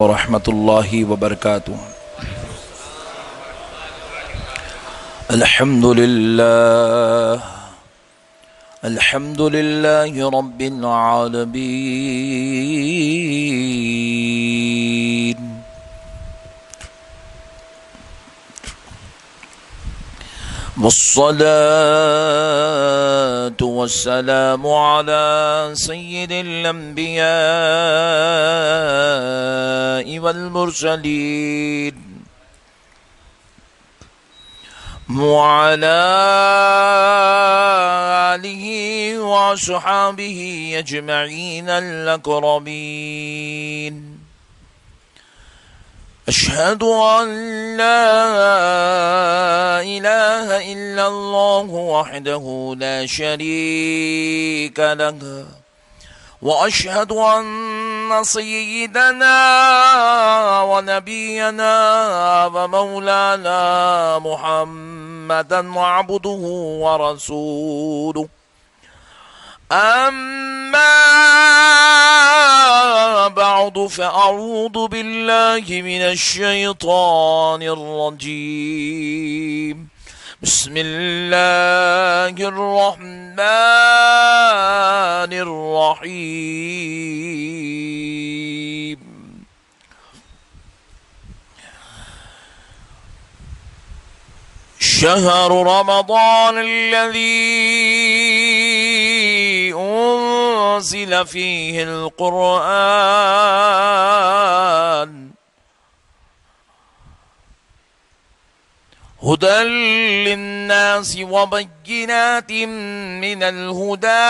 ورحمۃ اللہ وبرکاتہ۔ الحمد للہ رب العالمین، والصلاة والسلام على سید الانبیاء والمرسلین وعلى آلہ وصحبہ اجمعین الاکرمین۔ اشہد ان لا الہ الا اللہ وحدہ لا شریک لہ، واشہد ان سیدنا ونبینا ومولانا محمدا عبدہ ورسولہ۔ اما بعد فاعوذ باللہ من الشیطان الرجیم، بسم اللہ الرحمن الرحیم۔ شہر رمضان الذی انزل فیہ القرآن هدى للناس وبينات من الهدى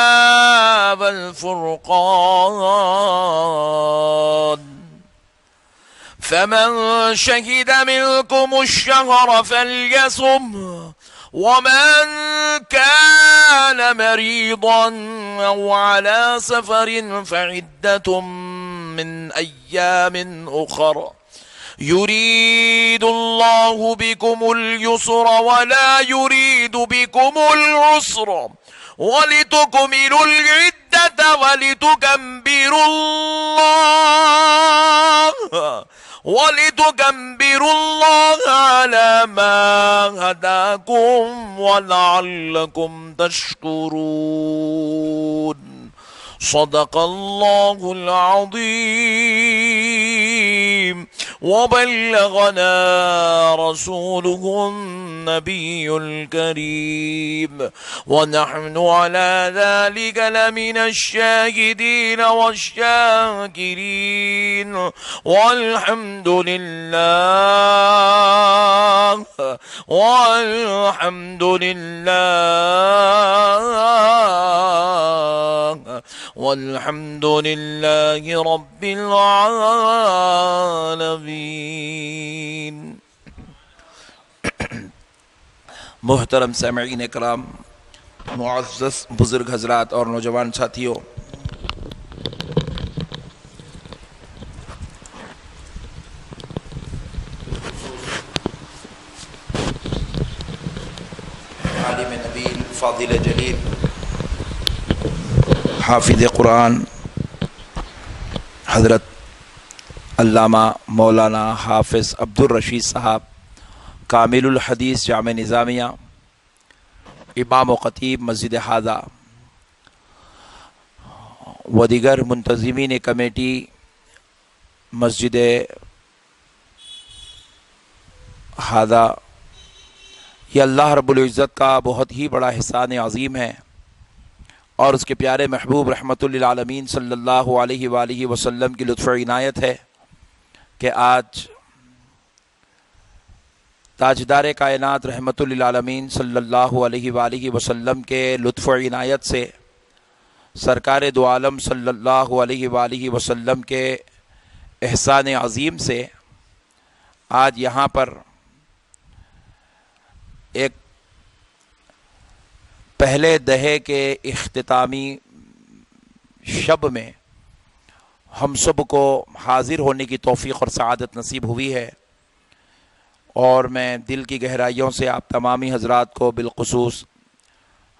والفرقان، فمن شهد منكم الشهر فليصم، ومن كان مريضا أو على سفر فعدة من أيام أخر، يريد الله بكم اليسر ولا يريد بكم العسر، ولتكملوا العدة ولتكبروا الله على ما هداكم ولعلكم تشكرون۔ صدق اللہ العظیم وبلغنا رسوله النبی الکریم، ونحن على ذلك لمن الشاهدين والشاكرين، والحمد للہ رب العالمین۔ محترم سامعین کرام، معزز بزرگ حضرات اور نوجوان ساتھیوں، عالم نبیل، فاضل جلیل، حافظ قرآن حضرت علامہ مولانا حافظ عبدالرشید صاحب، کامل الحدیث جامع نظامیہ، امام و خطیب مسجد ہادہ، و دیگر منتظمین کمیٹی مسجد ہادہ، یہ اللہ رب العزت کا بہت ہی بڑا احسان عظیم ہے، اور اس کے پیارے محبوب رحمت للعالمین صلی اللہ علیہ وآلہ وسلم کی لطف و عنایت ہے کہ آج تاجدار کائنات رحمت للعالمین صلی اللہ علیہ وآلہ وسلم کے لطف و عنایت سے، سرکار دو عالم صلی اللہ علیہ وآلہ وسلم کے احسان عظیم سے آج یہاں پر ایک پہلے دہے کے اختتامی شب میں ہم سب کو حاضر ہونے کی توفیق اور سعادت نصیب ہوئی ہے، اور میں دل کی گہرائیوں سے آپ تمامی حضرات کو بالخصوص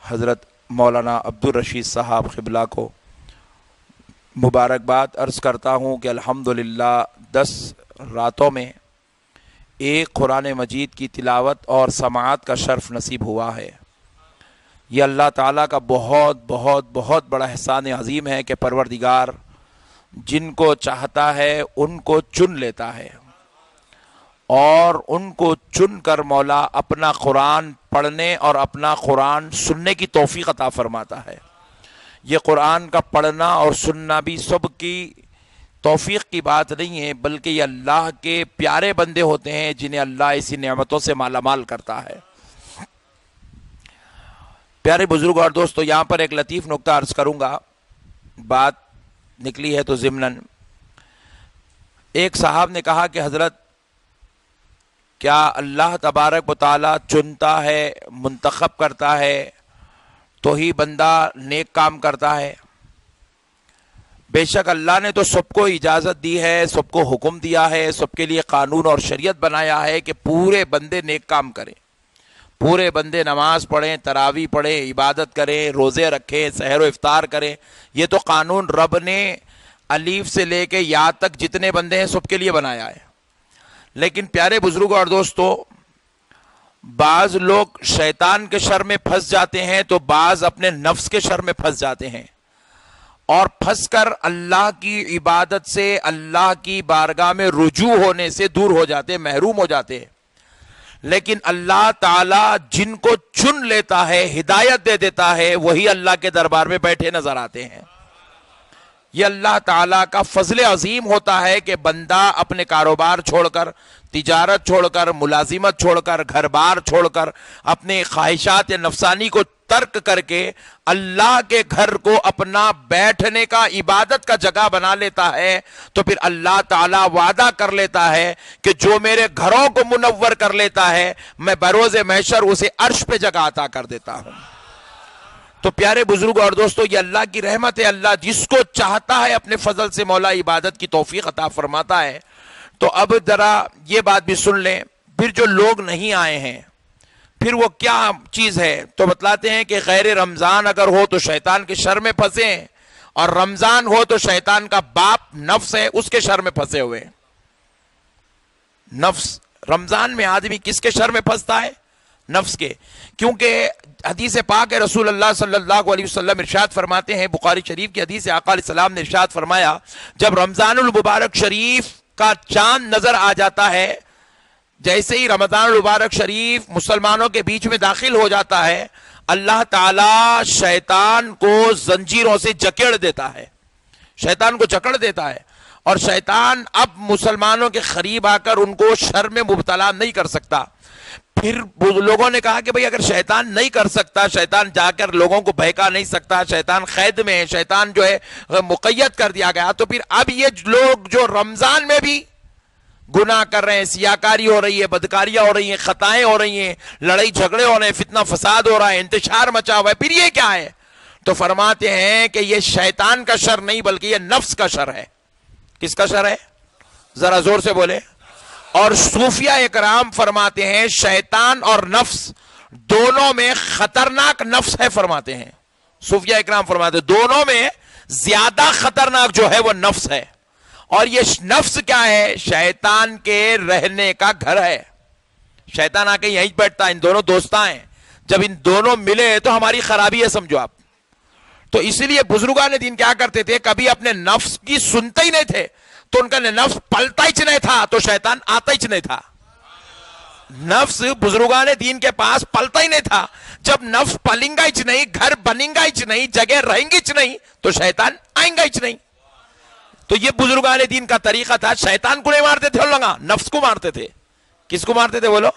حضرت مولانا عبدالرشید صاحب قبلہ کو مبارکباد عرض کرتا ہوں کہ الحمدللہ 10 راتوں میں ایک قرآن مجید کی تلاوت اور سماعت کا شرف نصیب ہوا ہے۔ یہ اللہ تعالیٰ کا بہت بہت بہت بڑا احسان عظیم ہے کہ پروردگار جن کو چاہتا ہے ان کو چن لیتا ہے، اور ان کو چن کر مولا اپنا قرآن پڑھنے اور اپنا قرآن سننے کی توفیق عطا فرماتا ہے۔ یہ قرآن کا پڑھنا اور سننا بھی سب کی توفیق کی بات نہیں ہے، بلکہ یہ اللہ کے پیارے بندے ہوتے ہیں جنہیں اللہ اسی نعمتوں سے مالا مال کرتا ہے۔ پیارے بزرگ اور دوستو، یہاں پر ایک لطیف نکتہ عرض کروں گا، بات نکلی ہے تو ضمناً۔ ایک صاحب نے کہا کہ حضرت، کیا اللہ تبارک و تعالیٰ چنتا ہے، منتخب کرتا ہے تو ہی بندہ نیک کام کرتا ہے؟ بے شک اللہ نے تو سب کو اجازت دی ہے، سب کو حکم دیا ہے، سب کے لیے قانون اور شریعت بنایا ہے کہ پورے بندے نیک کام کریں، پورے بندے نماز پڑھیں، تراویح پڑھیں، عبادت کریں، روزے رکھیں، سحر و افطار کریں۔ یہ تو قانون رب نے الف سے لے کے یا تک جتنے بندے ہیں سب کے لیے بنایا ہے۔ لیکن پیارے بزرگوں اور دوستو، بعض لوگ شیطان کے شر میں پھنس جاتے ہیں تو بعض اپنے نفس کے شر میں پھنس جاتے ہیں، اور پھنس کر اللہ کی عبادت سے، اللہ کی بارگاہ میں رجوع ہونے سے دور ہو جاتے ہیں، محروم ہو جاتے ہیں۔ لیکن اللہ تعالیٰ جن کو چن لیتا ہے، ہدایت دے دیتا ہے، وہی اللہ کے دربار میں بیٹھے نظر آتے ہیں۔ یہ اللہ تعالیٰ کا فضل عظیم ہوتا ہے کہ بندہ اپنے کاروبار چھوڑ کر، تجارت چھوڑ کر، ملازمت چھوڑ کر، گھر بار چھوڑ کر، اپنے خواہشات نفسانی کو ترک کر کے اللہ کے گھر کو اپنا بیٹھنے کا، عبادت کا جگہ بنا لیتا ہے، تو پھر اللہ تعالیٰ وعدہ کر لیتا ہے کہ جو میرے گھروں کو منور کر لیتا ہے، میں بروز محشر اسے عرش پہ جگہ عطا کر دیتا ہوں۔ تو پیارے بزرگوں اور دوستو، یہ اللہ کی رحمت ہے، اللہ جس کو چاہتا ہے اپنے فضل سے مولا عبادت کی توفیق عطا فرماتا ہے۔ تو اب ذرا یہ بات بھی سن لیں، پھر جو لوگ نہیں آئے ہیں پھر وہ کیا چیز ہے؟ تو بتلاتے ہیں کہ غیر رمضان اگر ہو تو شیطان کے شر میں پھنسے ہیں، اور رمضان ہو تو شیطان کا باپ نفس ہے، اس کے شر میں پھنسے ہوئے ہیں۔ نفس، رمضان میں آدمی کس کے شر میں پھنستا ہے؟ نفس کے، کیونکہ حدیث پاک ہے، رسول اللہ صلی اللہ علیہ وسلم ارشاد فرماتے ہیں، بخاری شریف کی حدیث ہے، آقا علیہ السلام نے ارشاد فرمایا، جب رمضان المبارک شریف کا چاند نظر آ جاتا ہے، جیسے ہی رمضان المبارک شریف مسلمانوں کے بیچ میں داخل ہو جاتا ہے، اللہ تعالی شیطان کو زنجیروں سے جکڑ دیتا ہے، شیطان کو جکڑ دیتا ہے، اور شیطان اب مسلمانوں کے قریب آ کر ان کو شر میں مبتلا نہیں کر سکتا۔ پھر لوگوں نے کہا کہ بھئی اگر شیطان نہیں کر سکتا، شیطان جا کر لوگوں کو بہکا نہیں سکتا، شیطان قید میں ہے، شیطان جو ہے مقید کر دیا گیا، تو پھر اب یہ لوگ جو رمضان میں بھی گناہ کر رہے ہیں، سیاکاری ہو رہی ہے، بدکاریاں ہو رہی ہیں، خطائیں ہو رہی ہیں، لڑائی جھگڑے ہو رہے ہیں، فتنہ فساد ہو رہا ہے، انتشار مچا ہوا ہے، پھر یہ کیا ہے؟ تو فرماتے ہیں کہ یہ شیطان کا شر نہیں بلکہ یہ نفس کا شر ہے۔ کس کا شر ہے؟ ذرا زور سے بولے۔ اور صوفیہ اکرام فرماتے ہیں شیطان اور نفس دونوں میں خطرناک نفس ہے، فرماتے ہیں صوفیہ اکرام، فرماتے ہیں دونوں میں زیادہ خطرناک جو ہے وہ نفس ہے۔ اور یہ نفس کیا ہے؟ شیطان کے رہنے کا گھر ہے، شیطان آ کے یہیں بیٹھتا ہے، ان دونوں دوستاں ہیں، جب ان دونوں ملے تو ہماری خرابی ہے، سمجھو آپ۔ تو اس لیے بزرگان دین کیا کرتے تھے، کبھی اپنے نفس کی سنتے ہی نہیں تھے، تو ان کا نفس پلتا ہی نہیں تھا تو شیطان آتا ہی نہیں تھا۔ نفس بزرگان دین کے پاس پلتا ہی نہیں تھا، جب نفس پلیں گا ہی نہیں، گھر بنیں گا ہی نہیں، جگہ رہیں گی ہی نہیں، تو شیطان آئیں گا ہی نہیں۔ تو یہ بزرگان دین کا طریقہ تھا، شیطان کو نہیں مارتے تھے لوگ، نفس کو مارتے تھے۔ کس کو مارتے تھے بولو؟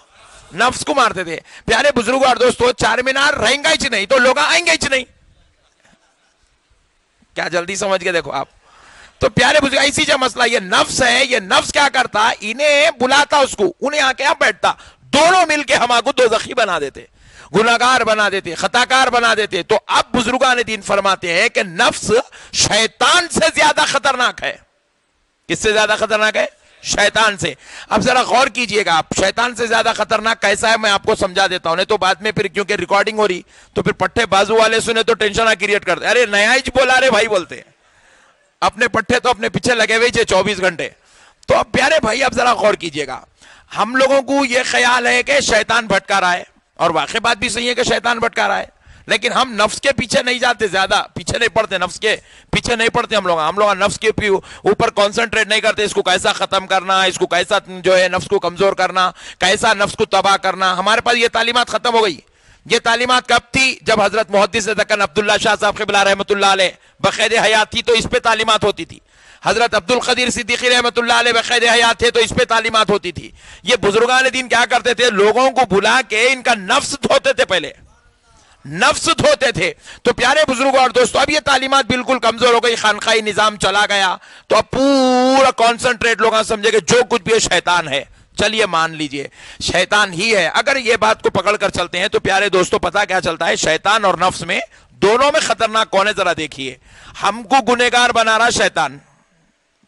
نفس کو مارتے تھے۔ پیارے بزرگوں اور دوستو، چار مینار رہیں گا ہی نہیں تو لوگ آئیں گے ہی نہیں۔ کیا جلدی سمجھ گئے؟ دیکھو آپ، تو پیارے بزرگ ایسی جو مسئلہ، یہ نفس ہے، یہ نفس کیا کرتا، انہیں بلاتا، اس کو انہیں آ کے آپ بیٹھتا، دونوں مل کے ہم کو دوزخی بنا دیتے، گناہگار بنا دیتے، خطاکار بنا دیتے۔ تو اب بزرگان دین فرماتے ہیں کہ نفس شیطان سے زیادہ خطرناک ہے۔ کس سے زیادہ خطرناک ہے؟ شیطان سے۔ اب ذرا غور کیجئے گا، آپ شیطان سے زیادہ خطرناک کیسا ہے میں آپ کو سمجھا دیتا ہوں، نہیں تو بعد میں پھر کیونکہ ریکارڈنگ ہو رہی تو پھر پٹھے بازو والے سنے تو ٹینشن کریٹ کرتے، ارے نیا ہی بولا رہے بھائی، بولتے ہیں اپنے پٹھے تو اپنے پیچھے لگے ہوئے 24 گھنٹے۔ تو اب پیارے بھائی اب ذرا غور کیجئے گا، ہم لوگوں کو یہ خیال ہے کہ شیطان بھٹکا رہا ہے، اور واقعی بات بھی صحیح ہے کہ شیطان بھٹکا رہا ہے، لیکن ہم نفس کے پیچھے نہیں جاتے، زیادہ پیچھے نہیں پڑتے، نفس کے پیچھے نہیں پڑتے ہم لوگ نفس کے اوپر کانسنٹریٹ نہیں کرتے، اس کو کیسا ختم کرنا، اس کو کیسا جو ہے نفس کو کمزور کرنا، کیسا نفس کو تباہ کرنا. ہمارے پاس یہ تعلیمات ختم ہو گئی. یہ تعلیمات کب تھی؟ جب حضرت محدث دکن عبداللہ شاہ صاحب قبلہ رحمۃ اللہ علیہ بقید حیات تھی تو اس پہ تعلیمات ہوتی تھی. حضرت عبد القدیر صدیقی رحمۃ اللہ علیہ بقید حیات تھے تو اس پہ تعلیمات ہوتی تھی. یہ بزرگان دین کیا کرتے تھے؟ لوگوں کو بلا کے ان کا نفس دھوتے تھے، پہلے نفس دھوتے تھے. تو پیارے بزرگوں اور دوستو، اب یہ تعلیمات بالکل کمزور ہو گئی، خانقاہی نظام چلا گیا، تو اب پورا کانسنٹریٹ لوگ سمجھے کہ جو کچھ بھی ہے شیطان ہے. چلیے مان لیجئے شیطان ہی ہے. اگر یہ بات کو پکڑ کر چلتے ہیں تو پیارے دوستو پتہ کیا چلتا ہے؟ شیطان اور نفس میں، دونوں میں خطرناک کون ہے؟ ذرا دیکھیے. ہم کو گنہگار بنا رہا شیطان،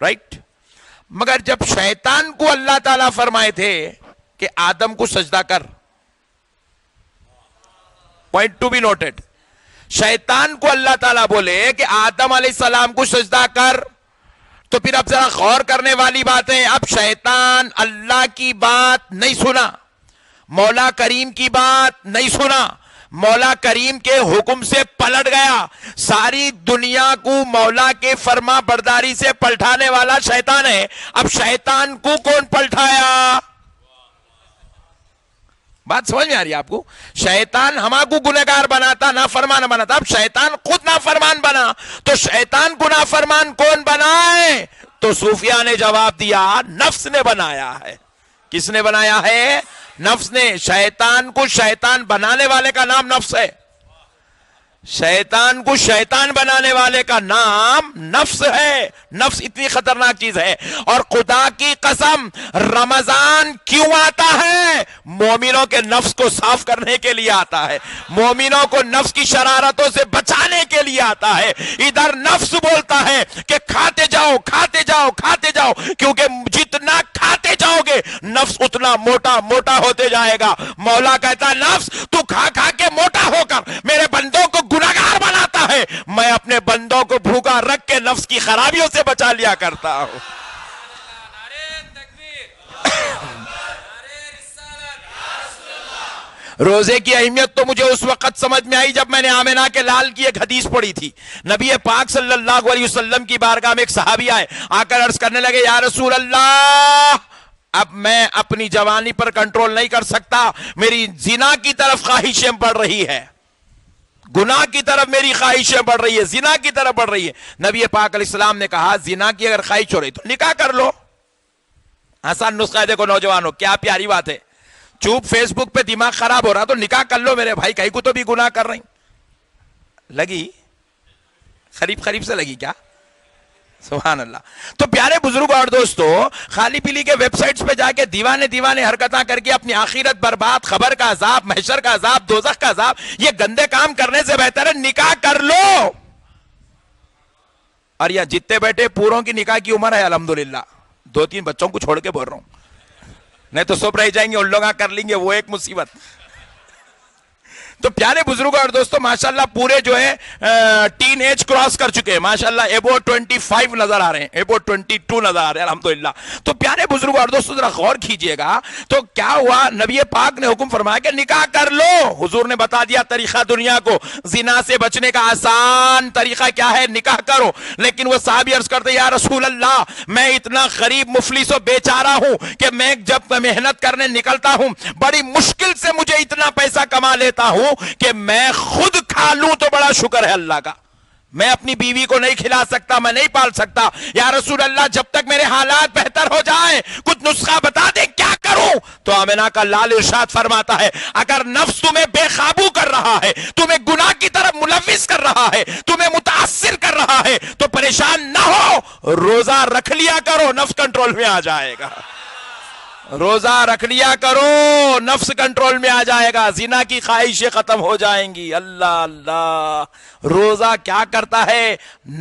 رائٹ؟ مگر جب شیطان کو اللہ تعالیٰ فرمائے تھے کہ آدم کو سجدہ کر، پوائنٹ ٹو بی نوٹڈ، شیطان کو اللہ تعالیٰ بولے کہ آدم علیہ السلام کو سجدہ کر، تو پھر اب ذرا غور کرنے والی بات ہے. اب شیطان اللہ کی بات نہیں سنا، مولا کریم کی بات نہیں سنا، مولا کریم کے حکم سے پلٹ گیا. ساری دنیا کو مولا کے فرما برداری سے پلٹانے والا شیطان ہے. اب شیطان کو کون پلٹایا؟ بات سمجھ میں آ رہی ہے آپ کو؟ شیطان ہما کو گنہگار بناتا، نافرمان بناتا. اب شیطان خود نافرمان بنا، تو شیطان کو نافرمان کون بنائے؟ تو صوفیاء نے جواب دیا نفس نے بنایا ہے. کس نے بنایا ہے؟ نفس نے. شیطان کو شیطان بنانے والے کا نام نفس ہے، شیطان کو شیطان بنانے والے کا نام نفس ہے. نفس اتنی خطرناک چیز ہے. اور خدا کی قسم، رمضان کیوں آتا ہے؟ مومنوں کے نفس کو صاف کرنے کے لیے آتا ہے، مومنوں کو نفس کی شرارتوں سے بچانے کے لیے آتا ہے. ادھر نفس بولتا ہے کہ کھاتے جاؤ کھاتے جاؤ کھاتے جاؤ، کیونکہ جتنا کھاتے جاؤ گے نفس اتنا موٹا موٹا ہوتے جائے گا. مولا کہتا ہے نفس تو کھا کھا کے موٹا ہو کر میرے بندوں کو گنہگار بناتا ہے، میں اپنے بندوں کو بھوکا رکھ کے نفس کی خرابیوں سے بچا لیا کرتا ہوں. روزے کی اہمیت تو مجھے اس وقت سمجھ میں آئی جب میں نے آمنہ کے لال کی ایک حدیث پڑھی تھی. نبی پاک صلی اللہ علیہ وسلم کی بارگاہ میں ایک صحابی آئے، آ کر عرض کرنے لگے یا رسول اللہ، اب میں اپنی جوانی پر کنٹرول نہیں کر سکتا، میری زنا کی طرف خواہشیں بڑھ رہی ہے، گناہ کی طرف میری خواہشیں بڑھ رہی ہے، زنا کی طرف بڑھ رہی ہے. نبی پاک علیہ السلام نے کہا زنا کی اگر خواہش ہو رہی تو نکاح کر لو. آسان نسخہ ہے، دیکھو نوجوانوں کیا پیاری بات ہے. چوپ فیس بک پہ دماغ خراب ہو رہا تو نکاح کر لو میرے بھائی، کہیں کو تو بھی گناہ کر رہی. لگی خریب سے لگی کیا؟ سبحان اللہ. تو پیارے بزرگ اور دوستو، خالی پیلی کے ویب سائٹس پہ جا کے دیوانے حرکتاں کر کے اپنی آخرت برباد، خبر کا عذاب، محشر کا عذاب، دوزخ کا عذاب، یہ گندے کام کرنے سے بہتر ہے نکاح کر لو. اور یہ جتنے بیٹھے پوروں کی نکاح کی عمر ہے الحمدللہ، 2-3 بچوں کو چھوڑ کے بول رہا ہوں، نہیں تو سب رہ جائیں گے، ان لوگ کر لیں گے، وہ ایک مصیبت. تو پیارے بزرگوں اور دوستو ماشاءاللہ پورے جو ہے ٹین ایج کراس کر چکے ہیں ماشاءاللہ، ابو 25 نظر آ رہے ہیں، ابو 22 نظر آ رہے ہیں الحمدللہ. تو پیارے بزرگوں اور دوستو ذرا غور کیجئے گا تو کیا ہوا؟ نبی پاک نے حکم فرمایا کہ نکاح کر لو. حضور نے بتا دیا طریقہ دنیا کو، زنا سے بچنے کا آسان طریقہ کیا ہے؟ نکاح کرو. لیکن وہ صحابی عرض کرتے یا رسول اللہ، میں اتنا غریب مفلس و بیچارہ ہوں کہ میں جب محنت کرنے نکلتا ہوں بڑی مشکل سے مجھے اتنا پیسہ کما لیتا ہوں کہ میں خود کھا لوں تو بڑا شکر ہے اللہ کا، میں اپنی بیوی کو نہیں کھلا سکتا، میں نہیں پال سکتا. یا رسول اللہ جب تک میرے حالات بہتر ہو جائیں کچھ نسخہ بتا دے کیا کروں؟ تو آمنہ کا لال ارشاد فرماتا ہے اگر نفس تمہیں بے قابو کر رہا ہے، تمہیں گناہ کی طرف ملوث کر رہا ہے، تمہیں متاثر کر رہا ہے تو پریشان نہ ہو، روزہ رکھ لیا کرو، نفس کنٹرول میں آ جائے گا. روزہ رکھ لیا کرو، نفس کنٹرول میں آ جائے گا، زنا کی خواہشیں ختم ہو جائیں گی. اللہ اللہ. روزہ کیا کرتا ہے؟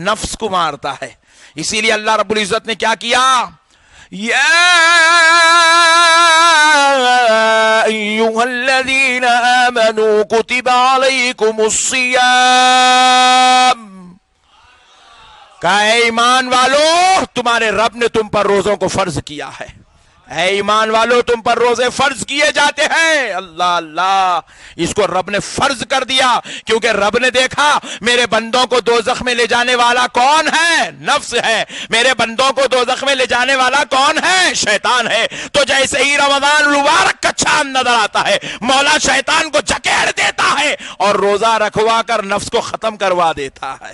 نفس کو مارتا ہے. اسی لیے اللہ رب العزت نے کیا کیا؟ یا ایھا الذین آمنوا کتب علیکم الصیام. کہا اے ایمان والو تمہارے رب نے تم پر روزوں کو فرض کیا ہے، اے ایمان والو تم پر روزے فرض کیے جاتے ہیں۔ اللہ اللہ، اس کو رب نے فرض کر دیا کیونکہ رب نے دیکھا میرے بندوں کو دوزخ میں لے جانے والا کون ہے؟ نفس ہے۔ میرے بندوں کو دوزخ میں لے جانے والا کون ہے؟ شیطان ہے۔ تو جیسے ہی رمضان المبارک کا چاند نظر آتا ہے مولا شیطان کو جکیڑ دیتا ہے اور روزہ رکھوا کر نفس کو ختم کروا دیتا ہے،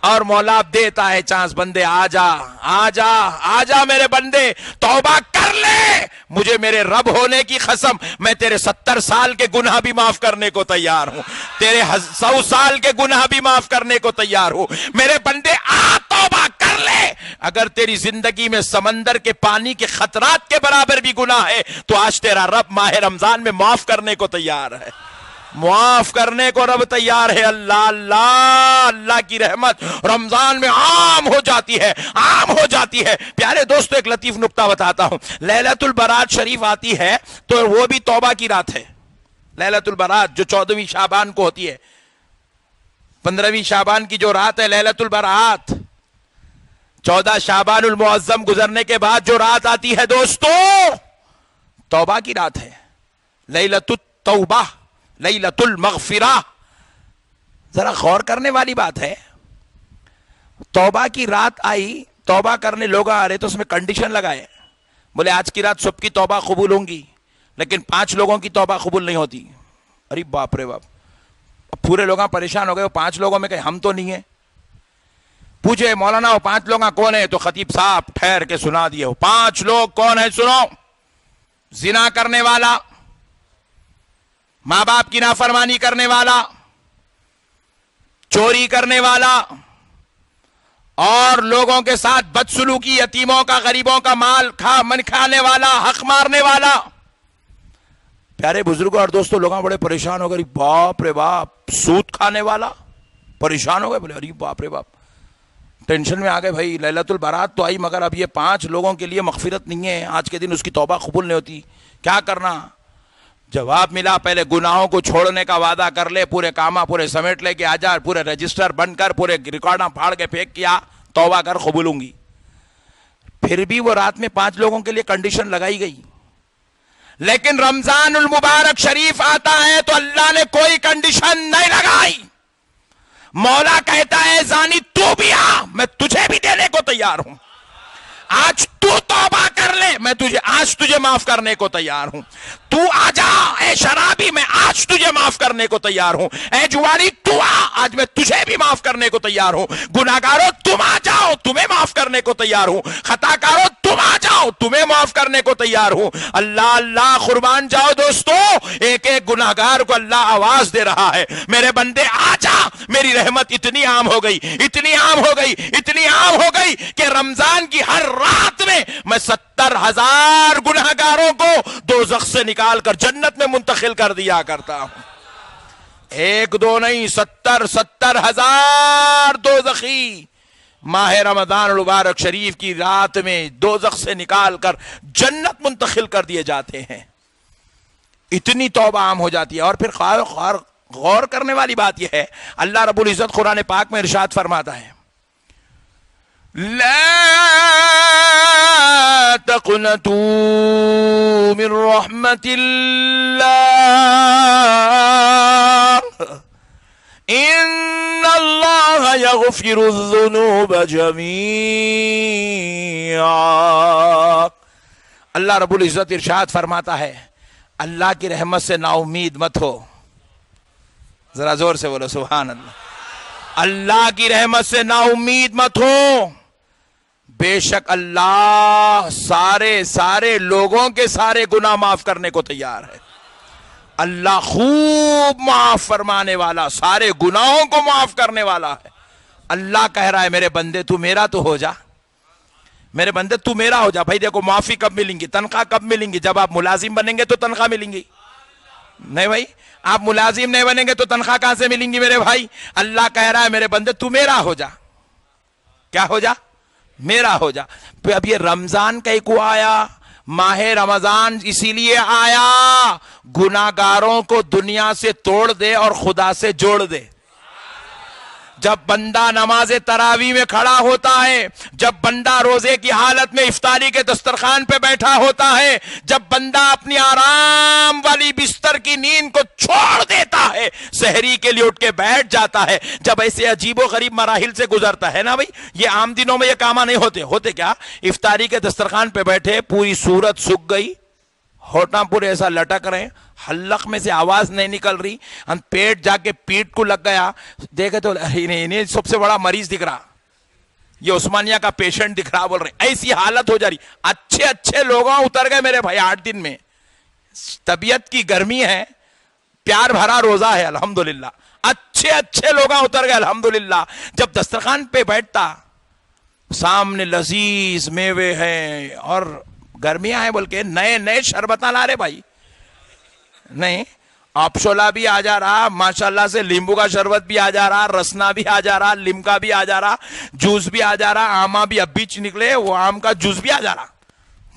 اور مولا دیتا ہے چانس، بندے آجا آجا آجا میرے بندے توبہ کر لے، مجھے میرے رب ہونے کی قسم میں تیرے 70 سال کے گناہ بھی معاف کرنے کو تیار ہوں، تیرے 100 سال کے گناہ بھی معاف کرنے کو تیار ہوں، میرے بندے آ توبہ کر لے۔ اگر تیری زندگی میں سمندر کے پانی کے خطرات کے برابر بھی گناہ ہے تو آج تیرا رب ماہ رمضان میں معاف کرنے کو تیار ہے، معاف کرنے کو رب تیار ہے۔ اللہ اللہ، اللہ کی رحمت رمضان میں عام ہو جاتی ہے، عام ہو جاتی ہے۔ پیارے دوستو ایک لطیف نکتہ بتاتا ہوں، لیلۃ البرات شریف آتی ہے تو وہ بھی توبہ کی رات ہے۔ لیلۃ البرات جو 14ویں شعبان کو ہوتی ہے، 15ویں شعبان کی جو رات ہے لیلۃ البرات، 14 شعبان المعظم گزرنے کے بعد جو رات آتی ہے دوستو توبہ کی رات ہے، لیلۃ التوبہ، لیلۃ المغفرہ۔ ذرا غور کرنے والی بات ہے، توبہ کی رات آئی، توبہ کرنے لوگ آ رہے تو اس میں کنڈیشن لگائے، بولے آج کی رات سب کی توبہ قبول ہوں گی لیکن 5 لوگوں کی توبہ قبول نہیں ہوتی۔ ارے باپ رے باپ، اب پورے لوگ پریشان ہو گئے، وہ 5 لوگوں میں کہ ہم تو نہیں ہیں۔ پوچھے مولانا وہ 5 لوگ کون ہیں؟ تو خطیب صاحب ٹھہر کے سنا دیے، وہ 5 لوگ کون ہیں سنو، زنا کرنے والا، ماں باپ کی نافرمانی کرنے والا، چوری کرنے والا، اور لوگوں کے ساتھ بدسلوکی، یتیموں کا غریبوں کا مال کھانے والا، حق مارنے والا۔ پیارے بزرگوں اور دوستوں لوگوں بڑے پریشان ہو گئے، باپ رے باپ، سود کھانے والا، پریشان ہو گئے، بولے ارے باپ رے باپ، ٹینشن میں آ گئے بھائی، لیلۃ البرات تو آئی مگر اب یہ 5 لوگوں کے لیے مغفرت نہیں ہے، آج کے دن اس کی توبہ قبول نہیں ہوتی، کیا کرنا؟ جواب ملا پہلے گناہوں کو چھوڑنے کا وعدہ کر لے، پورے کامہ پورے سمیٹ لے کے آجا، پورے رجسٹر بند کر، پورے ریکارڈاں پھاڑ کے پھینک کیا، توبہ کر قبولوں گی۔ پھر بھی وہ رات میں 5 لوگوں کے لیے کنڈیشن لگائی گئی، لیکن رمضان المبارک شریف آتا ہے تو اللہ نے کوئی کنڈیشن نہیں لگائی۔ مولا کہتا ہے زانی تو بھی آ، میں تجھے بھی دینے کو تیار ہوں، آج تو توبہ کر لے، میں آج تجھے معاف کرنے کو تیار ہوں، تو آجا اے شرابی، میں آج تجھے معاف کرنے کو تیار ہوں، اے جواری تو آ، آج میں تجھے بھی معاف کرنے کو تیار ہوں، گناہگارو تم آ جاؤ، تمہیں معاف کرنے کو تیار ہوں، خطا کارو تم آ جاؤ، تمہیں معاف کرنے کو تیار ہوں۔ اللہ اللہ، قربان جاؤ دوستو، ایک ایک گناہگار کو اللہ آواز دے رہا ہے، میرے بندے آ جا، میری رحمت اتنی عام ہو گئی، اتنی عام ہو گئی، اتنی عام ہو گئی کہ رمضان کی ہر رات میں 70,000 گناہگاروں کو دوزخ سے نکال کر جنت میں منتقل کر دیا کرتا ہوں۔ 1 2 نہیں، 70,000 دوزخی ماہ رمضان المبارک شریف کی رات میں دوزخ سے نکال کر جنت منتقل کر دیے جاتے ہیں۔ اتنی توبہ عام ہو جاتی ہے۔ اور پھر غور کرنے والی بات یہ ہے، اللہ رب العزت قرآن پاک میں ارشاد فرماتا ہے، لا تقنطوا من رحمت اللہ ان اللہ یغفر الذنوب جمیعا۔ اللہ رب العزت ارشاد فرماتا ہے اللہ کی رحمت سے نا امید مت ہو، ذرا زور سے بولو سبحان اللہ۔ اللہ کی رحمت سے نا امید مت ہو، بے شک اللہ سارے لوگوں کے سارے گناہ معاف کرنے کو تیار ہے۔ اللہ خوب معاف فرمانے والا، سارے گناہوں کو معاف کرنے والا ہے۔ اللہ کہہ رہا ہے میرے بندے تو میرا تو ہو جا، میرے بندے تو میرا ہو جا۔ بھائی دیکھو معافی کب ملیں گی، تنخواہ کب ملیں گی؟ جب آپ ملازم بنیں گے تو تنخواہ ملیں گی، نہیں بھائی آپ ملازم نہیں بنیں گے تو تنخواہ کہاں سے ملیں گی میرے بھائی؟ اللہ کہہ رہا ہے میرے بندے تو میرا ہو جا، کیا ہو جا؟ میرا ہو جا۔ اب یہ رمضان کہیں کو آیا، ماہ رمضان اسی لیے آیا گناہگاروں کو دنیا سے توڑ دے اور خدا سے جوڑ دے۔ جب بندہ نماز تراویح میں کھڑا ہوتا ہے، جب بندہ روزے کی حالت میں افطاری کے دسترخوان پہ بیٹھا ہوتا ہے، جب بندہ اپنی آرام والی بستر کی نیند کو چھوڑ دیتا ہے، سحری کے لیے اٹھ کے بیٹھ جاتا ہے، جب ایسے عجیب و غریب مراحل سے گزرتا ہے نا بھائی، یہ عام دنوں میں یہ کام نہیں ہوتے کیا؟ افطاری کے دسترخوان پہ بیٹھے، پوری صورت سوکھ گئی، ہوٹاں پورے ایسا لٹک رہے ہیں، حلق میں سے آواز نہیں نکل رہی، پیٹ جا کے پیٹ کو لگ گیا، دیکھے تو انہیں سب سے بڑا مریض دکھ رہا، یہ عثمانیہ کا پیشنٹ دکھ رہا، بول رہے ایسی حالت ہو جا رہی۔ اچھے لوگوں اتر گئے میرے بھائی 8 دن میں، طبیعت کی گرمی ہے، پیار بھرا روزہ ہے الحمدللہ، اچھے لوگوں اتر گئے الحمدللہ۔ جب دسترخوان پہ بیٹھتا، سامنے لذیذ میوے ہیں اور گرمیاں ہیں بول کے نئے شربتاں لا رہے بھائی، نہیں آپشولا بھی آ جا رہا، ماشاءاللہ سے لیمبو کا شربت بھی آ جا رہا، رسنا بھی آ جا رہا، لمکا بھی آ جا رہا، جوس بھی آ جا رہا، آما بھی اب بیچ نکلے، وہ آم کا جوس بھی آ جا رہا،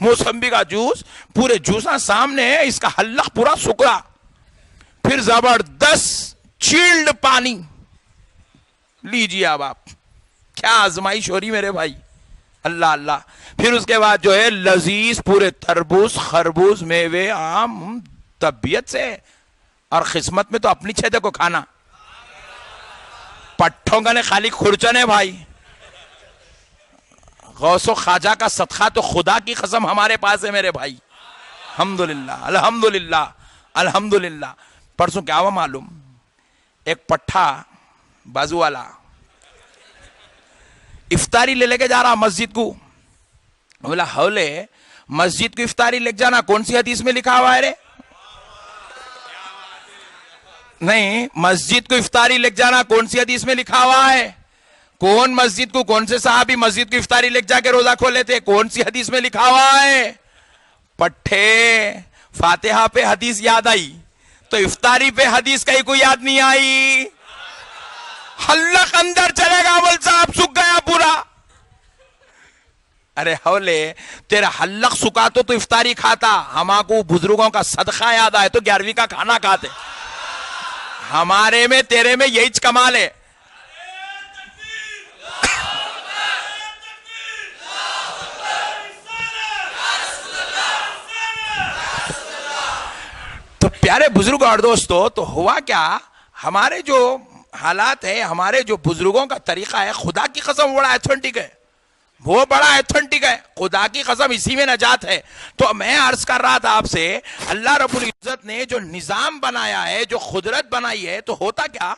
موسمبی کا جوس، پورے جوساں سامنے ہے، اس کا حلق پورا سکڑا، پھر زبردست چلڈ پانی لیجیے اب آپ، کیا آزمائش ہو رہی میرے بھائی، اللہ اللہ۔ پھر اس کے بعد جو ہے لذیذ پورے تربوز خربوز میوے آم، طبیعت سے اور قسمت میں تو اپنی چھتے کو کھانا، پٹھوں کا نے خالی کھرچن ہے بھائی، غوث و خواجہ کا صدقہ تو خدا کی قسم ہمارے پاس ہے میرے بھائی، الحمدللہ الحمدللہ الحمدللہ۔ پرسوں کیا ہوا معلوم، ایک پٹھا بازو والا افطاری لے کے جا رہا مسجد کو، بولا ہولے مسجد کو افطاری لے جانا کون سی حدیث میں لکھا ہوا ہے رے؟ نہیں، مسجد کو افطاری لے جانا کون سی حدیث میں لکھا ہوا ہے؟ کون مسجد کو، کون سے صحابی مسجد کو افطاری لے جا کے روزہ کھولے تھے؟ کون سی حدیث میں لکھا ہوا ہے؟ پٹھے فاتحہ پہ حدیث یاد آئی تو افطاری پہ حدیث کہیں کو یاد نہیں آئی، حلق اندر چلے گا بول صاحب سکھ گیا پورا۔ ارے ہولے تیرا حلق سکا تو افطاری کھاتا، ہما کو بزرگوں کا صدقہ یاد آئے تو 11ویں کا کھانا کھاتے، ہمارے میں تیرے میں یہی کمال ہے۔ تو پیارے بزرگ اور دوستو، تو ہوا کیا، ہمارے جو حالات ہے، ہمارے جو بزرگوں کا طریقہ ہے، خدا کی قسم بڑا ایتھنٹک ہے، وہ بڑا ایتھنٹک ہے، خدا کی قسم اسی میں نجات ہے۔ تو میں عرض کر رہا تھا آپ سے، اللہ رب العزت نے جو نظام بنایا ہے، جو قدرت بنائی ہے، تو ہوتا کیا،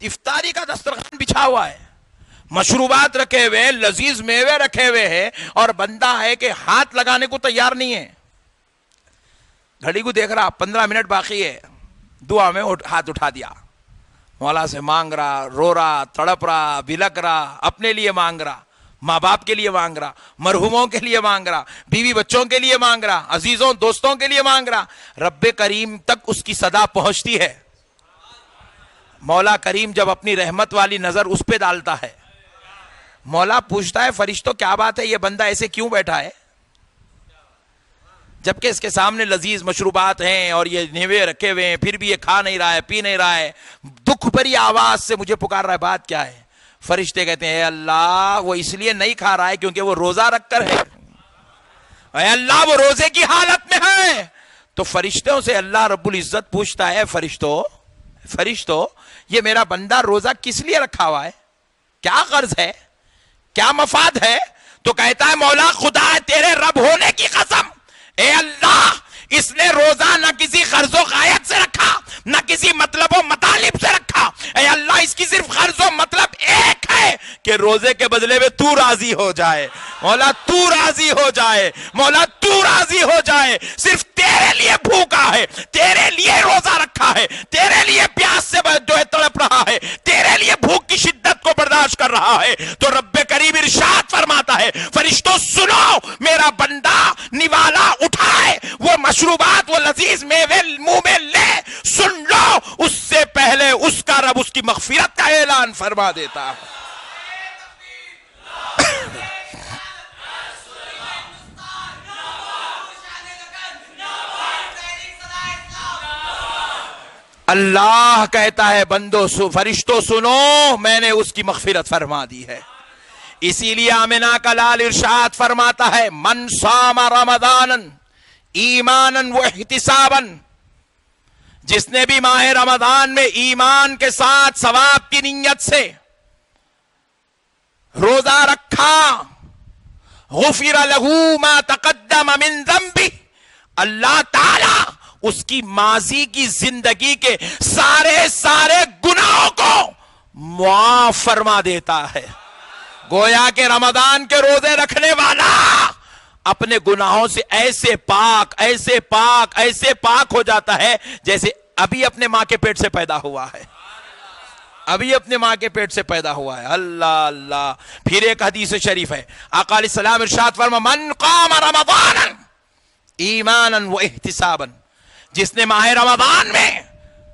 افطاری کا دسترخوان بچھا ہوا ہے، مشروبات رکھے ہوئے، لذیذ میوے رکھے ہوئے ہیں، اور بندہ ہے کہ ہاتھ لگانے کو تیار نہیں ہے، گھڑی کو دیکھ رہا 15 منٹ باقی ہے، دعا میں ہاتھ اٹھا دیا، مولا سے مانگ رہا، رو رہا، تڑپ رہا، بلک رہا، اپنے لیے مانگ رہا، ماں باپ کے لیے مانگ رہا، مرحوموں کے لیے مانگ رہا، بیوی بچوں کے لیے مانگ رہا، عزیزوں دوستوں کے لیے مانگ رہا، رب کریم تک اس کی صدا پہنچتی ہے۔ مولا کریم جب اپنی رحمت والی نظر اس پہ ڈالتا ہے، مولا پوچھتا ہے فرشتوں کیا بات ہے، یہ بندہ ایسے کیوں بیٹھا ہے، جبکہ اس کے سامنے لذیذ مشروبات ہیں اور یہ نیوے رکھے ہوئے ہیں، پھر بھی یہ کھا نہیں رہا ہے، پی نہیں رہا ہے، دکھ بھری آواز سے مجھے پکار رہا ہے، بات کیا ہے؟ فرشتے کہتے ہیں اے اللہ وہ اس لیے نہیں کھا رہا ہے کیونکہ وہ روزہ رکھ کر ہے، اے اللہ وہ روزے کی حالت میں ہے۔ تو فرشتوں سے اللہ رب العزت پوچھتا ہے، فرشتوں یہ میرا بندہ روزہ کس لیے رکھا ہوا ہے، کیا غرض ہے، کیا مفاد ہے؟ تو کہتا ہے مولا خدا ہے تیرے رب ہونے کی قسم، اے اللہ اس نے روزہ نہ کسی غرض و غایت سے رکھا، نہ کسی مطلب و مطالب سے رکھا، اے اللہ اس کی صرف غرض و مطلب ایک ہے کہ روزے کے بدلے میں تو راضی ہو جائے، مولا تو راضی ہو جائے، مولا تو راضی ہو جائے، صرف تیرے لیے بھوکا ہے، تیرے لیے روزہ رکھا ہے، تیرے لیے پیاس سے جو ہے تڑپ رہا ہے، تیرے لیے بھوک کی شدت کو برداشت کر رہا ہے۔ تو رب کریم ارشاد فرماتا ہے فرشتوں سنو میرا بندہ نوالا اٹھائے، وہ مشروبات وہ لذیذ میوے منہ میں لے، سن لو اس سے پہلے اس کا رب اس کی مغفرت کا اعلان فرما دیتا ہے۔ اللہ کہتا ہے بندو فرشتوں سنو، میں نے اس کی مغفرت فرما دی ہے۔ اسی لیے آمنہ کا لال ارشاد فرماتا ہے من صام رمضانا ایمانا واحتسابا، جس نے بھی ماہ رمضان میں ایمان کے ساتھ ثواب کی نیت سے روزہ رکھا، غفر لہ ما تقدم من ذنبہ، اللہ تعالی اس کی ماضی کی زندگی کے سارے گناہوں کو معاف فرما دیتا ہے۔ گویا کہ رمضان کے روزے رکھنے والا اپنے گناہوں سے ایسے پاک ہو جاتا ہے جیسے ابھی اپنے ماں کے پیٹ سے پیدا ہوا ہے، ابھی اپنے ماں کے پیٹ سے پیدا ہوا ہے۔ اللہ اللہ۔ پھر ایک حدیث شریف ہے، آقا علیہ السلام ارشاد فرما من قام رمضان ایمانا واحتسابا، جس نے ماہ رمضان میں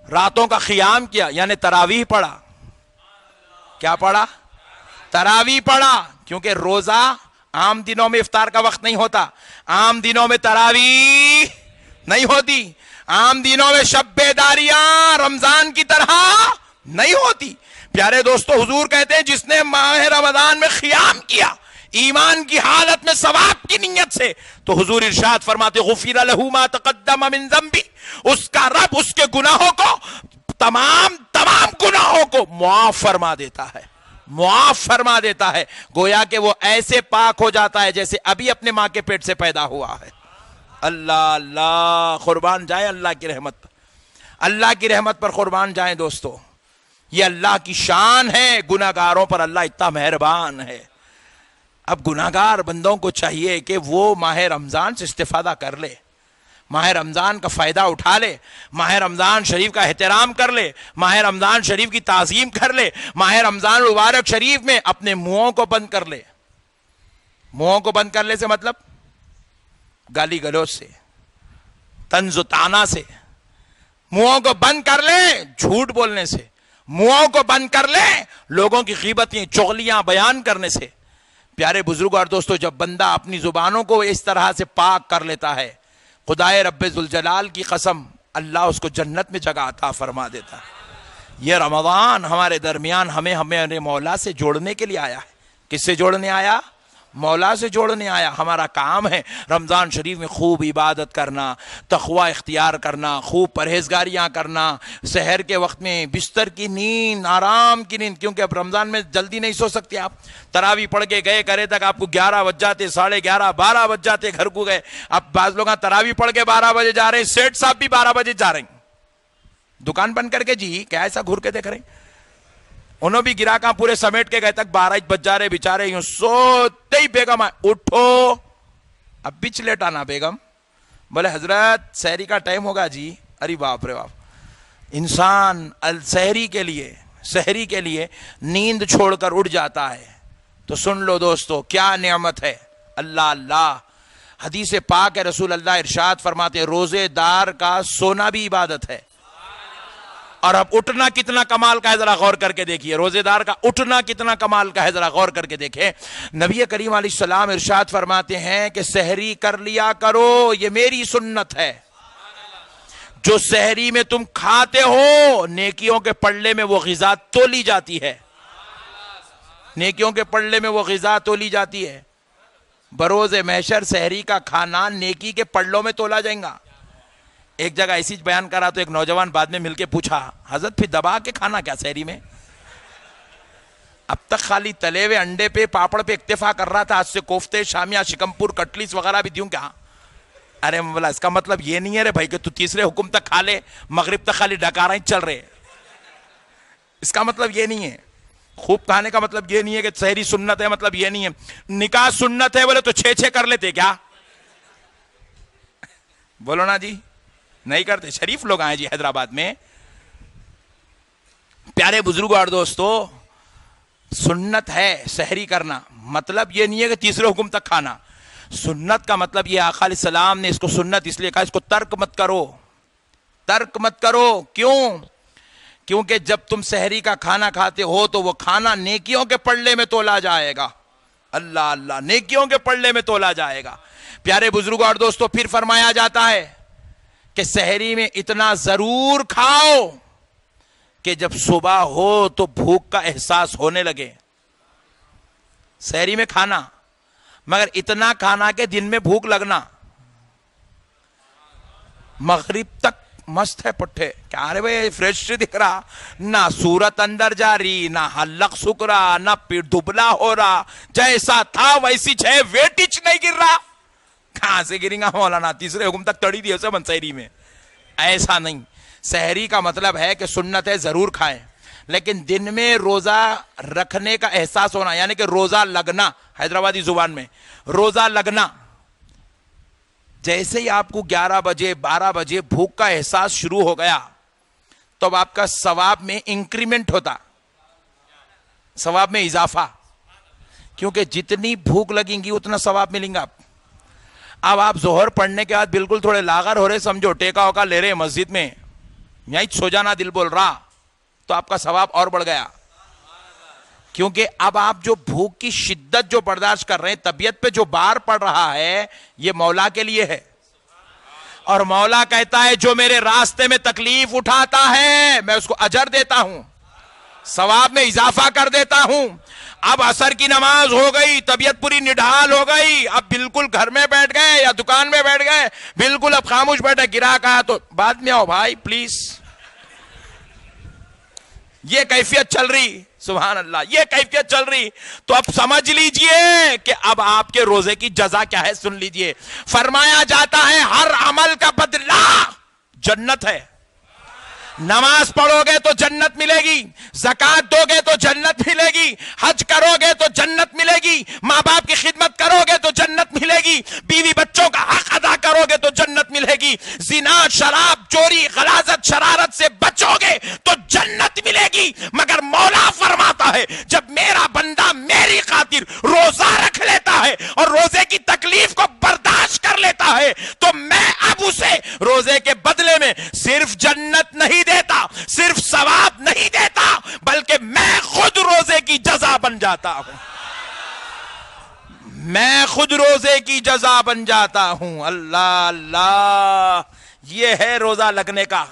راتوں کا قیام کیا، یعنی تراویح پڑھا۔ کیا پڑھا؟ تراویح پڑھا، کیونکہ روزہ عام دنوں میں افطار کا وقت نہیں ہوتا، عام دنوں میں تراویح نہیں ہوتی، عام دنوں میں شب بیداریاں رمضان کی طرح نہیں ہوتی۔ پیارے دوستو، حضور کہتے ہیں جس نے ماہ رمضان میں قیام کیا ایمان کی حالت میں ثواب کی نیت سے، تو حضور ارشاد فرماتے غفر لہ ما تقدم من ذنبہ، اس کا رب اس کے گناہوں کو، تمام گناہوں کو معاف فرما دیتا ہے، معاف فرما دیتا ہے۔ گویا کہ وہ ایسے پاک ہو جاتا ہے جیسے ابھی اپنے ماں کے پیٹ سے پیدا ہوا ہے۔ اللہ اللہ، قربان جائیں اللہ کی رحمت پر، اللہ کی رحمت پر قربان جائیں دوستو۔ یہ اللہ کی شان ہے، گناہگاروں پر اللہ اتنا مہربان ہے۔ اب گناہگار بندوں کو چاہیے کہ وہ ماہ رمضان سے استفادہ کر لے، ماہ رمضان کا فائدہ اٹھا لے، ماہ رمضان شریف کا احترام کر لے، ماہ رمضان شریف کی تعظیم کر لے، ماہ رمضان مبارک شریف میں اپنے منہوں کو بند کر لے۔ منہوں کو بند کر لے سے مطلب گالی گلوچ سے، طنز و طعنہ سے، منہوں کو بند کر لے جھوٹ بولنے سے، منہوں کو بند کر لے لوگوں کی غیبتیں چغلیاں بیان کرنے سے۔ پیارے بزرگ اور دوستو، جب بندہ اپنی زبانوں کو اس طرح سے پاک کر لیتا ہے، خدائے رب ذوالجلال کی قسم، اللہ اس کو جنت میں جگہ عطا فرما دیتا ہے۔ یہ رمضان ہمارے درمیان ہمیں مولا سے جوڑنے کے لیے آیا ہے۔ کس سے جوڑنے آیا؟ مولا سے جوڑنے آیا۔ ہمارا کام ہے رمضان شریف میں خوب عبادت کرنا، تقوی اختیار کرنا، خوب پرہیزگاریاں کرنا، سحر کے وقت میں بستر کی نیند، آرام کی نیند، کیونکہ اب رمضان میں جلدی نہیں سو سکتے آپ۔ تراویح پڑھ کے گئے کرے تک آپ کو 11 بج جاتے، 11:30 12 بج جاتے گھر کو گئے۔ اب بعض لوگ تراویح پڑھ کے 12 بجے جا رہے ہیں، سیٹ صاحب بھی 12 بجے جا رہے ہیں دکان بند کر کے۔ جی کیا ایسا گھر کے دیکھ رہے ہیں؟ انہوں بھی گراہکاں پورے سمیٹ کے گئے تک 12 بج جا رہے، بیچارے یوں سوتے ہی بیگم آئے، اٹھو اب بھی لیٹ آنا بیگم۔ بولے حضرت سحری کا ٹائم ہوگا جی۔ ارے باپ رے باپ، انسان سحری کے لیے نیند چھوڑ کر اٹھ جاتا ہے۔ تو سن لو دوستو، کیا نعمت ہے۔ اللہ اللہ، حدیث پاک ہے، رسول اللہ ارشاد فرماتے روزے دار کا سونا بھی عبادت ہے۔ اور اب اٹھنا کتنا کمال کا ہے ذرا غور کر کے دیکھیے، روزے دار کا اٹھنا کتنا کمال کا ہے ذرا غور کر کے دیکھیں۔ نبی کریم علیہ السلام ارشاد فرماتے ہیں کہ سحری کر لیا کرو، یہ میری سنت ہے۔ جو سحری میں تم کھاتے ہو نیکیوں کے پلڑے میں وہ غذا تولی جاتی ہے، نیکیوں کے پلڑے میں وہ غذا تولی جاتی ہے۔ بروز محشر سحری کا کھانا نیکی کے پلڑوں میں تولا جائے گا۔ ایک جگہ ایسی بیان کرا تو ایک نوجوان بعد میں مل کے پوچھا حضرت پھر دبا کے کھانا کیا سحری میں؟ اب تک خالی تلے ہوئے انڈے پہ پاپڑ پہ اکتفا کر رہا تھا، آج سے کوفتے شامیہ شکمپور کٹلیس وغیرہ بھی دیوں کیا؟ ارے بولا اس کا مطلب یہ نہیں ہے رے بھائی کہ تو تیسرے حکم تک کھا لے، مغرب تک خالی ڈکاریں چل رہے، اس کا مطلب یہ نہیں ہے۔ خوب کھانے کا مطلب یہ نہیں ہے کہ سحری سنت ہے، مطلب یہ نہیں ہے۔ نکاح سنت ہے بولے تو 6 کر لیتے کیا؟ بولو نا جی، نہیں کرتے۔ شریف لوگ آئے جی حیدرآباد میں۔ پیارے بزرگوں اور دوستو، سنت ہے سحری کرنا، مطلب یہ نہیں ہے کہ تیسرے حکم تک کھانا۔ سنت کا مطلب یہ آقا علیہ السلام نے اس کو سنت اس لیے کہا، اس کو ترک مت کرو، ترک مت کرو۔ کیوں؟ کیونکہ جب تم سحری کا کھانا کھاتے ہو تو وہ کھانا نیکیوں کے پلڑے میں تولا جائے گا۔ اللہ اللہ، نیکیوں کے پلڑے میں تولا جائے گا۔ پیارے بزرگوں اور دوستو، پھر فرمایا جاتا ہے کہ سحری میں اتنا ضرور کھاؤ کہ جب صبح ہو تو بھوک کا احساس ہونے لگے، سحری میں کھانا، مگر اتنا کھانا کہ دن میں بھوک لگنا، مغرب تک مست ہے پٹھے، کیا رے بھائی فریش دکھ رہا، نہ صورت اندر جا رہی، نہ حلق سک رہا، نہ پیٹ دبلا ہو رہا، جیسا تھا ویسی چھے، ویٹچ نہیں گر رہا، کہاں سے گریں گا مولانا، تیسرے حکم تک تڑی دی اسے من سحری میں، ایسا نہیں۔ سحری کا مطلب ہے کہ سنت ہے ضرور کھائیں، لیکن دن میں روزہ رکھنے کا احساس ہونا، یعنی کہ روزہ لگنا، حیدرآبادی زبان میں روزہ لگنا، جیسے ہی آپ کو 11 بجے 12 بجے بھوک کا احساس شروع ہو گیا تو اب آپ کا ثواب میں انکریمنٹ ہوتا، ثواب میں اضافہ، کیونکہ جتنی بھوک لگیں گی اتنا ثواب ملیں گا۔ اب آپ ظہر پڑھنے کے بعد بالکل تھوڑے لاغر ہو رہے، سمجھو ٹیکا وکا لے رہے مسجد میں، یہیں سو جانا دل بول رہا، تو آپ کا ثواب اور بڑھ گیا، کیونکہ اب آپ جو بھوک کی شدت جو برداشت کر رہے ہیں، طبیعت پہ جو بار پڑ رہا ہے، یہ مولا کے لیے ہے، اور مولا کہتا ہے جو میرے راستے میں تکلیف اٹھاتا ہے میں اس کو اجر دیتا ہوں، ثواب میں اضافہ کر دیتا ہوں۔ اب عصر کی نماز ہو گئی، طبیعت پوری نڈھال ہو گئی، اب بالکل گھر میں بیٹھ گئے یا دکان میں بیٹھ گئے، بالکل اب خاموش بیٹھے، گرا کہا تو بعد میں آؤ بھائی پلیز، یہ کیفیت چل رہی، سبحان اللہ، یہ کیفیت چل رہی، تو اب سمجھ لیجئے کہ اب آپ کے روزے کی جزا کیا ہے، سن لیجئے۔ فرمایا جاتا ہے ہر عمل کا بدلہ جنت ہے، نماز پڑھو گے تو جنت ملے گی، زکوٰۃ دو گے تو جنت ملے گی، حج کرو گے تو جنت ملے گی، ماں باپ کی خدمت کرو گے تو جنت ملے گی، بیوی بچوں کا حق ادا کرو گے تو جنت ملے گی، زنا شراب چوری غلاظت شرارت سے بچو گے تو جنت ملے گی۔ مگر مولا فرماتا ہے جب میرا بندہ میری خاطر روزہ رکھ لیتا ہے اور روزے کی تکلیف کو برداشت کر لیتا ہے تو میں اب اسے روزے کے بدلے میں صرف جنت نہیں دیتا، صرف ثواب نہیں دیتا، بلکہ میں خود روزے کی جزا بن جاتا ہوں، میں خود روزے کی جزا بن جاتا ہوں۔ اللہ اللہ، یہ ہے روزہ لگنے کا،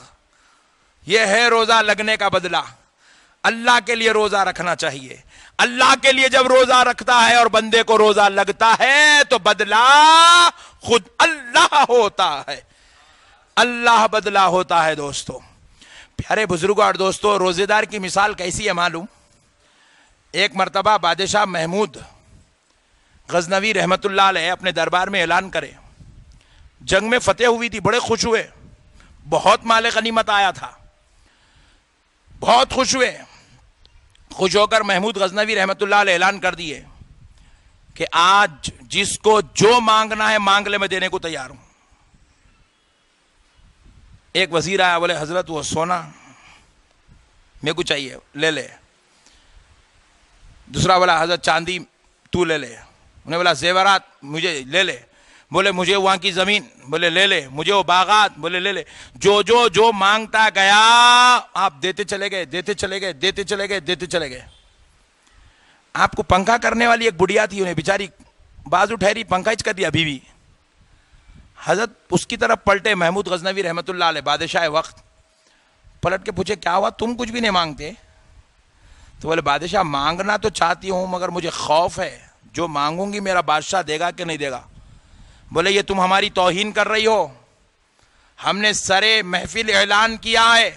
یہ ہے روزہ لگنے کا بدلہ۔ اللہ کے لیے روزہ رکھنا چاہیے، اللہ کے لیے جب روزہ رکھتا ہے اور بندے کو روزہ لگتا ہے تو بدلہ خود اللہ ہوتا ہے، اللہ بدلہ ہوتا ہے۔ دوستو پیارے بزرگوں اور دوستو، روزے دار کی مثال کیسی ہے معلوم؟ ایک مرتبہ بادشاہ محمود غزنوی رحمت اللہ علیہ اپنے دربار میں اعلان کرے، جنگ میں فتح ہوئی تھی، بڑے خوش ہوئے، بہت مال غنیمت آیا تھا، بہت خوش ہوئے، خوش ہو کر محمود غزنوی رحمت اللہ علیہ اعلان کر دیے کہ آج جس کو جو مانگنا ہے مانگ لے، میں دینے کو تیار ہوں۔ ایک وزیر آیا، بولے حضرت وہ سونا میرے کو چاہیے، لے لے۔ دوسرا بولا حضرت چاندی تو لے لے، انہیں بولا زیورات مجھے لے لے، بولے مجھے وہاں کی زمین، بولے لے لے، مجھے وہ باغات، بولے لے لے۔ جو مانگتا گیا آپ دیتے چلے گئے، دیتے چلے گئے، دیتے چلے گئے، دیتے چلے گئے۔ آپ کو پنکھا کرنے والی ایک بڑھیا تھی، انہیں بیچاری بازو ٹھہری، پنکھا ہچ کر دیا بیوی۔ حضرت اس کی طرف پلٹے، محمود غزنوی رحمت اللہ علیہ بادشاہ وقت، پلٹ کے پوچھے کیا ہوا، تم کچھ بھی نہیں مانگتے؟ تو بولے بادشاہ مانگنا تو چاہتی ہوں مگر مجھے خوف ہے، جو مانگوں گی میرا بادشاہ دے گا کہ نہیں دے گا۔ بولے یہ تم ہماری توہین کر رہی ہو، ہم نے سرے محفل اعلان کیا ہے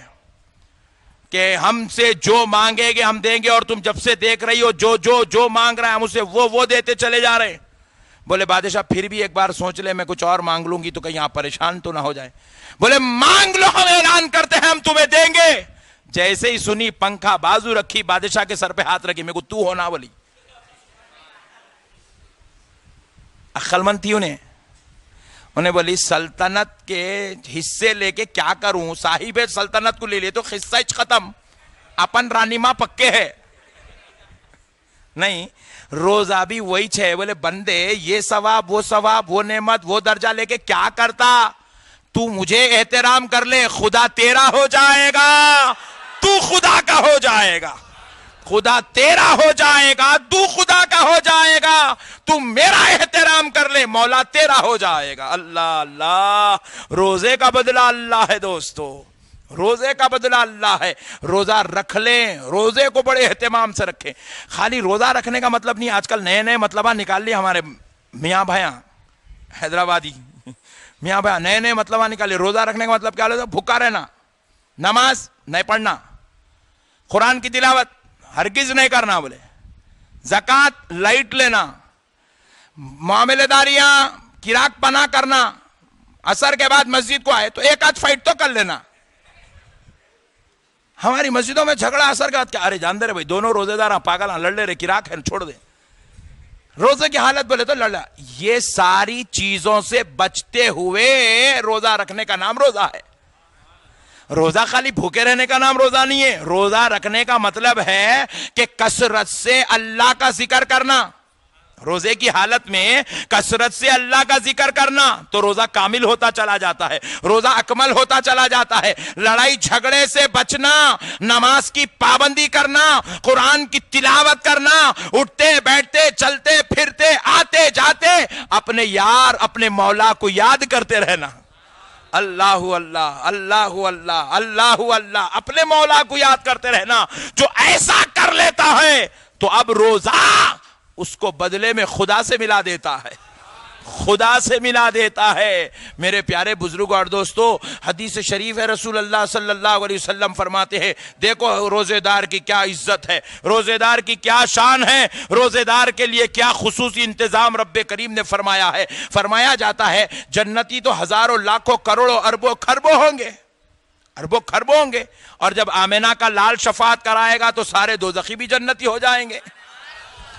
کہ ہم سے جو مانگے گے ہم دیں گے، اور تم جب سے دیکھ رہی ہو جو مانگ رہا ہے ہم اسے وہ دیتے چلے جا رہے ہیں۔ بولے بادشاہ پھر بھی ایک بار سوچ لے، میں کچھ اور مانگ لوں گی تو کہیں آپ پریشان تو نہ ہو جائے۔ بولے مانگ لو، ہم اعلان کرتے ہیں ہم تمہیں دیں گے۔ جیسے ہی سنی، پنکھا بازو رکھی، بادشاہ کے سر پہ ہاتھ رکھی، میرے کو تو ہونا بولی۔ عقل مند تھی انہیں بولی سلطنت کے حصے لے کے کیا کروں، صاحب سلطنت کو لے لے تو قصہ ختم، اپن رانی ماں پکے ہے نہیں، روزہ بھی وہی چھے۔ بولے بندے یہ ثواب وہ نعمت وہ درجہ لے کے کیا کرتا، تو مجھے احترام کر لے، خدا تیرا ہو جائے گا، تو خدا کا ہو جائے گا، خدا تیرا ہو جائے گا، تو خدا کا ہو جائے گا، تو میرا احترام کر لے، مولا تیرا ہو جائے گا۔ اللہ اللہ، روزے کا بدلہ اللہ ہے دوستو، روزے کا بدلہ اللہ ہے. روزہ رکھ لیں, روزے کو بڑے اہتمام سے رکھیں. خالی روزہ رکھنے کا مطلب نہیں, آج کل نئے نئے مطلبہ نکال لیے ہمارے میاں بھائیاں حیدرآبادی میاں بھائی, نئے نئے مطلبہ نکال لیے. روزہ رکھنے کا مطلب کیا ہوتا ہے؟ بھوکا رہنا, نماز نہیں پڑھنا, قرآن کی تلاوت ہرگز نہیں کرنا, بولے زکوٰۃ لائٹ لینا, معاملے داریاں کراک پنا کرنا, عصر کے بعد مسجد کو آئے تو ایک آدھ فائٹ تو کر لینا. ہماری مسجدوں میں جھگڑا عصر کے بعد کیا, ارے جان دے رہے بھائی دونوں روزے دار پاگل لڑ لے رہے, کراک ہے چھوڑ دے, روزے کی حالت بولے تو لڑ. یہ ساری چیزوں سے بچتے ہوئے روزہ رکھنے کا نام روزہ ہے. روزہ خالی بھوکے رہنے کا نام روزہ نہیں ہے. روزہ رکھنے کا مطلب ہے کہ کثرت سے اللہ کا ذکر کرنا. روزے کی حالت میں کثرت سے اللہ کا ذکر کرنا تو روزہ کامل ہوتا چلا جاتا ہے, روزہ اکمل ہوتا چلا جاتا ہے. لڑائی جھگڑے سے بچنا, نماز کی پابندی کرنا, قرآن کی تلاوت کرنا, اٹھتے بیٹھتے چلتے پھرتے آتے جاتے اپنے یار اپنے مولا کو یاد کرتے رہنا. اللہ اللہ اللہ اللہ اللہ اللہ, اپنے مولا کو یاد کرتے رہنا. جو ایسا کر لیتا ہے تو اب روزہ اس کو بدلے میں خدا سے ملا دیتا ہے, خدا سے ملا دیتا ہے. میرے پیارے بزرگوں اور دوستو, حدیث شریف ہے, رسول اللہ صلی اللہ علیہ وسلم فرماتے ہیں دیکھو روزے دار کی کیا عزت ہے, روزے دار کی کیا شان ہے, روزے دار کے لیے کیا خصوصی انتظام رب کریم نے فرمایا ہے. فرمایا جاتا ہے جنتی تو ہزاروں لاکھوں کروڑوں اربوں خربوں ہوں گے, اربوں خربوں ہوں گے, اور جب آمینہ کا لال شفاعت کرائے گا تو سارے دوزخی بھی جنتی ہو جائیں گے,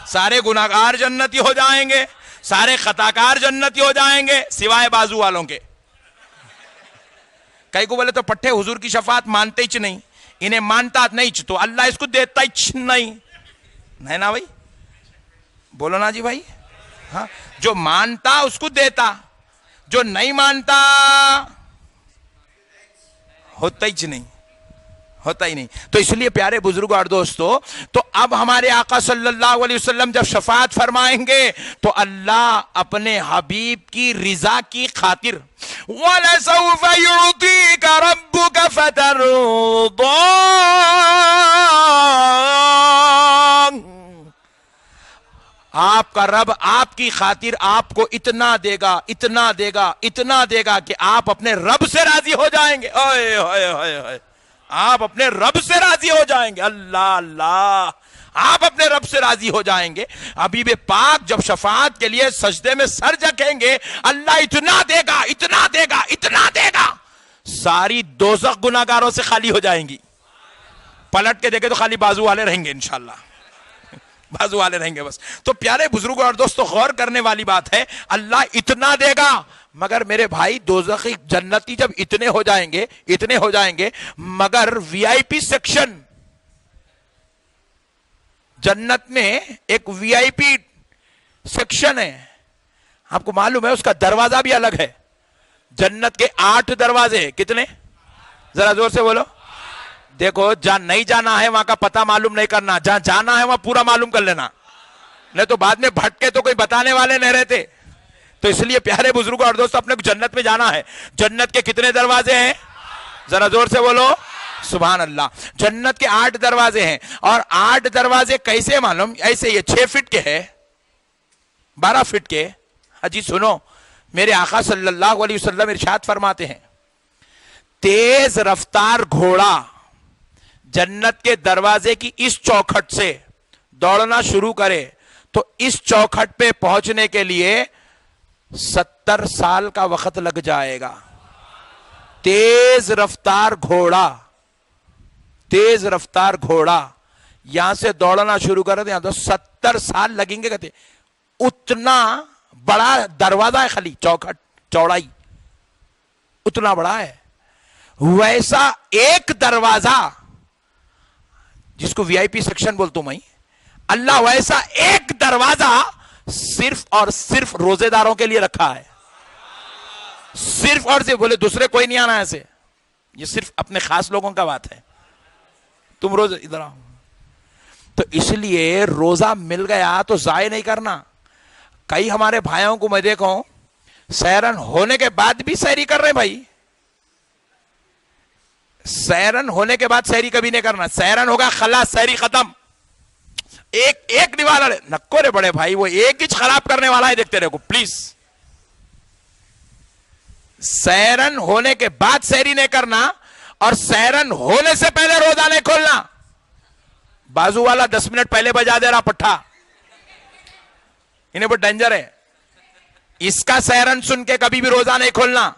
سارے گناہگار جنتی ہو جائیں گے, سارے خطاکار جنتی ہو جائیں گے سوائے بازو والوں کے. کئی کو بولے تو پٹھے حضور کی شفاعت مانتے ہی نہیں, انہیں مانتا نہیں تو اللہ اس کو دیتا ہی نہیں. نہیں نا بھائی, بولو نا جی بھائی. ہاں, جو مانتا اس کو دیتا, جو نہیں مانتا ہوتا ہی نہیں, ہوتا ہی نہیں. تو اس لیے پیارے بزرگوں اور دوستو, تو اب ہمارے آقا صلی اللہ علیہ وسلم جب شفاعت فرمائیں گے تو اللہ اپنے حبیب کی رضا کی خاطر وَلَسَوْفَ يُعْطِيكَ رَبُّكَ فَتَرْضَىٰ, آپ کا رب آپ کی خاطر آپ کو اتنا دے گا, اتنا دے گا, اتنا دے گا کہ آپ اپنے رب سے راضی ہو جائیں گے. اوئے ہوئے ہوئے ہوئے, آپ اپنے رب سے راضی ہو جائیں گے. اللہ اللہ, آپ اپنے رب سے راضی ہو جائیں گے. حبیب پاک جب شفاعت کے لیے سجدے میں سر جھکیں گے, اللہ اتنا دے گا, اتنا دے گا, اتنا دے گا, ساری دوزخ گناہگاروں سے خالی ہو جائیں گی. پلٹ کے دیکھیں تو خالی بازو والے رہیں گے, انشاءاللہ بازو والے رہیں گے بس. تو پیارے بزرگوں اور دوستو, غور کرنے والی بات ہے, اللہ اتنا دے گا. مگر میرے بھائی دوزخی جنتی جب اتنے ہو جائیں گے, اتنے ہو جائیں گے, مگر وی آئی پی سیکشن جنت میں ایک وی آئی پی سیکشن ہے, آپ کو معلوم ہے اس کا دروازہ بھی الگ ہے. جنت کے 8 دروازے, کتنے ذرا زور سے بولو. دیکھو جہاں نہیں جانا ہے وہاں کا پتہ معلوم نہیں کرنا, جہاں جانا ہے وہاں پورا معلوم کر لینا, نہیں تو بعد میں بھٹکے تو کوئی بتانے والے نہیں رہتے. تو اس لیے پیارے بزرگوں اور دوستوں, اپنے کو جنت میں جانا ہے. جنت کے کتنے دروازے ہیں, ذرا زور سے بولو سبحان اللہ. جنت کے 8 دروازے ہیں, اور 8 دروازے کیسے معلوم, ایسے یہ 6 فٹ کے ہے, 12 فٹ کے. حجی سنو, میرے آقا صلی اللہ علیہ وسلم ارشاد فرماتے ہیں تیز رفتار گھوڑا جنت کے دروازے کی اس چوکھٹ سے دوڑنا شروع کرے تو اس چوکھٹ پہ پہنچنے کے لیے 70 سال کا وقت لگ جائے گا. تیز رفتار گھوڑا, تیز رفتار گھوڑا یہاں سے دوڑنا شروع کر دیں تو 70 سال لگیں گے. کہتے اتنا بڑا دروازہ ہے, خالی چوکھٹ چوڑائی اتنا بڑا ہے. ویسا ایک دروازہ جس کو وی آئی پی سیکشن بولتا ہوں میں, اللہ ویسا ایک دروازہ صرف اور صرف روزے داروں کے لیے رکھا ہے. صرف اور صرف, بولے دوسرے کوئی نہیں آنا ایسے, یہ صرف اپنے خاص لوگوں کا بات ہے. تم روزے ادھر آؤ. تو اس لیے روزہ مل گیا تو ضائع نہیں کرنا. کئی ہمارے بھائیوں کو میں دیکھوں سحرن ہونے کے بعد بھی سحری کر رہے ہیں. بھائی سیرن ہونے کے بعد سحری کبھی نہیں کرنا. سیرن ہوگا خلاص, سحری ختم. ایک نوالا نکو رے بڑے بھائی, وہ ایک ہی خراب کرنے والا ہے, دیکھتے رہے کو پلیز. سیرن ہونے کے بعد سحری نہیں کرنا, اور سیرن ہونے سے پہلے روزہ نہیں کھولنا. بازو والا 10 منٹ پہلے بجا دے رہا پٹھا, انہیں بہت ڈینجر ہے. اس کا سیرن سن کے کبھی بھی روزہ نہیں کھولنا.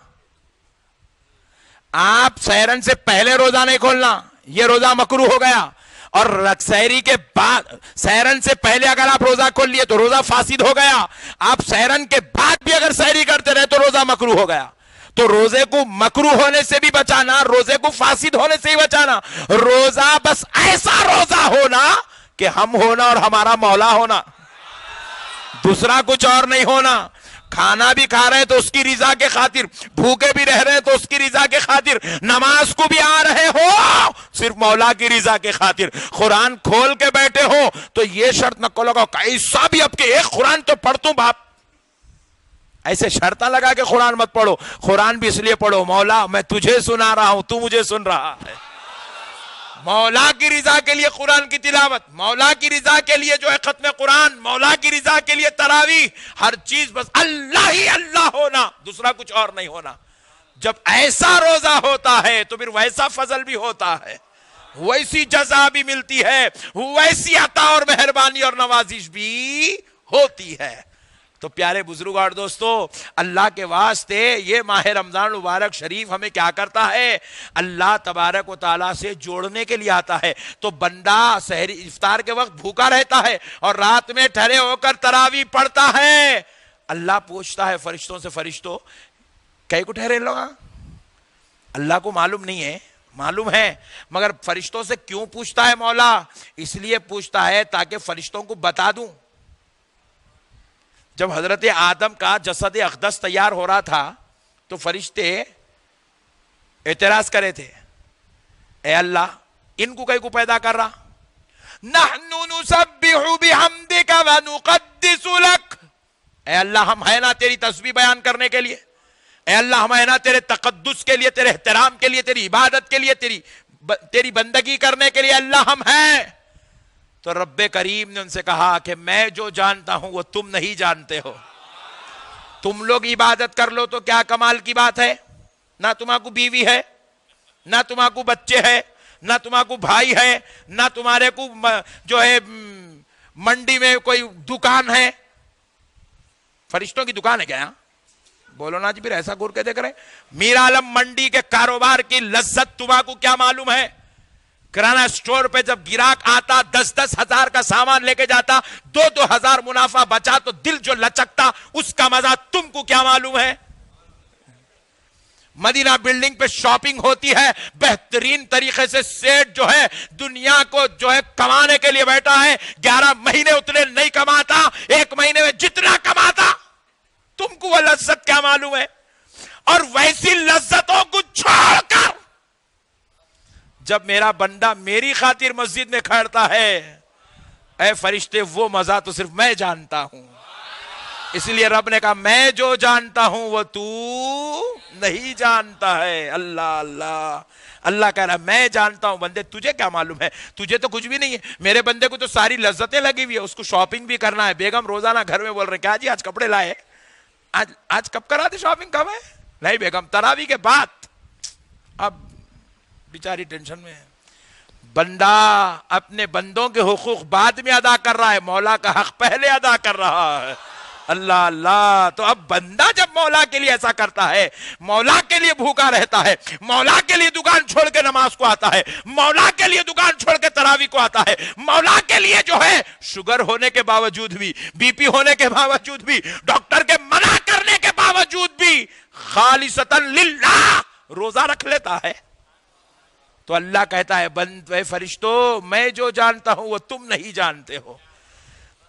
آپ سیرن سے پہلے روزہ نہیں کھولنا, یہ روزہ مکروہ ہو گیا. اور سحری کے بعد, سیرن سے پہلے اگر آپ روزہ کھول لیے تو روزہ فاسد ہو گیا. آپ سیرن کے بعد بھی اگر سحری کرتے رہے تو روزہ مکروہ ہو گیا. تو روزے کو مکروہ ہونے سے بھی بچانا, روزے کو فاسد ہونے سے ہی بچانا. روزہ بس ایسا روزہ ہونا کہ ہم ہونا اور ہمارا مولا ہونا, دوسرا کچھ اور نہیں ہونا. کھانا بھی کھا رہے ہیں تو اس کی رضا کے خاطر, بھوکے بھی رہ رہے ہیں تو اس کی رضا کے خاطر, نماز کو بھی آ رہے ہو صرف مولا کی رضا کے خاطر. قرآن کھول کے بیٹھے ہو تو یہ شرط نہ کو لگاؤ کیسا بھی اب کے ایک قرآن تو پڑھتوں باپ, ایسے شرطاں لگا کے قرآن مت پڑھو. قرآن بھی اس لیے پڑھو, مولا میں تجھے سنا رہا ہوں, تو مجھے سن رہا ہے. مولا کی رضا کے لیے قرآن کی تلاوت, مولا کی رضا کے لیے جو ہے ختم قرآن, مولا کی رضا کے لیے تراویح, ہر چیز بس اللہ ہی اللہ ہونا, دوسرا کچھ اور نہیں ہونا. جب ایسا روزہ ہوتا ہے تو پھر ویسا فضل بھی ہوتا ہے, ویسی جزا بھی ملتی ہے, ویسی عطا اور مہربانی اور نوازش بھی ہوتی ہے. تو پیارے بزرگ اور دوستو, اللہ کے واسطے یہ ماہ رمضان مبارک شریف ہمیں کیا کرتا ہے, اللہ تبارک و تعالیٰ سے جوڑنے کے لیے آتا ہے. تو بندہ سحری افطار کے وقت بھوکا رہتا ہے اور رات میں ٹھہرے ہو کر تراویح پڑھتا ہے. اللہ پوچھتا ہے فرشتوں سے, فرشتوں کئی کو ٹھہرے لوگ؟ اللہ کو معلوم نہیں ہے, معلوم ہے, مگر فرشتوں سے کیوں پوچھتا ہے مولا؟ اس لیے پوچھتا ہے تاکہ فرشتوں کو بتا دوں. جب حضرت آدم کا جسد اقدس تیار ہو رہا تھا تو فرشتے اعتراض کرے تھے, اے اللہ ان کو کئی کو پیدا کر رہا؟ نحن نسبح بحمدک ونقدس لک, اے اللہ ہم ہیں نا تیری تسبیح بیان کرنے کے لیے, اے اللہ ہم ہیں نا تیرے تقدس کے لیے, تیرے احترام کے لیے, تیری عبادت کے لیے, تیری بندگی کرنے کے لیے اللہ ہم ہیں. تو رب کریم نے ان سے کہا کہ میں جو جانتا ہوں وہ تم نہیں جانتے ہو. تم لوگ عبادت کر لو تو کیا کمال کی بات ہے, نہ تمہاں کو بیوی ہے, نہ تمہاں کو بچے ہے, نہ تمہاں کو بھائی ہے, نہ تمہارے کو جو ہے منڈی میں کوئی دکان ہے. فرشتوں کی دکان ہے کیا؟ بولو نا جی, پھر ایسا گور کے دیکھ رہے. میر عالم منڈی کے کاروبار کی لذت تمہاں کو کیا معلوم ہے؟ کرانہ سٹور پہ جب گراہک آتا 10-10 ہزار کا سامان لے کے جاتا, 2-2 ہزار منافع بچا تو دل جو لچکتا, اس کا مزہ تم کو کیا معلوم ہے؟ مدینہ بلڈنگ پہ شاپنگ ہوتی ہے, بہترین طریقے سے سیٹ جو ہے دنیا کو جو ہے کمانے کے لیے بیٹھا ہے, 11 مہینے اتنے نہیں کماتا, 1 مہینے میں جتنا کماتا, تم کو وہ لذت کیا معلوم ہے؟ اور ویسی لذتوں کو چھوڑ کر جب میرا بندہ میری خاطر مسجد میں کھڑتا ہے, اے فرشتے وہ مزہ تو صرف میں جانتا ہوں. اس لیے رب نے کہا میں جو جانتا ہوں وہ تو نہیں جانتا ہے. اللہ اللہ اللہ کہہ رہا میں جانتا ہوں, بندے تجھے کیا معلوم ہے, تجھے تو کچھ بھی نہیں ہے. میرے بندے کو تو ساری لذتیں لگی ہوئی ہے, اس کو شاپنگ بھی کرنا ہے. بیگم روزانہ گھر میں بول رہے کیا جی آج کپڑے لائے, آج کب کرا تھے شاپنگ, کب ہے؟ نہیں بیگم تراویح کے بعد. اب بیچاری ٹینشن میں ہے. بندہ اپنے بندوں کے حقوق بعد میں ادا کر رہا ہے, مولا کا حق پہلے ادا کر رہا ہے. اللہ اللہ. تو اب بندہ جب مولا کے لیے ایسا کرتا ہے, مولا کے لیے بھوکا رہتا ہے, مولا کے لیے دکان چھوڑ کے نماز کو آتا ہے, مولا کے لیے دکان چھوڑ کے تراویح کو آتا ہے, مولا کے لیے جو ہے شوگر ہونے کے باوجود بھی, بی پی ہونے کے باوجود بھی, ڈاکٹر کے منع کرنے کے باوجود بھی خالصتاً للہ روزہ رکھ لیتا ہے. تو اللہ کہتا ہے بند اے فرشتوں میں جو جانتا ہوں وہ تم نہیں جانتے ہو.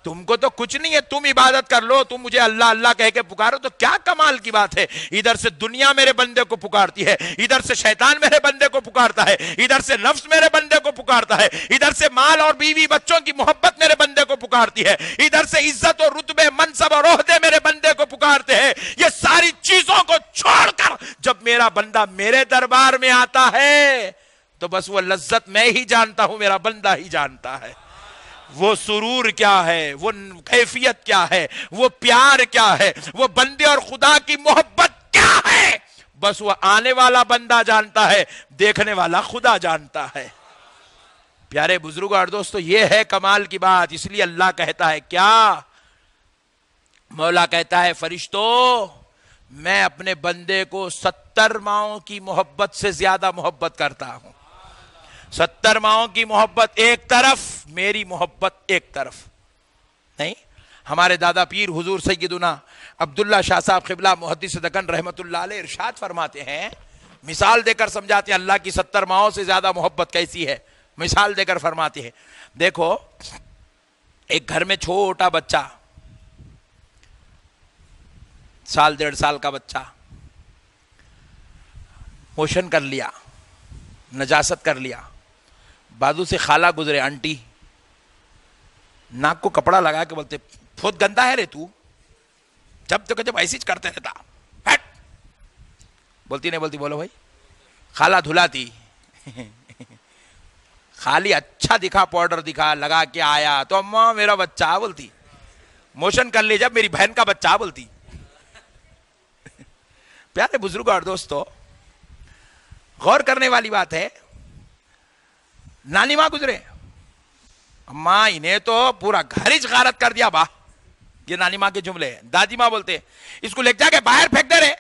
تم کو تو کچھ نہیں ہے, تم عبادت کر لو, تم مجھے اللہ اللہ کہہ کے پکارو تو کیا کمال کی بات ہے. ادھر سے دنیا میرے بندے کو پکارتی ہے, ادھر سے شیطان میرے بندے کو پکارتا ہے, ادھر سے نفس میرے بندے کو پکارتا ہے, ادھر سے مال اور بیوی بچوں کی محبت میرے بندے کو پکارتی ہے, ادھر سے عزت اور رتبے منصب اور عہدے میرے بندے کو پکارتے ہیں. یہ ساری چیزوں کو چھوڑ کر جب میرا بندہ میرے دربار میں آتا ہے تو بس وہ لذت میں ہی جانتا ہوں، میرا بندہ ہی جانتا ہے۔ وہ سرور کیا ہے، وہ کیفیت کیا ہے، وہ پیار کیا ہے، وہ بندے اور خدا کی محبت کیا ہے، بس وہ آنے والا بندہ جانتا ہے، دیکھنے والا خدا جانتا ہے۔ پیارے بزرگ اور دوستو، یہ ہے کمال کی بات۔ اس لیے اللہ کہتا ہے کیا، مولا کہتا ہے فرشتو، میں اپنے بندے کو 70 ماؤں کی محبت سے زیادہ محبت کرتا ہوں۔ 70 ماؤں کی محبت ایک طرف، میری محبت ایک طرف نہیں۔ ہمارے دادا پیر حضور سیدنا عبداللہ شاہ صاحب قبلہ محدث دکن رحمت اللہ علیہ ارشاد فرماتے ہیں، مثال دے کر سمجھاتے ہیں اللہ کی 70 ماؤں سے زیادہ محبت کیسی ہے۔ مثال دے کر فرماتے ہیں، دیکھو ایک گھر میں چھوٹا بچہ، 1.5 سال کا بچہ موشن کر لیا، نجاست کر لیا، بازو سے خالہ گزرے، آنٹی ناک کو کپڑا لگا کے بولتے بہت گندا ہے رے تو، جب تو جب ایسی کرتے رہتا، ہٹ، بولتی نہیں بولتی، بولو بھائی، خالہ دھلاتی، خالی اچھا دکھا، پاؤڈر دکھا، لگا کے آیا تو اماں میرا بچہ بولتی، موشن کر لی جب میری بہن کا بچہ بولتی۔ پیارے بزرگ اور دوستو، غور کرنے والی بات ہے، نانی ماں گزرے، اماں انہیں تو پورا گھر ہی غارت کر دیا با، یہ نانی ماں کے جملے ہیں۔ دادی ماں بولتے اس کو لے جا کے باہر پھینک دے رہے،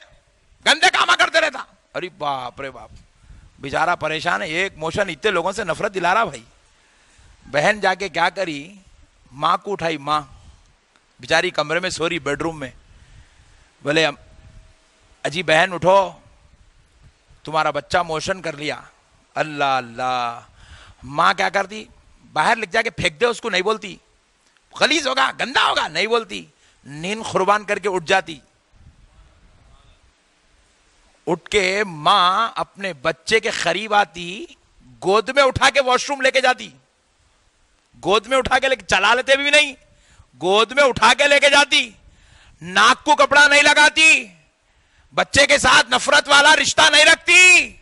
گندے کاما کرتے رہتا۔ ارے باپ رے باپ، بیچارہ پریشان ہے، ایک موشن اتنے لوگوں سے نفرت دلا رہا بھائی۔ بہن جا کے کیا کری، ماں کو اٹھائی، ماں بیچاری کمرے میں سو رہی، بیڈ روم میں، بولے اجی بہن اٹھو، تمہارا بچہ موشن کر لیا۔ اللہ اللہ، ماں کیا کرتی، باہر لے جا کے پھینک دے اس کو، نہیں بولتی، غلیظ ہوگا، گندا ہوگا، نہیں بولتی، نیند قربان کر کے اٹھ جاتی۔ اٹھ کے ماں اپنے بچے کے قریب آتی، گود میں اٹھا کے واش روم لے کے جاتی، گود میں اٹھا کے چلا لیتے بھی نہیں، گود میں اٹھا کے لے کے جاتی، ناک کو کپڑا نہیں لگاتی، بچے کے ساتھ نفرت والا رشتہ نہیں رکھتی،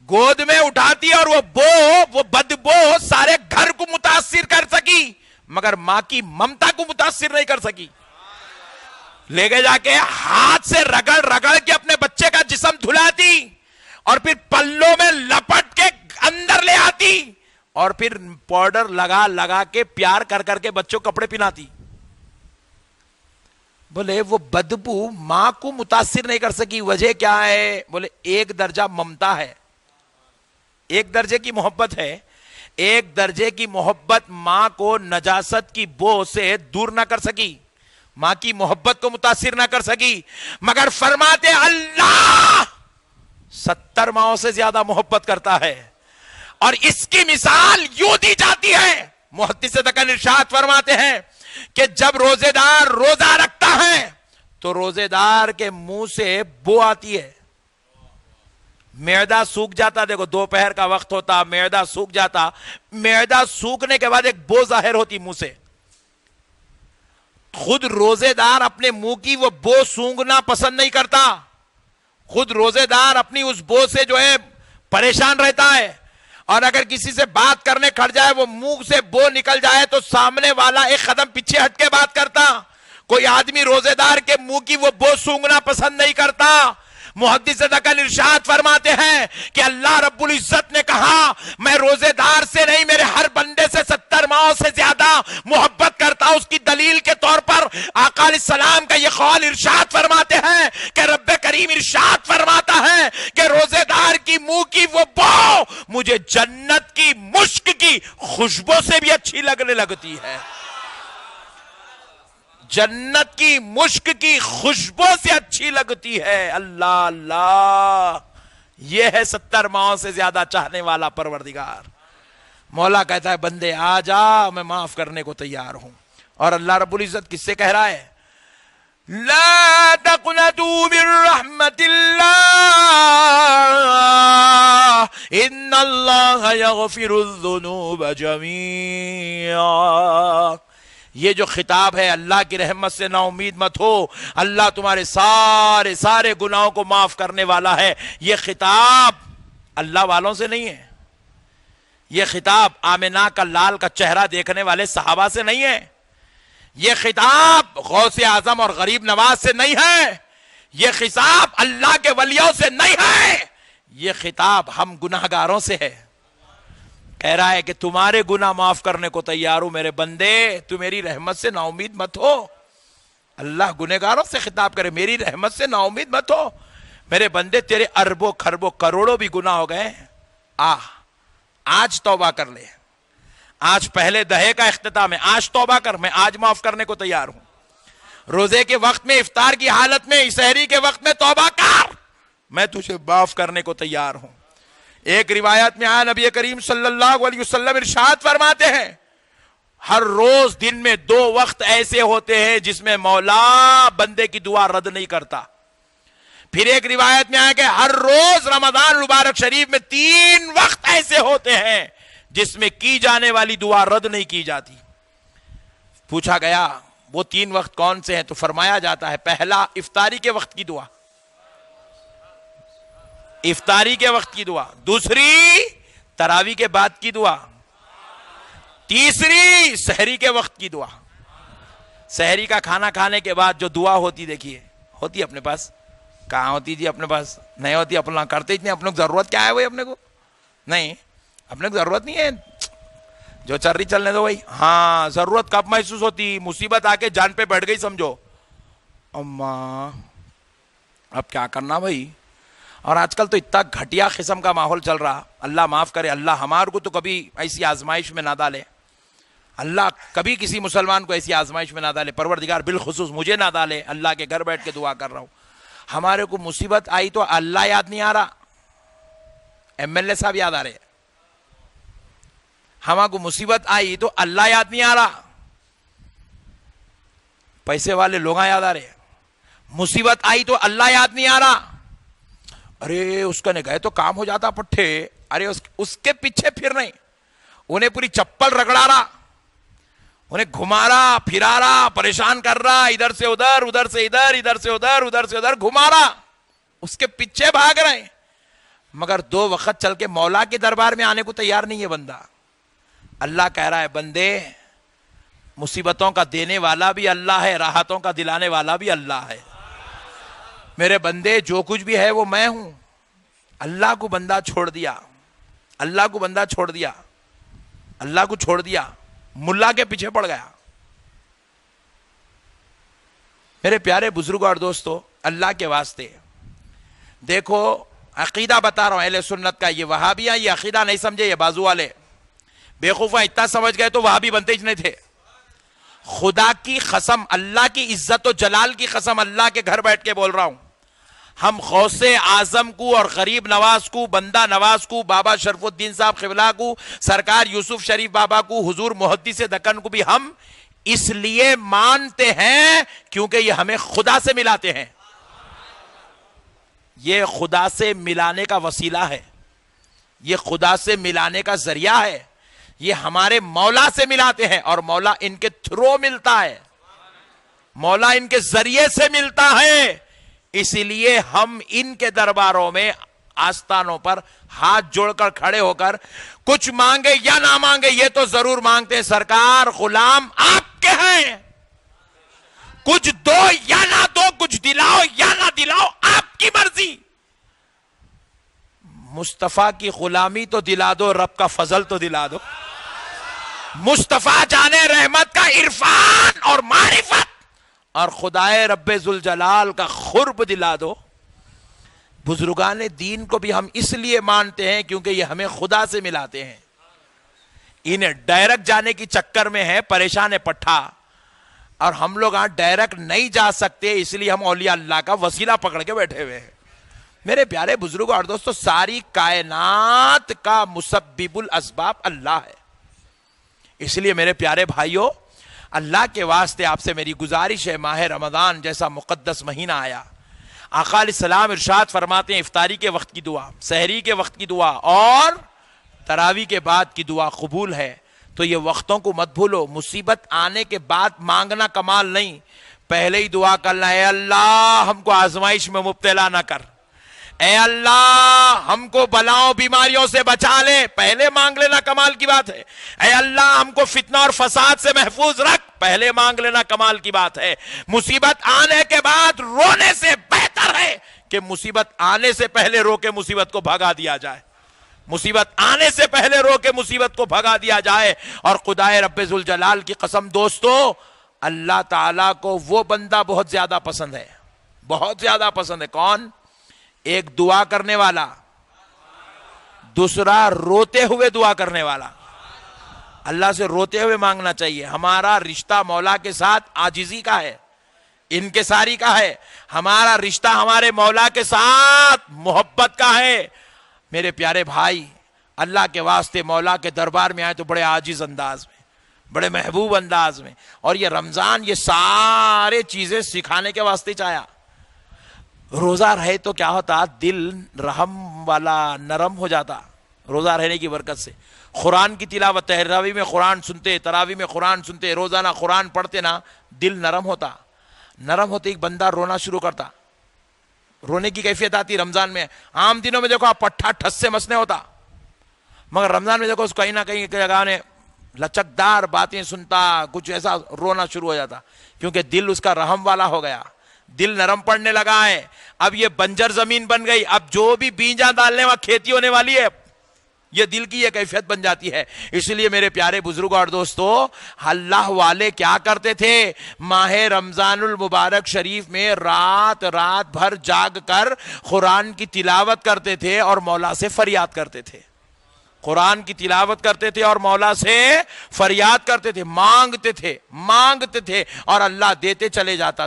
گود میں اٹھاتی، اور وہ بدبو سارے گھر کو متاثر کر سکی مگر ماں کی ممتا کو متاثر نہیں کر سکی۔ لے کے جا کے ہاتھ سے رگڑ رگڑ کے اپنے بچے کا جسم دھلاتی، اور پھر پلوں میں لپٹ کے اندر لے آتی، اور پھر پاؤڈر لگا لگا کے پیار کر کر کے بچوں کو کپڑے پہناتی۔ بولے وہ بدبو ماں کو متاثر نہیں کر سکی، وجہ کیا ہے؟ بولے ایک درجہ ممتا ہے، ایک درجے کی محبت ہے، ایک درجے کی محبت ماں کو نجاست کی بو سے دور نہ کر سکی، ماں کی محبت کو متاثر نہ کر سکی، مگر فرماتے اللہ 70 ماؤں سے زیادہ محبت کرتا ہے۔ اور اس کی مثال یوں دی جاتی ہے، محدث دکن ارشاد فرماتے ہیں کہ جب روزے دار روزہ رکھتا ہے تو روزے دار کے منہ سے بو آتی ہے، معدہ سوکھ جاتا، دیکھو دوپہر کا وقت ہوتا، معدہ سوکھ جاتا، معدہ سوکھنے کے بعد ایک بو ظاہر ہوتی منہ سے، خود روزے دار اپنے منہ کی وہ بو سونگنا پسند نہیں کرتا، خود روزے دار اپنی اس بو سے جو ہے پریشان رہتا ہے، اور اگر کسی سے بات کرنے کھڑ جائے، وہ منہ سے بو نکل جائے تو سامنے والا ایک قدم پیچھے ہٹ کے بات کرتا۔ کوئی آدمی روزے دار کے منہ کی وہ بو سونگنا پسند نہیں کرتا۔ محدث دکن ارشاد فرماتے ہیں کہ اللہ رب العزت نے کہا میں روزے دار سے نہیں، میرے ہر بندے سے 70 ماؤں سے زیادہ محبت کرتا ہوں۔ اس کی دلیل کے طور پر آقا علیہ السلام کا یہ قول ارشاد فرماتے ہیں کہ رب کریم ارشاد فرماتا ہے کہ روزے دار کی منہ کی وہ بو مجھے جنت کی مشک کی خوشبو سے بھی اچھی لگنے لگتی ہے، جنت کی مشک کی خوشبو سے اچھی لگتی ہے۔ اللہ اللہ، یہ ہے 70 ماؤں سے زیادہ چاہنے والا پروردگار۔ مولا کہتا ہے بندے آ جا، میں معاف کرنے کو تیار ہوں۔ اور اللہ رب العزت کس سے کہہ رہا ہے؟ لا تقنطوا من رحمت اللہ ان اللہ یغفر الذنوب جميعا۔ یہ جو خطاب ہے، اللہ کی رحمت سے نا امید مت ہو، اللہ تمہارے سارے گناہوں کو معاف کرنے والا ہے۔ یہ خطاب اللہ والوں سے نہیں ہے، یہ خطاب آمنہ کا لال کا چہرہ دیکھنے والے صحابہ سے نہیں ہے، یہ خطاب غوث اعظم اور غریب نواز سے نہیں ہے، یہ خطاب اللہ کے ولیوں سے نہیں ہے، یہ خطاب ہم گناہگاروں سے ہے۔ کہہ رہا ہے کہ تمہارے گناہ معاف کرنے کو تیار ہوں میرے بندے، تو میری رحمت سے نا امید مت ہو۔ اللہ گنہگاروں سے خطاب کرے، میری رحمت سے نا امید مت ہو میرے بندے، تیرے اربوں خربوں کروڑوں بھی گناہ ہو گئے، آج توبہ کر لے، آج پہلے دہے کا اختتام ہے، آج توبہ کر، میں آج معاف کرنے کو تیار ہوں۔ روزے کے وقت میں، افطار کی حالت میں، سحری کے وقت میں توبہ کر، میں تجھے معاف کرنے کو تیار ہوں۔ ایک روایت میں آیا نبی کریم صلی اللہ علیہ وسلم ارشاد فرماتے ہیں ہر روز دن میں 2 وقت ایسے ہوتے ہیں جس میں مولا بندے کی دعا رد نہیں کرتا۔ پھر ایک روایت میں آیا کہ ہر روز رمضان مبارک شریف میں 3 وقت ایسے ہوتے ہیں جس میں کی جانے والی دعا رد نہیں کی جاتی۔ پوچھا گیا وہ 3 وقت کون سے ہیں، تو فرمایا جاتا ہے پہلا افطاری کے وقت کی دعا، افطاری کے وقت کی دعا، دوسری تراویح کے بعد کی دعا، تیسری سحری کے وقت کی دعا۔ سحری کا کھانا کھانے کے بعد جو دعا ہوتی، دیکھیے ہوتی اپنے پاس، کہاں ہوتی جی اپنے پاس؟ نہیں ہوتی، اپنا کرتے اتنے، اپنے کو ضرورت کیا ہے وہی اپنے کو؟ نہیں، اپنے کو ضرورت نہیں ہے، جو چل رہی چلنے دو بھائی۔ ہاں ضرورت کب محسوس ہوتی؟ مصیبت آ کے جان پہ بیٹھ گئی سمجھو، اماں اب کیا کرنا بھائی۔ اور آج کل تو اتنا گھٹیا قسم کا ماحول چل رہا، اللہ معاف کرے، اللہ ہمارے کو تو کبھی ایسی آزمائش میں نہ ڈالے، اللہ کبھی کسی مسلمان کو ایسی آزمائش میں نہ ڈالے، پروردگار بالخصوص مجھے نہ ڈالے۔ اللہ کے گھر بیٹھ کے دعا کر رہا ہوں، ہمارے کو مصیبت آئی تو اللہ یاد نہیں آ رہا، MLA صاحب یاد آ رہے، ہمارے کو مصیبت آئی تو اللہ یاد نہیں آ رہا، پیسے والے لوگ یاد آ رہے، مصیبت آئی تو اللہ یاد نہیں آ رہا۔ ارے اس کا نگاہ تو کام ہو جاتا پٹھے، ارے اس کے پیچھے پھر نہیں، انہیں پوری چپل رگڑا رہا، انہیں گھما رہا پھرا رہا، پریشان کر رہا، ادھر سے ادھر، ادھر سے ادھر، ادھر سے ادھر، ادھر سے ادھر گھما رہا، اس کے پیچھے بھاگ رہے ہیں، مگر 2 وقت چل کے مولا کے دربار میں آنے کو تیار نہیں ہے بندہ۔ اللہ کہہ رہا ہے بندے مصیبتوں کا دینے والا بھی اللہ ہے، راحتوں کا دلانے والا بھی اللہ ہے، میرے بندے جو کچھ بھی ہے وہ میں ہوں۔ اللہ کو بندہ چھوڑ دیا، اللہ کو بندہ چھوڑ دیا، اللہ کو چھوڑ دیا، ملا کے پیچھے پڑ گیا۔ میرے پیارے بزرگوں اور دوستو، اللہ کے واسطے دیکھو عقیدہ بتا رہا ہوں اہل سنت کا، یہ وہابیاں یہ عقیدہ نہیں سمجھے، یہ بازو والے بیوقوفاں اتنا سمجھ گئے تو وہابی بنتے ہی نہیں تھے۔ خدا کی قسم، اللہ کی عزت و جلال کی قسم، اللہ کے گھر بیٹھ کے بول رہا ہوں، ہم غوث اعظم کو اور غریب نواز کو، بندہ نواز کو، بابا شرف الدین صاحب قبلہ کو، سرکار یوسف شریف بابا کو، حضور محدث دکن کو بھی ہم اس لیے مانتے ہیں کیونکہ یہ ہمیں خدا سے ملاتے ہیں، یہ خدا سے ملانے کا وسیلہ ہے، یہ خدا سے ملانے کا ذریعہ ہے، یہ ہمارے مولا سے ملاتے ہیں، اور مولا ان کے تھرو ملتا ہے، مولا ان کے ذریعے سے ملتا ہے، اسی لیے ہم ان کے درباروں میں آستانوں پر ہاتھ جوڑ کر کھڑے ہو کر کچھ مانگے یا نہ مانگے یہ تو ضرور مانگتے ہیں، سرکار غلام آپ کے ہیں، کچھ دو یا نہ دو، کچھ دلاؤ یا نہ دلاؤ، آپ کی مرضی، مصطفیٰ کی غلامی تو دلا دو، رب کا فضل تو دلا دو، مصطفیٰ جانے رحمت کا عرفان اور معرفت اور خدائے رب ذوالجلال کا قرب دلا دو۔ بزرگان دین کو بھی ہم اس لیے مانتے ہیں کیونکہ یہ ہمیں خدا سے ملاتے ہیں، انہیں ڈائریکٹ جانے کی چکر میں ہے پریشان پٹھا، اور ہم لوگ ڈائریکٹ نہیں جا سکتے، اس لیے ہم اولیاء اللہ کا وسیلہ پکڑ کے بیٹھے ہوئے ہیں۔ میرے پیارے بزرگوں اور دوستو، ساری کائنات کا مسبب الاسباب اللہ ہے، اس لیے میرے پیارے بھائیوں، اللہ کے واسطے آپ سے میری گزارش ہے، ماہ رمضان جیسا مقدس مہینہ آیا، آقا علیہ السلام ارشاد فرماتے ہیں افطاری کے وقت کی دعا، سحری کے وقت کی دعا اور تراویح کے بعد کی دعا قبول ہے، تو یہ وقتوں کو مت بھولو۔ مصیبت آنے کے بعد مانگنا کمال نہیں، پہلے ہی دعا کرنا ہے، اللہ ہم کو آزمائش میں مبتلا نہ کر، اے اللہ ہم کو بلاؤں بیماریوں سے بچا لے، پہلے مانگ لینا کمال کی بات ہے۔ اے اللہ ہم کو فتنہ اور فساد سے محفوظ رکھ، پہلے مانگ لینا کمال کی بات ہے۔ مصیبت آنے کے بعد رونے سے بہتر ہے کہ مصیبت آنے سے پہلے رو کے مصیبت کو بھگا دیا جائے، مصیبت آنے سے پہلے رو کے مصیبت کو بھگا دیا جائے۔ اور خدائے رب ذوالجلال کی قسم دوستو، اللہ تعالیٰ کو وہ بندہ بہت زیادہ پسند ہے، بہت زیادہ پسند ہے۔ کون؟ ایک دعا کرنے والا، دوسرا روتے ہوئے دعا کرنے والا۔ اللہ سے روتے ہوئے مانگنا چاہیے۔ ہمارا رشتہ مولا کے ساتھ عاجزی کا ہے، انکساری کا ہے۔ ہمارا رشتہ ہمارے مولا کے ساتھ محبت کا ہے۔ میرے پیارے بھائی، اللہ کے واسطے مولا کے دربار میں آئے تو بڑے عاجز انداز میں، بڑے محبوب انداز میں۔ اور یہ رمضان یہ سارے چیزیں سکھانے کے واسطے چاہیا۔ روزہ رہے تو کیا ہوتا؟ دل رحم والا نرم ہو جاتا روزہ رہنے کی برکت سے۔ قرآن کی تلاوت، تراویح میں قرآن سنتے، تراویح میں قرآن سنتے، روزانہ قرآن پڑھتے نا، دل نرم ہوتا۔ نرم ہوتے ایک بندہ رونا شروع کرتا، رونے کی کیفیت آتی رمضان میں۔ عام دنوں میں دیکھو آپ پٹھا ٹھس سے مسنے ہوتا، مگر رمضان میں دیکھو اس کہیں نہ کہیں جگہ نے لچکدار باتیں سنتا، کچھ ایسا رونا شروع ہو جاتا، کیونکہ دل اس کا رحم والا ہو گیا، دل نرم پڑنے لگا ہے۔ اب یہ بنجر زمین بن گئی، اب جو بھی بیجاں ڈالنے وہاں کھیتی ہونے والی ہے۔ یہ دل کی یہ کیفیت بن جاتی ہے۔ اس لیے میرے پیارے بزرگ اور دوستو، اللہ والے کیا کرتے تھے؟ ماہ رمضان المبارک شریف میں رات بھر جاگ کر قرآن کی تلاوت کرتے تھے اور مولا سے فریاد کرتے تھے۔ قرآن کی تلاوت کرتے تھے اور مولا سے فریاد کرتے تھے، مانگتے تھے اور اللہ دیتے چلے جاتا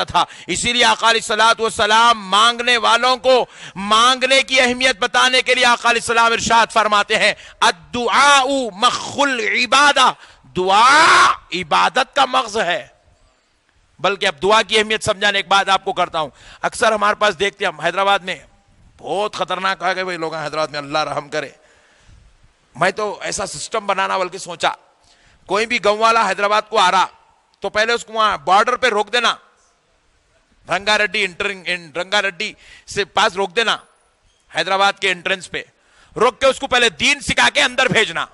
تھا۔ اسی لیے آقا علیہ الصلوۃ والسلام مانگنے والوں کو مانگنے کی اہمیت بتانے کے لیے آقا علیہ السلام ارشاد فرماتے ہیں، الدعاء مخ العبادہ، دعا عبادت کا مغز ہے۔ بلکہ اب دعا کی اہمیت سمجھانے ایک بات آپ کو کرتا ہوں۔ اکثر ہمارے پاس دیکھتے ہیں، ہم حیدرآباد میں بہت خطرناک ہے کہ بھئی لوگ حیدرآباد میں، اللہ رحم کرے۔ میں تو ایسا سسٹم بنانا بلکہ سوچا، کوئی بھی گاؤں والا حیدرآباد کو آ رہا تو پہلے اس کو وہاں بارڈر پہ روک دینا، رنگا ریڈی سے پاس روک دینا، حیدرآباد کے انٹرنس پہ روک کے اس کو پہلے دین سکھا کے اندر بھیجنا۔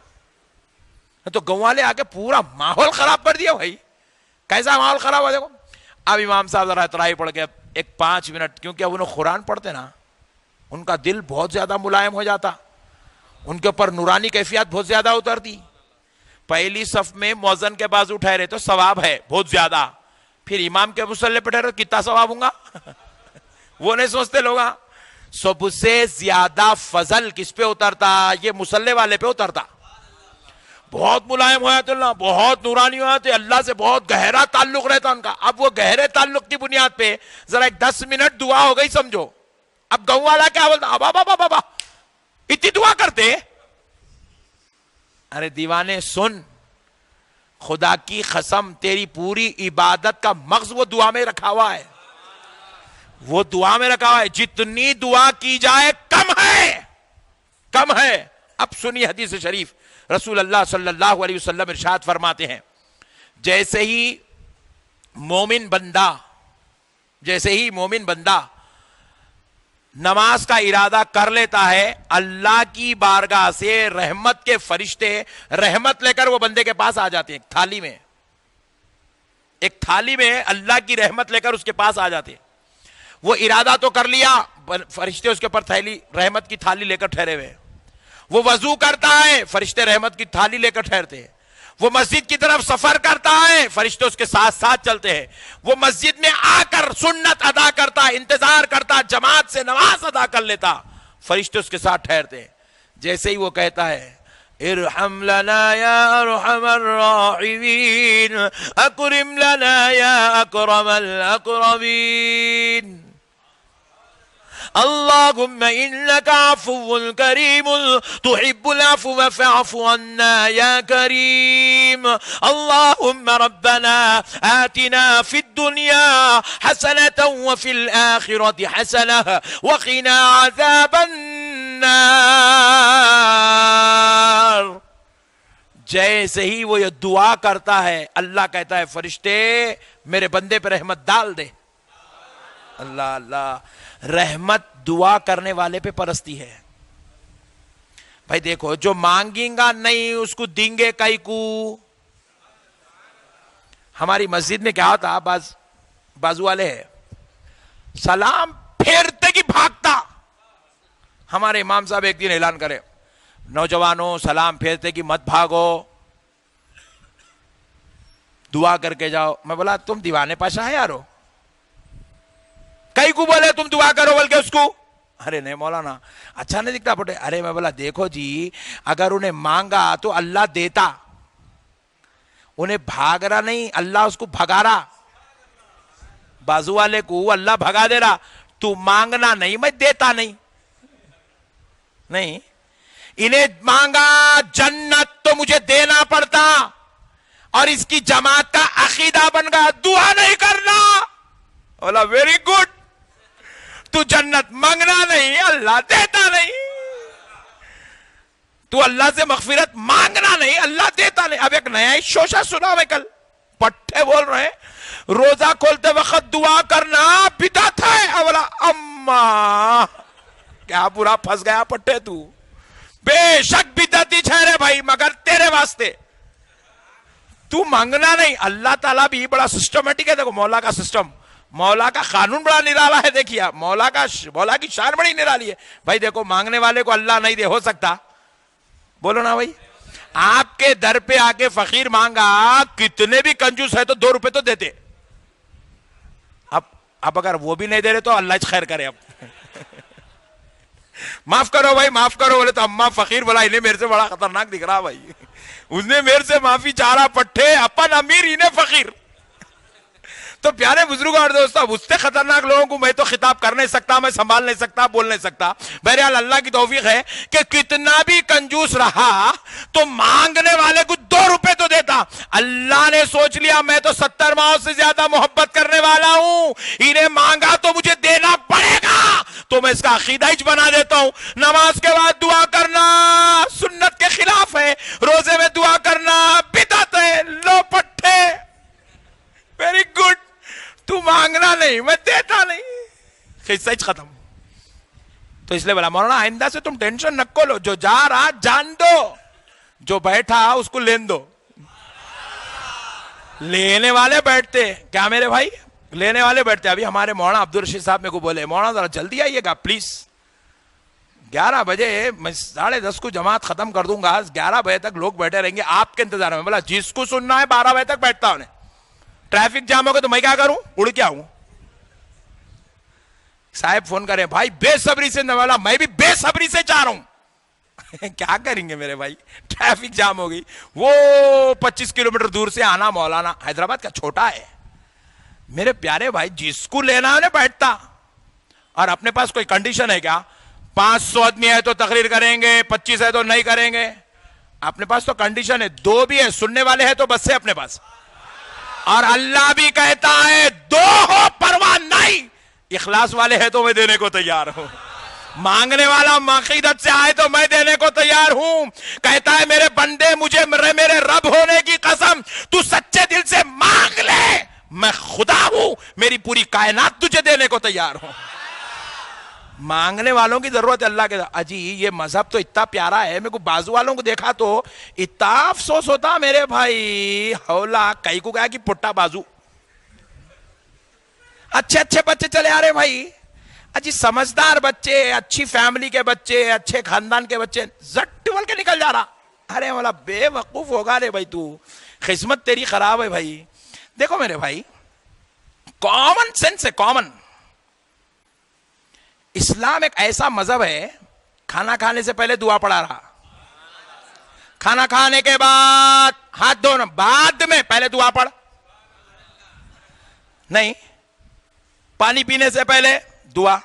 تو گاؤں والے آ کے پورا ماحول خراب کر دیا بھائی۔ کیسا ماحول خراب ہوا دیکھو۔ اب امام صاحب ذرا ترائی پڑھ کے ایک 5 منٹ، کیونکہ اب انہوں قرآن پڑھتے نا، ان کا دل بہت زیادہ ملائم ہو جاتا، ان کے اوپر نورانی کیفیت بہت زیادہ اترتی۔ پہلی صف میں مؤذن کے بازو ٹھہرے تو ثواب ہے بہت زیادہ، پھر امام کے مصلی پہ ٹھہرے کتنا ثواب ہوں گا؟ وہ نہیں سوچتے لوگ۔ سب سے زیادہ فضل کس پہ اترتا؟ یہ مصلی والے پہ اترتا۔ بہت ملائم ہوا تو اللہ، بہت نورانی ہوا تو اللہ سے بہت گہرا تعلق رہتا ان کا۔ اب وہ گہرے تعلق کی بنیاد پہ ذرا ایک 10 منٹ دعا ہو گئی سمجھو، اب گاؤں والا کیا بولتا؟ بابا اتنی دعا کرتے؟ ارے دیوانے سن، خدا کی قسم تیری پوری عبادت کا مغز وہ دعا میں رکھا ہوا ہے، وہ دعا میں رکھا ہوا ہے۔ جتنی دعا کی جائے کم ہے۔ اب سنی حدیث شریف، رسول اللہ صلی اللہ علیہ وسلم ارشاد فرماتے ہیں، جیسے ہی مومن بندہ نماز کا ارادہ کر لیتا ہے، اللہ کی بارگاہ سے رحمت کے فرشتے رحمت لے کر وہ بندے کے پاس آ جاتے ہیں۔ ایک تھالی میں اللہ کی رحمت لے کر اس کے پاس آ جاتے ہیں۔ وہ ارادہ تو کر لیا، فرشتے اس کے اوپر رحمت کی تھالی لے کر ٹھہرے ہوئے۔ وہ وضو کرتا ہے، فرشتے رحمت کی تھالی لے کر ٹھہرتے ہیں۔ وہ مسجد کی طرف سفر کرتا ہے، فرشتے اس کے ساتھ ساتھ چلتے ہیں۔ وہ مسجد میں آ کر سنت ادا کرتا، انتظار کرتا، جماعت سے نماز ادا کر لیتا، فرشتے اس کے ساتھ ٹھہرتے ہیں۔ جیسے ہی وہ کہتا ہے، ارحم لنا یا ارحم الراحمین، اکرم لنا یا اکرم الاکرمین، اللهم انك عفو كريم تحب العفو فاعف عنا يا كريم، اللهم ربنا آتنا في الدنيا حسنة وفي الآخرة حسنة وقنا عذاب النار۔ جیسے ہی وہ یہ دعا کرتا ہے، اللہ کہتا ہے فرشتے میرے بندے پہ رحمت ڈال دے۔ اللہ اللہ، رحمت دعا کرنے والے پہ پرستی ہے. بھائی دیکھو جو مانگیں گا نہیں اس کو دیں گے کئی کو. ہماری مسجد میں کیا ہوتا, بازو والے ہے سلام پھیرتے کی بھاگتا. ہمارے امام صاحب ایک دن اعلان کرے, نوجوانوں سلام پھیرتے کی مت بھاگو, دعا کر کے جاؤ. میں بولا تم دیوانے پاشا ہے یارو, کئی کو بولے تم دعا کرو بول کے اس کو. ارے نہیں مولانا اچھا نہیں دکھتا پٹے. ارے میں بولا دیکھو جی اگر انہیں مانگا تو اللہ دیتا, انہیں بھاگ رہا نہیں اللہ اس کو بھگا رہا. بازو والے کو اللہ بھگا دے رہا, تو مانگنا نہیں میں دیتا نہیں. نہیں انہیں مانگا جنت تو مجھے دینا پڑتا, اور اس کی جماعت کا عقیدہ بن گیا دعا نہیں کرنا. بولا ویری گڈ, تو جنت مانگنا نہیں اللہ دیتا نہیں, تو اللہ سے مغفرت مانگنا نہیں اللہ دیتا نہیں. اب ایک نیا ہی شوشہ سنا میں کل, پٹھے بول رہے ہیں روزہ کھولتے وقت دعا کرنا بدعت ہے. بولا اما کیا برا پھنس گیا پٹھے تو, بے شک بدعتی ٹھہرے بھائی مگر تیرے واسطے. تو مانگنا نہیں, اللہ تعالیٰ بھی بڑا سسٹمیٹک ہے. دیکھو مولا کا سسٹم, مولا کا قانون بڑا نرالا ہے. دیکھیے مولا کی شان بڑی نرالی ہے. بھائی دیکھو مانگنے والے کو اللہ نہیں دے ہو سکتا, بولو نا بھائی. آپ کے در پہ آ کے فقیر مانگا, کتنے بھی کنجوس ہے تو 2 روپے تو دیتے. اب اگر وہ بھی نہیں دے رہے تو اللہ خیر کرے. اب معاف کرو بھائی معاف کرو, بولے تو اماں فقیر بولا انہیں میرے سے بڑا خطرناک دکھ رہا بھائی, اس نے میرے سے معافی چاہ رہا پٹھے, اپن امیر انہیں فقیر. تو پیارے بزرگوں اور دوستوں, اس سے خطرناک لوگوں کو میں تو خطاب کر نہیں سکتا, میں سنبھال نہیں سکتا, بول نہیں سکتا. بہرحال اللہ کی توفیق ہے کہ کتنا بھی کنجوس رہا تو مانگنے والے کو 2 روپے تو دیتا. اللہ نے سوچ لیا میں تو 70 ماہوں سے زیادہ محبت کرنے والا ہوں, انہیں مانگا تو مجھے دینا پڑے گا, تو میں اس کا عقیدہ ہی بنا دیتا ہوں. نماز کے بعد دعا کرنا سنت کے خلاف ہے, روزے میں دعا کرنا بدعت ہے. لو پٹھے ویری گڈ, تو مانگنا نہیں میں دیتا نہیں, قصہ ختم. تو اس لیے بولا مولانا آئندہ سے تم ٹینشن نہ لو, جو جا رہا جان دو, جو بیٹھا اس کو لین دو. لینے والے بیٹھتے کیا میرے بھائی, لینے والے بیٹھتے. ابھی ہمارے مولانا عبدالرشید صاحب میرے کو بولے مولانا ذرا جلدی آئیے گا پلیز, 11 بجے میں 10:30 کو جماعت ختم کر دوں گا, 11 بجے تک لوگ بیٹھے رہیں گے آپ کے انتظار میں. بولا جس کو سننا ہے 12 بجے تک بیٹھتا ہوں, ٹریفک جام ہوگا تو میں کیا کروں, اڑ کیا ہوں. صاحب فون کرے بھائی بے صبری سے, والا میں بھی بے صبری سے چاہ رہا ہوں. کیا کریں گے میرے بھائی, ٹریفک جام ہو گئی. وہ 25 کلومیٹر دور سے آنا, مولانا حیدرآباد کا چھوٹا ہے. میرے پیارے بھائی جس کو لینا ہے بیٹھتا, اور اپنے پاس کوئی کنڈیشن ہے کیا, 500 آدمی ہے تو تقریر کریں گے, 25 ہے تو نہیں کریں گے. اپنے پاس تو کنڈیشن ہے, 2 بھی ہے, سننے والے ہیں تو بس ہے اپنے پاس. اور اللہ بھی کہتا ہے 2 ہو پرواہ نہیں, اخلاص والے ہیں تو میں دینے کو تیار ہوں. مانگنے والا عقیدت سے آئے تو میں دینے کو تیار ہوں. کہتا ہے میرے بندے مجھے میرے رب ہونے کی قسم تو سچے دل سے مانگ لے, میں خدا ہوں, میری پوری کائنات تجھے دینے کو تیار ہوں. مانگنے والوں کی ضرورت ہے اللہ کے. اجی یہ مذہب تو اتنا پیارا ہے, میرے کو بازو والوں کو دیکھا تو اتنا افسوس ہوتا میرے بھائی. ہولا کئی کو گیا کہ پٹا بازو, اچھے اچھے بچے چلے آ رہے بھائی, اجی سمجھدار بچے, اچھی فیملی کے بچے, اچھے خاندان کے بچے, زٹ بول کے نکل جا رہا. ارے مولا بے وقوف ہوگا رے بھائی, تو قسمت تیری خراب ہے بھائی. دیکھو میرے بھائی کامن سینس ہے, کامن. اسلام ایک ایسا مذہب ہے, کھانا کھانے سے پہلے دعا پڑھا رہا, کھانا کھانے کے بعد ہاتھ دھونا, بعد میں پہلے دعا پڑھ نہیں, پانی پینے سے پہلے دعا,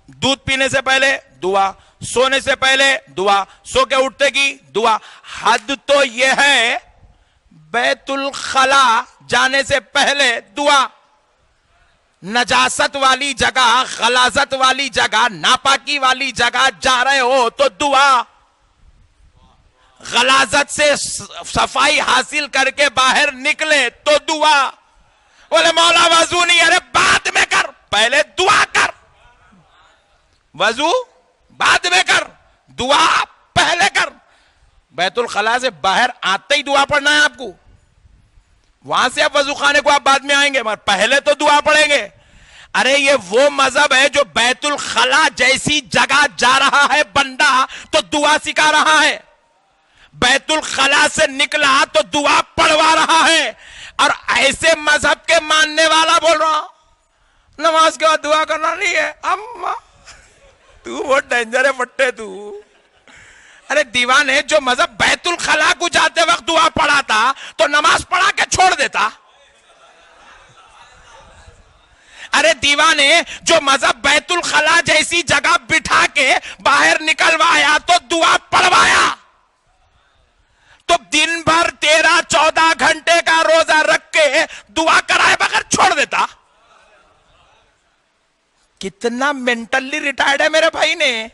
دودھ پینے سے پہلے دعا, سونے سے پہلے دعا, سو کے اٹھتے کی دعا. حد تو یہ ہے بیت الخلا جانے سے پہلے دعا. نجاست والی جگہ, غلاظت والی جگہ, ناپاکی والی جگہ جا رہے ہو تو دعا. غلاظت سے صفائی حاصل کر کے باہر نکلے تو دعا. بولے مولا وضو نہیں, ارے بعد میں کر, پہلے دعا کر. وضو بعد میں کر، دعا پہلے کر. بیت الخلاء سے باہر آتے ہی دعا پڑھنا ہے آپ کو. وہاں سے آپ وضو خانے کو آپ بعد میں آئیں گے، مگر پہلے تو دعا پڑھیں گے. ارے یہ وہ مذہب ہے جو بیت الخلاء جیسی جگہ جا رہا ہے بندہ تو دعا سکھا رہا ہے. بیت الخلاء سے نکلا تو دعا پڑھوا رہا ہے. اور ایسے مذہب کے ماننے والا بول رہا نماز کے بعد دعا کرنا نہیں ہے. اما تو بہت ڈینجر ہے پٹے تو. ارے دیوانے، جو مذہب بیت الخلاء کو جاتے وقت دعا پڑھاتا تو نماز پڑھا کے چھوڑ دیتا. ارے دیوانے، جو مذہب بیت الخلاء جیسی جگہ بٹھا کے باہر نکلوایا تو دعا پڑھوایا. تو دن بھر 13-14 گھنٹے کا روزہ رکھ کے دعا کرائے بغیر چھوڑ دیتا. کتنا مینٹلی ریٹائرڈ ہے میرے بھائی نے.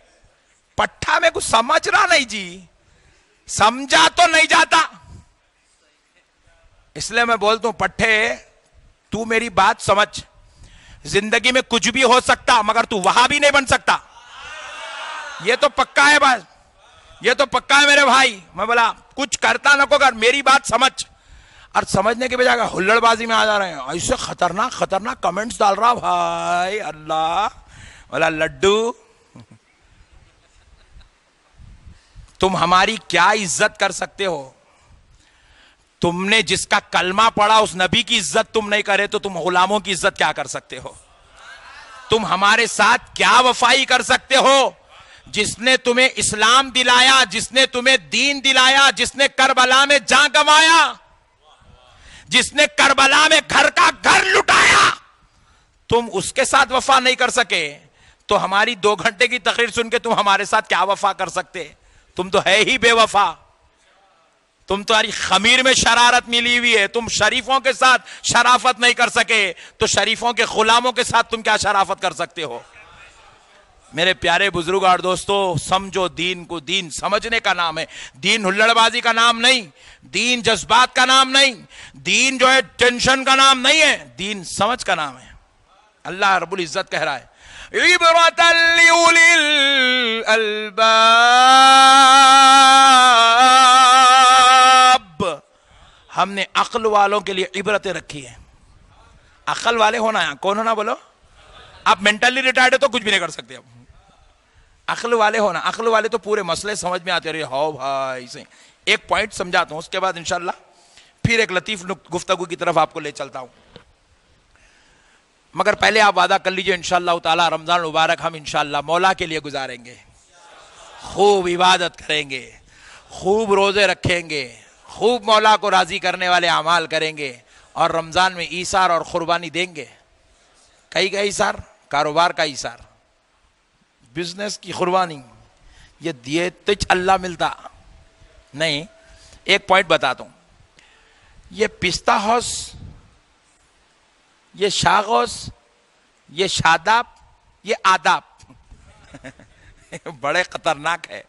پٹھا میں کچھ سمجھ رہا نہیں جی، سمجھا تو نہیں جاتا. اس لیے میں بولتا ہوں پٹھے تو میری بات سمجھ. زندگی میں کچھ بھی ہو سکتا مگر تو وہاں بھی نہیں بن سکتا. یہ تو پکا ہے بات، یہ تو پکا ہے میرے بھائی. میں بولا کچھ کرتا نہ کو کر، میری بات سمجھ. اور سمجھنے کے بجائے ہلڑ بازی میں آ جا رہے ہیں. ایسے خطرناک خطرناک کمنٹس ڈال رہا بھائی اللہ. بولا لڈو تم ہماری کیا عزت کر سکتے ہو؟ تم نے جس کا کلمہ پڑھا اس نبی کی عزت تم نہیں کرے تو تم غلاموں کی عزت کیا کر سکتے ہو؟ تم ہمارے ساتھ کیا وفائی کر سکتے ہو؟ جس نے تمہیں اسلام دلایا، جس نے تمہیں دین دلایا، جس نے کربلا میں جان گنوایا، جس نے کربلا میں گھر کا گھر لٹایا، تم اس کے ساتھ وفا نہیں کر سکے تو ہماری 2 گھنٹے کی تقریر سن کے تم ہمارے ساتھ کیا وفا کر سکتے؟ تم تو ہے ہی بے وفا. تم تمہاری خمیر میں شرارت ملی ہوئی ہے. تم شریفوں کے ساتھ شرافت نہیں کر سکے تو شریفوں کے غلاموں کے ساتھ تم کیا شرافت کر سکتے ہو؟ میرے پیارے بزرگ اور دوستو، سمجھو دین کو. دین سمجھنے کا نام ہے. دین ہلڑ بازی کا نام نہیں، دین جذبات کا نام نہیں، دین جو ہے ٹینشن کا نام نہیں ہے، دین سمجھ کا نام ہے. اللہ رب العزت کہہ رہا ہے عبرۃ لأولی الالباب. ہم نے عقل والوں کے لیے عبرتیں رکھی ہیں. عقل والے ہونا ہے. کون ہونا بولو؟ آپ مینٹلی ریٹائرڈ تو کچھ بھی نہیں کر سکتے. اب عقل والے ہونا. عقل والے تو پورے مسئلے سمجھ میں آتے رہے. ہاؤ بھائی سے ایک پوائنٹ سمجھاتا ہوں، اس کے بعد انشاءاللہ پھر ایک لطیف گفتگو کی طرف آپ کو لے چلتا ہوں. مگر پہلے آپ وعدہ کر لیجئے انشاءاللہ تعالی رمضان مبارک ہم انشاءاللہ مولا کے لیے گزاریں گے، خوب عبادت کریں گے، خوب روزے رکھیں گے، خوب مولا کو راضی کرنے والے اعمال کریں گے، اور رمضان میں ایثار اور قربانی دیں گے. کئی کا ایثار؟ کاروبار کا ایثار، بزنس کی قربانی. یہ دیے تجھ اللہ ملتا نہیں. ایک پوائنٹ بتاتا ہوں. یہ پستہ ہاؤس، یہ شاغوس، یہ شاداب، یہ آداب بڑے خطرناک ہے.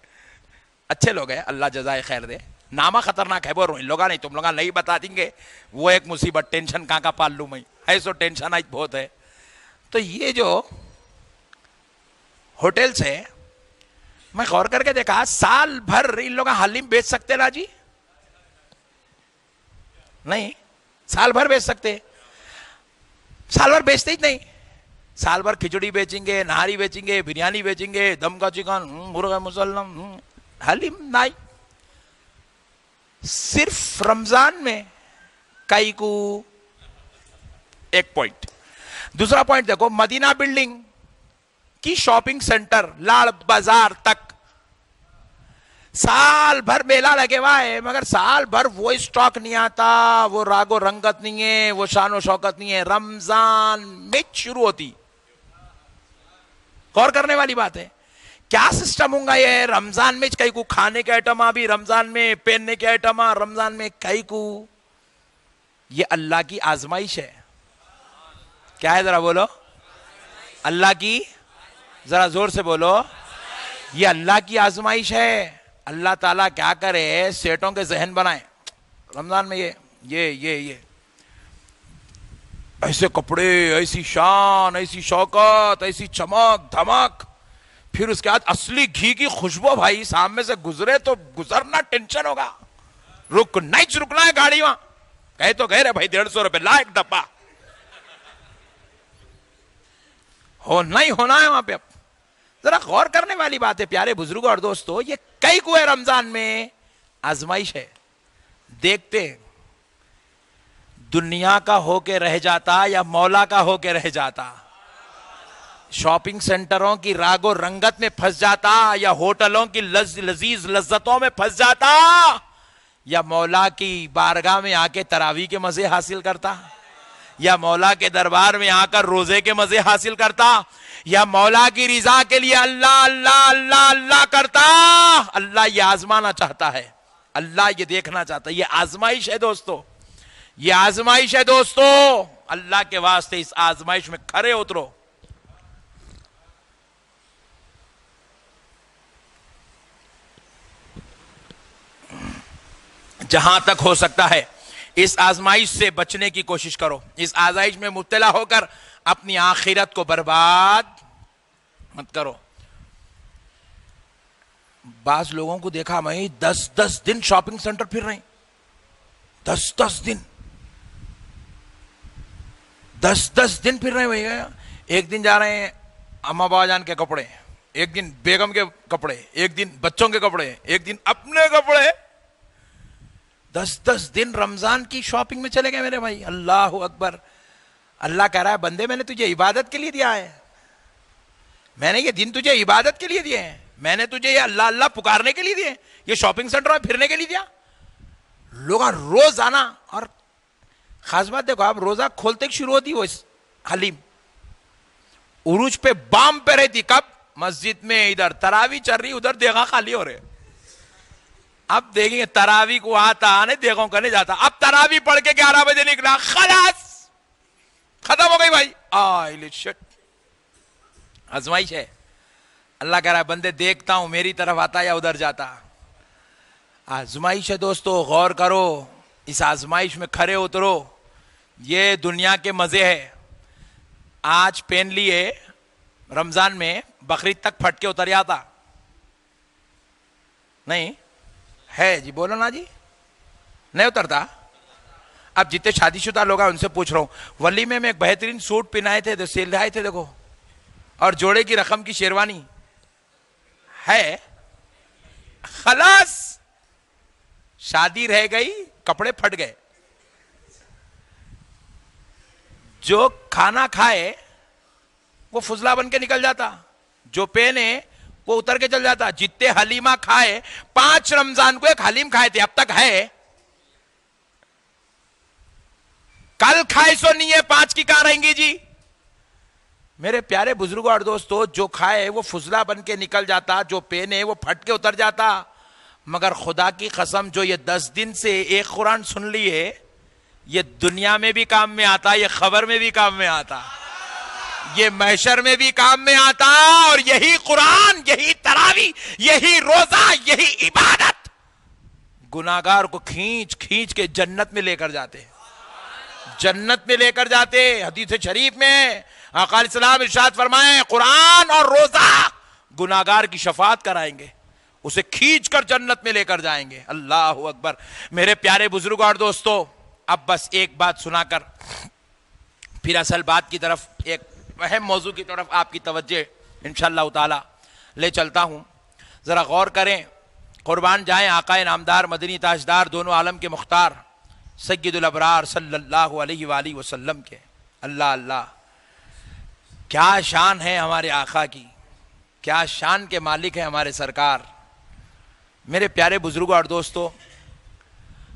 اچھے لوگ ہیں، اللہ جزائے خیر دے. نامہ خطرناک ہے، بول رہا ہوں ان لوگا نہیں، تم لوگا نہیں بتا دیں گے. وہ ایک مصیبت، ٹینشن کہاں کا پال لوں میں، ایسو ٹینشن آج بہت ہے. تو یہ جو ہوٹلس ہے، میں غور کر کے دیکھا سال بھر ان لوگ حلیم بیچ سکتے نا جی؟ نہیں، سال بھر بیچ سکتے؟ سال بھر بیچتے ہی نہیں. سال بھر کھچڑی بیچیں گے، نہاری بیچیں گے، بریانی بیچیں گے، دم کا چکن، مرغ مسلم، حلیم نہیں. صرف رمضان میں کئی کو. ایک پوائنٹ. دوسرا پوائنٹ دیکھو، مدینہ بلڈنگ کی شاپنگ سینٹر لاڑ بازار تک سال بھر میلہ لگے ہوا ہے، مگر سال بھر وہ اسٹاک نہیں آتا، وہ راگ و رنگت نہیں ہے، وہ شان و شوکت نہیں ہے. رمضان میں شروع ہوتی. غور کرنے والی بات ہے. کیا سسٹم ہوں گا یہ؟ رمضان میں کئی کو کھانے کے آئٹم بھی، رمضان میں پہننے کے آئٹم، رمضان میں کئی کو. یہ اللہ کی آزمائش ہے. کیا ہے ذرا بولو؟ اللہ کی، ذرا زور سے بولو. یہ اللہ کی آزمائش ہے. اللہ تعالیٰ کیا کرے، سیٹوں کے ذہن بنائیں. رمضان میں یہ ایسے کپڑے، ایسی شان، ایسی شوکت، ایسی چمک دھمک، پھر اس کے بعد اصلی گھی کی خوشبو بھائی سامنے سے گزرے تو گزرنا ٹینشن ہوگا. رکنا ہے گاڑی وہاں. کہے تو گئے رہے بھائی 150 روپے لا ایک ڈبہ. ہونا ہی ہونا ہے وہاں پہ. اب ذرا غور کرنے والی بات ہے پیارے بزرگوں اور دوستو. یہ کئی کو ہے رمضان میں آزمائش ہے. دیکھتے دنیا کا ہو کے رہ جاتا یا مولا کا ہو کے رہ جاتا. شاپنگ سینٹروں کی راگ و رنگت میں پھنس جاتا یا ہوٹلوں کی لذیذ لذتوں میں پھنس جاتا یا مولا کی بارگاہ میں آ کے تراویح کے مزے حاصل کرتا یا مولا کے دربار میں آ کر روزے کے مزے حاصل کرتا یا مولا کی رضا کے لیے اللہ اللہ اللہ اللہ کرتا. اللہ یہ آزمانا چاہتا ہے. اللہ یہ دیکھنا چاہتا ہے. یہ آزمائش ہے دوستو. یہ آزمائش ہے دوستو. اللہ کے واسطے اس آزمائش میں کھرے اترو. جہاں تک ہو سکتا ہے اس آزمائش سے بچنے کی کوشش کرو. اس آزمائش میں مبتلا ہو کر اپنی آخرت کو برباد مت کرو. بعض لوگوں کو دیکھا میں 10 دن شاپنگ سینٹر پھر رہے ہیں. 10 دن 10 دن پھر رہے ہیں. ایک دن جا رہے ہیں اما بابا جان کے کپڑے, ایک دن بیگم کے کپڑے, ایک دن بچوں کے کپڑے, ایک دن اپنے کپڑے. 10 دن رمضان کی شاپنگ میں چلے گئے میرے بھائی. اللہ اکبر. اللہ کہہ رہا ہے بندے میں نے تجھے عبادت کے لیے دیا ہے. میں نے یہ دن تجھے عبادت کے لیے دیے ہیں. میں نے تجھے یہ اللہ اللہ پکارنے کے لیے دیے. یہ شاپنگ سینٹر میں پھرنے کے لیے دیا. لوگ روز آنا. اور خاص بات دیکھو آپ روزہ کھولتے شروع ہوتی وہ حلیم عروج پہ بام پہ رہتی. کب؟ مسجد میں ادھر تراویح چل رہی ادھر دیگا خالی ہو رہے. اب دیکھیں گے تراویح کو آتا نہیں دیگوں کا نہیں جاتا. اب تراویح پڑھ کے 11 بجے نکلا خلاص ختم ہو گئی بھائی. شٹ. آزمائش ہے. اللہ کہہ رہا ہے بندے دیکھتا ہوں میری طرف آتا یا ادھر جاتا. آزمائش ہے دوستو. غور کرو. اس آزمائش میں کھرے اترو. یہ دنیا کے مزے ہے. آج پہن لیے رمضان میں بقرعید تک پھٹ کے اتر جاتا نہیں ہے جی. بولو نا جی. نہیں اترتا. اب جتنے شادی شدہ لوگ ہیں ان سے پوچھ رہا ہوں ولیمے میں ایک بہترین سوٹ پہنائے تھے سیل آئے تھے دیکھو اور جوڑے کی رقم کی شیروانی ہے خلاص. شادی رہ گئی کپڑے پھٹ گئے. جو کھانا کھائے وہ فضلہ بن کے نکل جاتا. جو پہنے وہ اتر کے چل جاتا. جتنے حلیمہ کھائے 5 رمضان کو ایک حلیم کھائے تھے اب تک ہے. کل کھائے سو نہیں ہے 5 کی کہاں رہیں گی جی. میرے پیارے بزرگوں اور دوستو جو کھائے وہ فضلہ بن کے نکل جاتا. جو پہنے وہ پھٹ کے اتر جاتا. مگر خدا کی قسم جو یہ 10 دن سے ایک قرآن سن لیے یہ دنیا میں بھی کام میں آتا, یہ خبر میں بھی کام میں آتا, یہ محشر میں بھی کام میں آتا. اور یہی قرآن, یہی تراویح, یہی روزہ, یہی عبادت گناہگار کو کھینچ کھینچ کے جنت میں لے کر جاتے. جنت میں لے کر جاتے. حدیث شریف میں آقا علیہ السلام ارشاد فرمائے قرآن اور روزہ گناہگار کی شفاعت کرائیں گے, اسے کھینچ کر جنت میں لے کر جائیں گے. اللہ اکبر. میرے پیارے بزرگوں اور دوستو اب بس ایک بات سنا کر پھر اصل بات کی طرف, ایک اہم موضوع کی طرف آپ کی توجہ انشاءاللہ تعالی لے چلتا ہوں. ذرا غور کریں. قربان جائیں آقا نامدار مدنی تاجدار دونوں عالم کے مختار سید الابرار صلی اللہ علیہ وآلہ وسلم کے. اللہ اللہ کیا شان ہے ہمارے آقا کی, کیا شان کے مالک ہیں ہمارے سرکار. میرے پیارے بزرگوں اور دوستو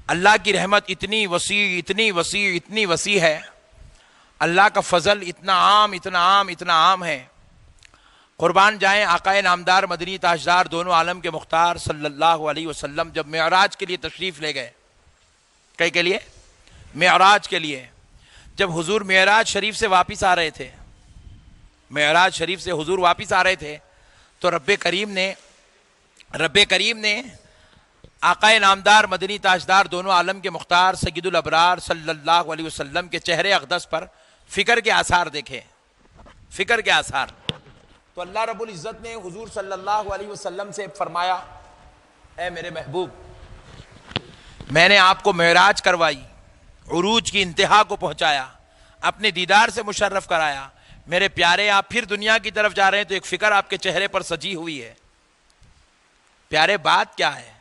اللہ کی رحمت اتنی وسیع اتنی وسیع اتنی وسیع ہے. اللہ کا فضل اتنا عام اتنا عام اتنا عام ہے. قربان جائیں آقا نامدار مدنی تاجدار دونوں عالم کے مختار صلی اللہ علیہ وسلم جب معراج کے لیے تشریف لے گئے. کئی کے لیے؟ معراج کے لیے. جب حضور معراج شریف سے واپس آ رہے تھے, معراج شریف سے حضور واپس آ رہے تھے تو رب کریم نے آقا نامدار مدنی تاجدار دونوں عالم کے مختار سید الابرار صلی اللہ علیہ وسلم کے چہرے اقدس پر فکر کے آثار دیکھے. فکر کے آثار. تو اللہ رب العزت نے حضور صلی اللہ علیہ وسلم سے فرمایا، اے میرے محبوب، میں نے آپ کو معراج کروائی، عروج کی انتہا کو پہنچایا، اپنے دیدار سے مشرف کرایا، میرے پیارے آپ پھر دنیا کی طرف جا رہے ہیں تو ایک فکر آپ کے چہرے پر سجی ہوئی ہے، پیارے بات کیا ہے؟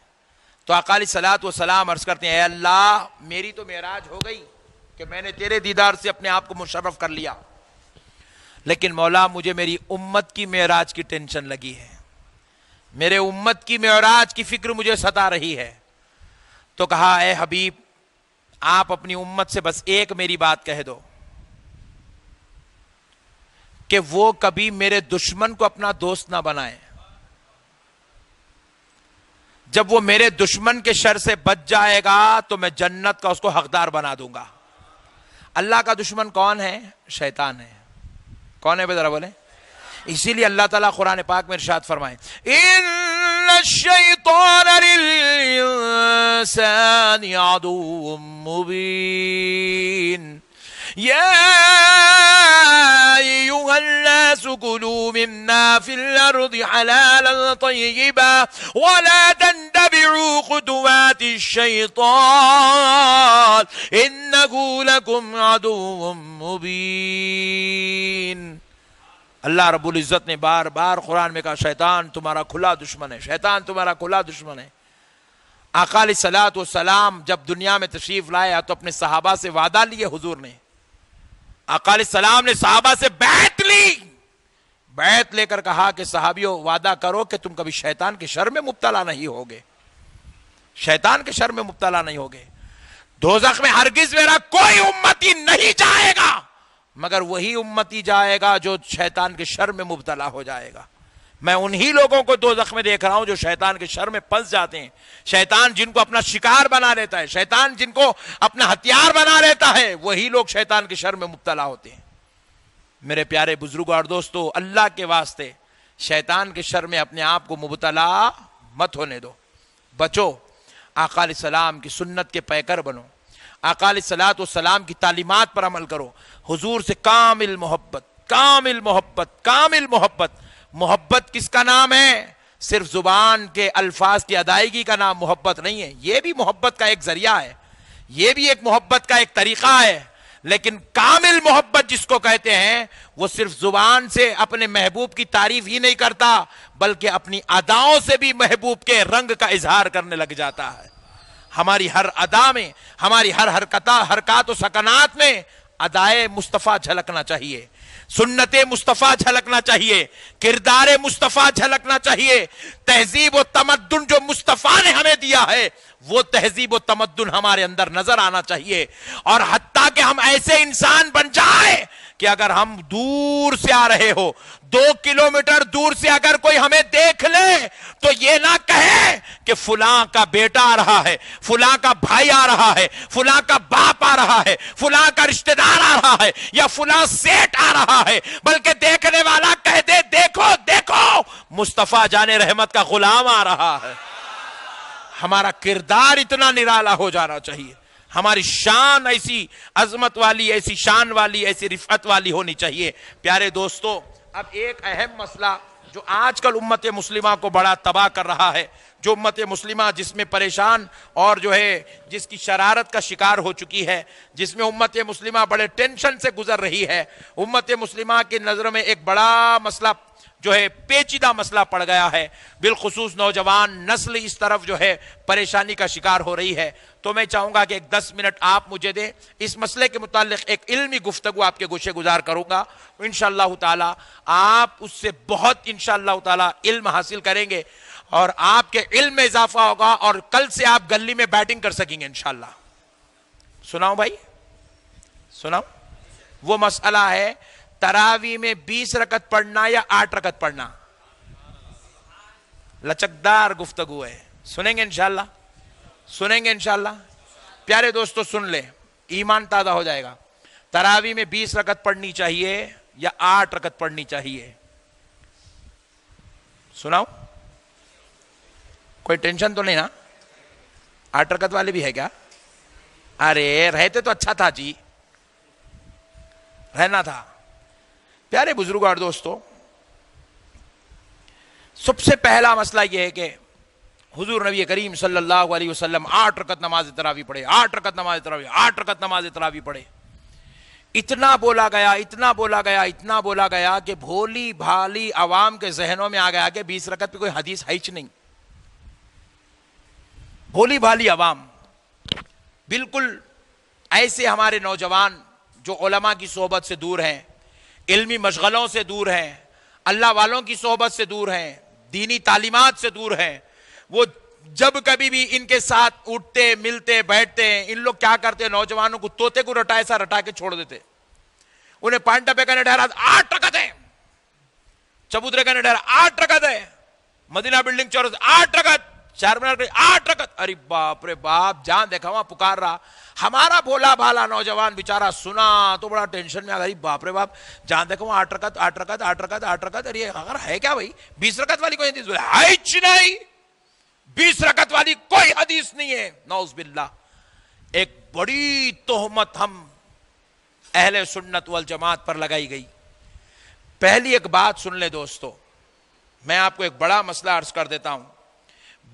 تو آقا علیہ الصلوۃ والسلام عرض کرتے ہیں، اے اللہ، میری تو معراج ہو گئی کہ میں نے تیرے دیدار سے اپنے آپ کو مشرف کر لیا، لیکن مولا مجھے میری امت کی معراج کی ٹینشن لگی ہے، میرے امت کی معراج کی فکر مجھے ستا رہی ہے۔ تو کہا، اے حبیب، آپ اپنی امت سے بس ایک میری بات کہہ دو کہ وہ کبھی میرے دشمن کو اپنا دوست نہ بنائے، جب وہ میرے دشمن کے شر سے بچ جائے گا تو میں جنت کا اس کو حقدار بنا دوں گا۔ اللہ کا دشمن کون ہے؟ شیطان ہے۔ کون ہے بے ذرا بولیں؟ اسی لیے اللہ تعالیٰ قرآن پاک میں ارشاد فرمائے، ان الشیطان للانسان عدو مبین یا ایها الناس كلوا مما في الارض حلالا طيبا ولا تتبعوا خطوات الشيطان انه لكم عدو مبين۔ اللہ رب العزت نے بار بار قرآن میں کہا، شیطان تمہارا کھلا دشمن ہے، شیطان تمہارا کھلا دشمن ہے۔ آقا علیہ الصلوۃ والسلام جب دنیا میں تشریف لائے تو اپنے صحابہ سے وعدہ لیے حضور نے، آقا علیہ السلام نے صحابہ سے بیعت لی، بیعت لے کر کہا کہ صحابیوں وعدہ کرو کہ تم کبھی شیطان کے شر میں مبتلا نہیں ہوگے، شیطان کے شر میں مبتلا نہیں ہوگے، دوزخ میں ہرگز میرا کوئی امتی نہیں جائے گا مگر وہی امتی جائے گا جو شیطان کے شر میں مبتلا ہو جائے گا۔ میں انہی لوگوں کو دوزخ میں دیکھ رہا ہوں جو شیطان کے شر میں پھنس جاتے ہیں، شیطان جن کو اپنا شکار بنا لیتا ہے، شیطان جن کو اپنا ہتھیار بنا لیتا ہے، وہی لوگ شیطان کے شر میں مبتلا ہوتے ہیں۔ میرے پیارے بزرگوں اور دوستو، اللہ کے واسطے شیطان کے شر میں اپنے آپ کو مبتلا مت ہونے دو، بچو، آقا علیہ السلام کی سنت کے پیکر بنو، آقا علیہ الصلوۃ والسلام کی تعلیمات پر عمل کرو، حضور سے کامل محبت، کامل محبت، کامل محبت۔ محبت کس کا نام ہے؟ صرف زبان کے الفاظ کی ادائیگی کا نام محبت نہیں ہے، یہ بھی محبت کا ایک ذریعہ ہے، یہ بھی ایک محبت کا ایک طریقہ ہے، لیکن کامل محبت جس کو کہتے ہیں وہ صرف زبان سے اپنے محبوب کی تعریف ہی نہیں کرتا بلکہ اپنی اداؤں سے بھی محبوب کے رنگ کا اظہار کرنے لگ جاتا ہے۔ ہماری ہر ادا میں، ہماری ہر حرکات و سکنات میں ادائے مصطفیٰ جھلکنا چاہیے، سنت مصطفیٰ جھلکنا چاہیے، کردار مصطفیٰ جھلکنا چاہیے، تہذیب و تمدن جو مصطفیٰ نے ہمیں دیا ہے وہ تہذیب و تمدن ہمارے اندر نظر آنا چاہیے، اور حتیٰ کہ ہم ایسے انسان بن جائیں کہ اگر ہم دور سے آ رہے ہو، 2 کلومیٹر دور سے اگر کوئی ہمیں دیکھ لے تو یہ نہ کہے کہ فلاں کا بیٹا آ رہا ہے، فلاں کا بھائی آ رہا ہے، فلاں کا باپ آ رہا ہے، فلاں کا رشتہ دار آ رہا ہے یا فلاں سیٹ آ رہا ہے، بلکہ دیکھنے والا کہہ دے، دیکھو دیکھو مصطفیٰ جان رحمت کا غلام آ رہا ہے۔ ہمارا کردار اتنا نرالا ہو جانا چاہیے، ہماری شان ایسی عظمت والی، ایسی شان والی، ایسی رفعت والی ہونی چاہیے۔ پیارے دوستو، اب ایک اہم مسئلہ جو آج کل امت مسلمہ کو بڑا تباہ کر رہا ہے، جو امت مسلمہ جس میں پریشان اور جو ہے جس کی شرارت کا شکار ہو چکی ہے، جس میں امت مسلمہ بڑے ٹینشن سے گزر رہی ہے، امت مسلمہ کی نظر میں ایک بڑا مسئلہ جو ہے پیچیدہ مسئلہ پڑ گیا ہے، بالخصوص نوجوان نسل اس طرف جو ہے پریشانی کا شکار ہو رہی ہے۔ تو میں چاہوں گا کہ ایک 10 منٹ آپ مجھے دیں، اس مسئلے کے متعلق ایک علمی گفتگو آپ کے گوشے گزار کروں گا، انشاءاللہ تعالی آپ اس سے بہت انشاءاللہ تعالی علم حاصل کریں گے اور آپ کے علم میں اضافہ ہوگا، اور کل سے آپ گلی میں بیٹنگ کر سکیں گے انشاءاللہ۔ سناؤں بھائی، سناؤں؟ وہ مسئلہ ہے تراویح میں 20 رکعت پڑھنا یا 8 رکعت پڑھنا۔ لچکدار گفتگو ہے، سنیں گے انشاءاللہ، سنیں گے انشاءاللہ۔ پیارے دوستو سن لیں، ایمان تازہ ہو جائے گا۔ تراویح میں 20 رکعت پڑھنی چاہیے یا 8 رکعت پڑھنی چاہیے؟ سناؤ؟ کوئی ٹینشن تو نہیں نا؟ 8 رکعت والے بھی ہے کیا؟ ارے رہتے تو اچھا تھا جی، رہنا تھا۔ پیارے بزرگوں اور دوستو، سب سے پہلا مسئلہ یہ ہے کہ حضور نبی کریم صلی اللہ علیہ وسلم 8 رکعت نماز تراویح پڑھے، 8 رکعت نماز تراویح، 8 رکعت نماز تراویح پڑھے. اتنا بولا گیا، اتنا بولا گیا، اتنا بولا گیا کہ بھولی بھالی عوام کے ذہنوں میں آ گیا کہ 20 رکعت پہ کوئی حدیث ہے ہی نہیں. بھولی بھالی عوام، بالکل ایسے ہمارے نوجوان جو علماء کی صحبت سے دور ہیں، علمی مشغلوں سے دور ہیں، اللہ والوں کی صحبت سے دور ہیں، دینی تعلیمات سے دور ہیں، وہ جب کبھی بھی ان کے ساتھ اٹھتے ملتے بیٹھتے ہیں، ان لوگ کیا کرتے ہیں، نوجوانوں کو طوطے کو رٹائے سا رٹا کے چھوڑ دیتے. انہیں پانٹا پہ کہنے ٹھہرا 8 رکعت ہے، چبوترے کہنے ٹھہرا 8 رکعت ہے، مدینہ بلڈنگ چورس 8 رکعت، چارمینار 8 رکعت. ارے باپ رے باپ، جان دیکھا وہاں پکار رہا. ہمارا بھولا بھالا نوجوان بیچارہ سنا تو بڑا ٹینشن میں آ گئی، باپ رے باپ، جان دیکھا وہاں 8 رکعت 8 رکعت 8 رکعت 8 رکعت. ارے اگر ہے کیا بھائی 20 رکعت والی کوئی حدیث بولے ہے نہیں، 20 رکعت والی کوئی حدیث نہیں ہے. نعوذ باللہ. ایک بڑی تہمت ہم اہل سنت والجماعت پر لگائی گئی. پہلی ایک بات سن لے دوستو، میں آپ کو ایک بڑا مسئلہ عرض کر دیتا ہوں.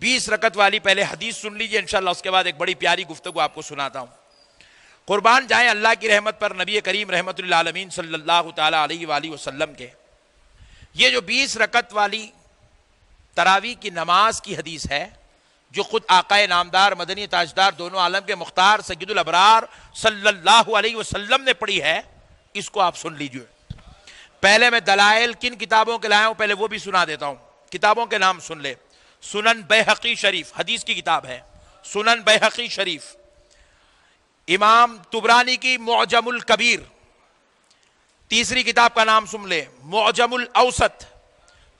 20 رکعت والی پہلے حدیث سن لیجئے، انشاءاللہ اس کے بعد ایک بڑی پیاری گفتگو آپ کو سناتا ہوں. قربان جائیں اللہ کی رحمت پر، نبی کریم رحمت للعالمین صلی اللہ تعالی علیہ وآلہ وسلم کے یہ جو 20 رکعت والی تراویح کی نماز کی حدیث ہے، جو خود آقا نامدار مدنی تاجدار دونوں عالم کے مختار سید الابرار صلی اللہ علیہ وسلم نے پڑھی ہے، اس کو آپ سن لیجئے. پہلے میں دلائل کن کتابوں کے لائے ہوں پہلے وہ بھی سنا دیتا ہوں. کتابوں کے نام سن لے. سنن بیہقی شریف حدیث کی کتاب ہے، سنن بیہقی شریف. امام طبرانی کی معجم الکبیر. تیسری کتاب کا نام سن لے معجم الاوسط.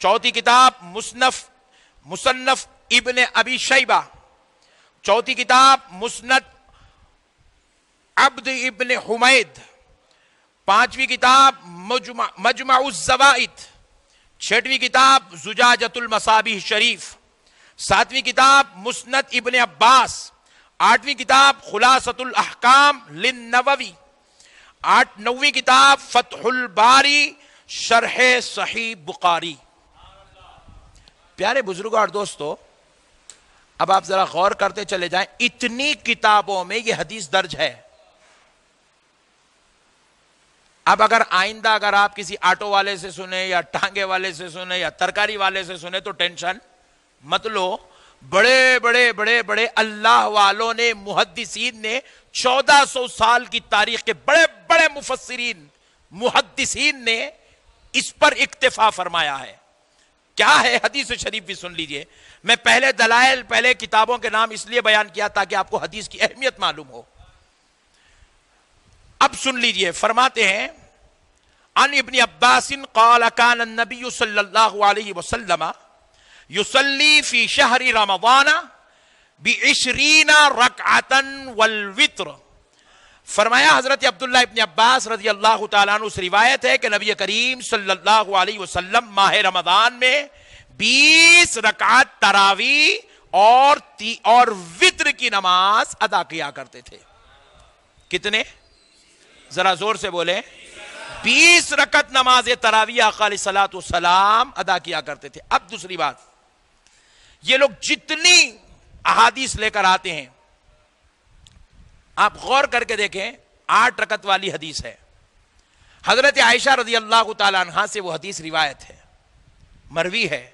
چوتھی کتاب مصنف ابن ابی شیبہ. چوتھی کتاب مسند عبد ابن حمید. پانچویں کتاب مجمع الزوائد. چھٹویں کتاب زجاجۃ المصابیح شریف. ساتویں کتاب مسند ابن عباس. آٹھویں کتاب خلاصۃ الاحکام للنووی. نویں کتاب فتح الباری شرح صحیح بخاری. پیارے بزرگوں اور دوستو، اب آپ ذرا غور کرتے چلے جائیں، اتنی کتابوں میں یہ حدیث درج ہے. اب اگر آئندہ اگر آپ کسی آٹو والے سے سنیں یا ٹانگے والے سے سنیں یا ترکاری والے سے سنیں تو ٹینشن مت لو. بڑے بڑے بڑے بڑے اللہ والوں نے، محدثین نے 1400 سال کی تاریخ کے بڑے بڑے مفسرین محدثین نے اس پر اکتفا فرمایا ہے. کیا ہے حدیث شریف بھی سن لیجئے. میں پہلے دلائل، پہلے کتابوں کے نام اس لیے بیان کیا تاکہ آپ کو حدیث کی اہمیت معلوم ہو. اب سن لیجئے. فرماتے ہیں عن ابن عباس قال كان النبي صلی اللہ علیہ وسلم يصلي في شهر رمضان ب20 ركعة والوتر. فرمایا حضرت عبداللہ ابن عباس رضی اللہ تعالیٰ عنہ سے روایت ہے کہ نبی کریم صلی اللہ علیہ وسلم ماہ رمضان میں 20 رکعت تراویح اور وتر کی نماز ادا کیا کرتے تھے. کتنے؟ ذرا زور سے بولیں. 20 رکعت نماز تراویح آقا علیہ الصلوۃ والسلام ادا کیا کرتے تھے. اب دوسری بات، یہ لوگ جتنی احادیث لے کر آتے ہیں آپ غور کر کے دیکھیں. 8 رکعت والی حدیث ہے، حضرت عائشہ رضی اللہ تعالی عنہا سے وہ حدیث روایت ہے، مروی ہے.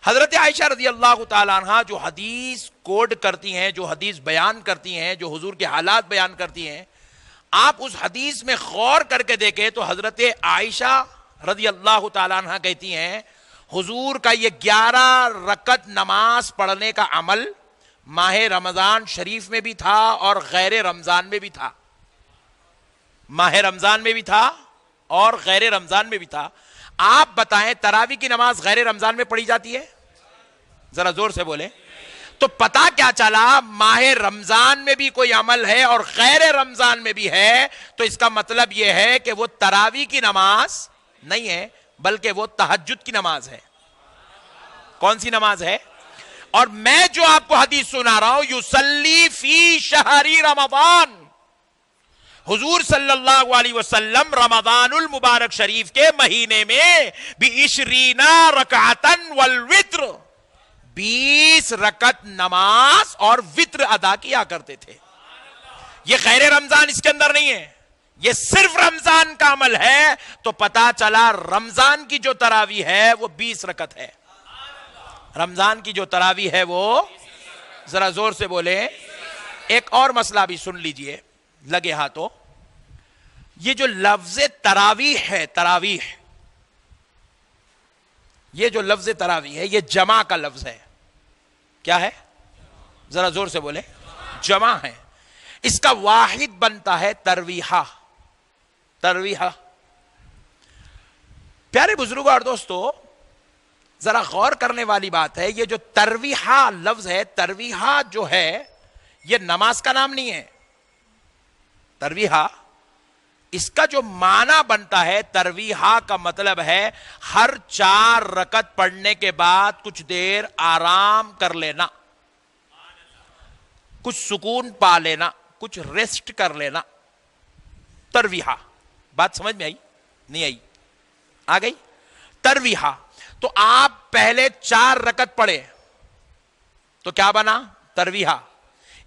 حضرت عائشہ رضی اللہ تعالی عنہا جو حدیث کوڈ کرتی ہیں، جو حدیث بیان کرتی ہیں، جو حضور کے حالات بیان کرتی ہیں، آپ اس حدیث میں غور کر کے دیکھیں تو حضرت عائشہ رضی اللہ تعالی عنہا کہتی ہیں حضور کا یہ 11 رکعت نماز پڑھنے کا عمل ماہ رمضان شریف میں بھی تھا اور غیر رمضان میں بھی تھا. ماہ رمضان میں بھی تھا اور غیر رمضان میں بھی تھا. آپ بتائیں تراویح کی نماز غیر رمضان میں پڑھی جاتی ہے؟ ذرا زور سے بولیں. تو پتا کیا چلا، ماہ رمضان میں بھی کوئی عمل ہے اور غیر رمضان میں بھی ہے. تو اس کا مطلب یہ ہے کہ وہ تراویح کی نماز نہیں ہے بلکہ وہ تہجد کی نماز ہے. کون سی نماز ہے؟ اور میں جو آپ کو حدیث سنا رہا ہوں، یصلی فی شہر رمضان، حضور صلی اللہ علیہ وسلم رمضان المبارک شریف کے مہینے میں ب20 رکعتن والوتر 20 رکعت نماز اور وتر ادا کیا کرتے تھے. یہ غیر رمضان اس کے اندر نہیں ہے، یہ صرف رمضان کا عمل ہے. تو پتا چلا رمضان کی جو تراویح ہے وہ 20 رکعت ہے. رمضان کی جو تراویح ہے وہ، ذرا زور سے بولے. ایک اور مسئلہ بھی سن لیجئے لگے ہاتھوں. یہ جو لفظ تراویح ہے، تراویح، یہ جو لفظ تراویح ہے یہ جمع کا لفظ ہے. کیا ہے؟ ذرا زور سے بولے. جمع ہے. اس کا واحد بنتا ہے ترویحہ. ترویحہ. پیارے بزرگوں اور دوستو، ذرا غور کرنے والی بات ہے، یہ جو ترویحہ لفظ ہے، ترویحہ جو ہے یہ نماز کا نام نہیں ہے. ترویحہ اس کا جو معنی بنتا ہے، ترویحہ کا مطلب ہے ہر 4 رکعت پڑھنے کے بعد کچھ دیر آرام کر لینا، کچھ سکون پا لینا، کچھ ریسٹ کر لینا. ترویحہ. بات سمجھ میں آئی؟ نہیں آئی؟ آ گئی؟ ترویحہ. تو آپ پہلے 4 رکعت پڑھے تو کیا بنا؟ ترویحہ.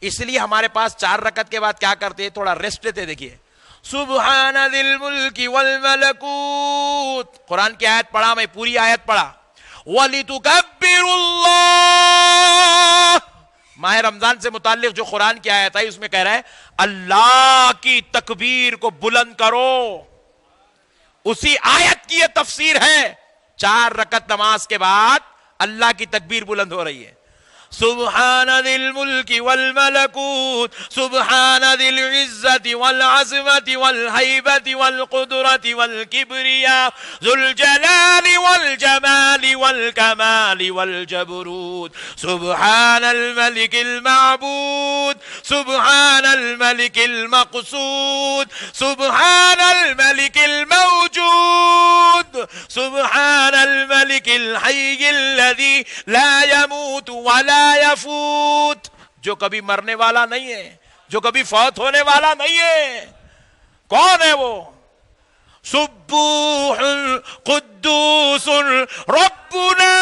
اس لیے ہمارے پاس 4 رکعت کے بعد کیا کرتے ہیں؟ تھوڑا ریسٹ لیتے. دیکھیے، سبحان ذی الملک والملکوت، قرآن کی آیت پڑھا، میں پوری آیت پڑھا. وَلِتُكَبِّرُوا اللَّهَ، ماہ رمضان سے متعلق جو قرآن کی آیت ہے اس میں کہہ رہا ہے اللہ کی تکبیر کو بلند کرو. اسی آیت کی یہ تفسیر ہے. 4 رکعت نماز کے بعد اللہ کی تکبیر بلند ہو رہی ہے. سبحان ذی الملک والملکوت، سبحان ذی العزت والعظمت والہیبت والقدرت والکبریاء، ذو الجلال والجمال والکمال والجبروت، سبحان الملک المعبود، سبحان الملک المقصود، سبحان الملک الموجود، سبحان الملک الحی الذی لا يموت ولا یفوت، جو کبھی مرنے والا نہیں ہے، جو کبھی فوت ہونے والا نہیں ہے. کون ہے وہ؟ سبوح قدوس ربنا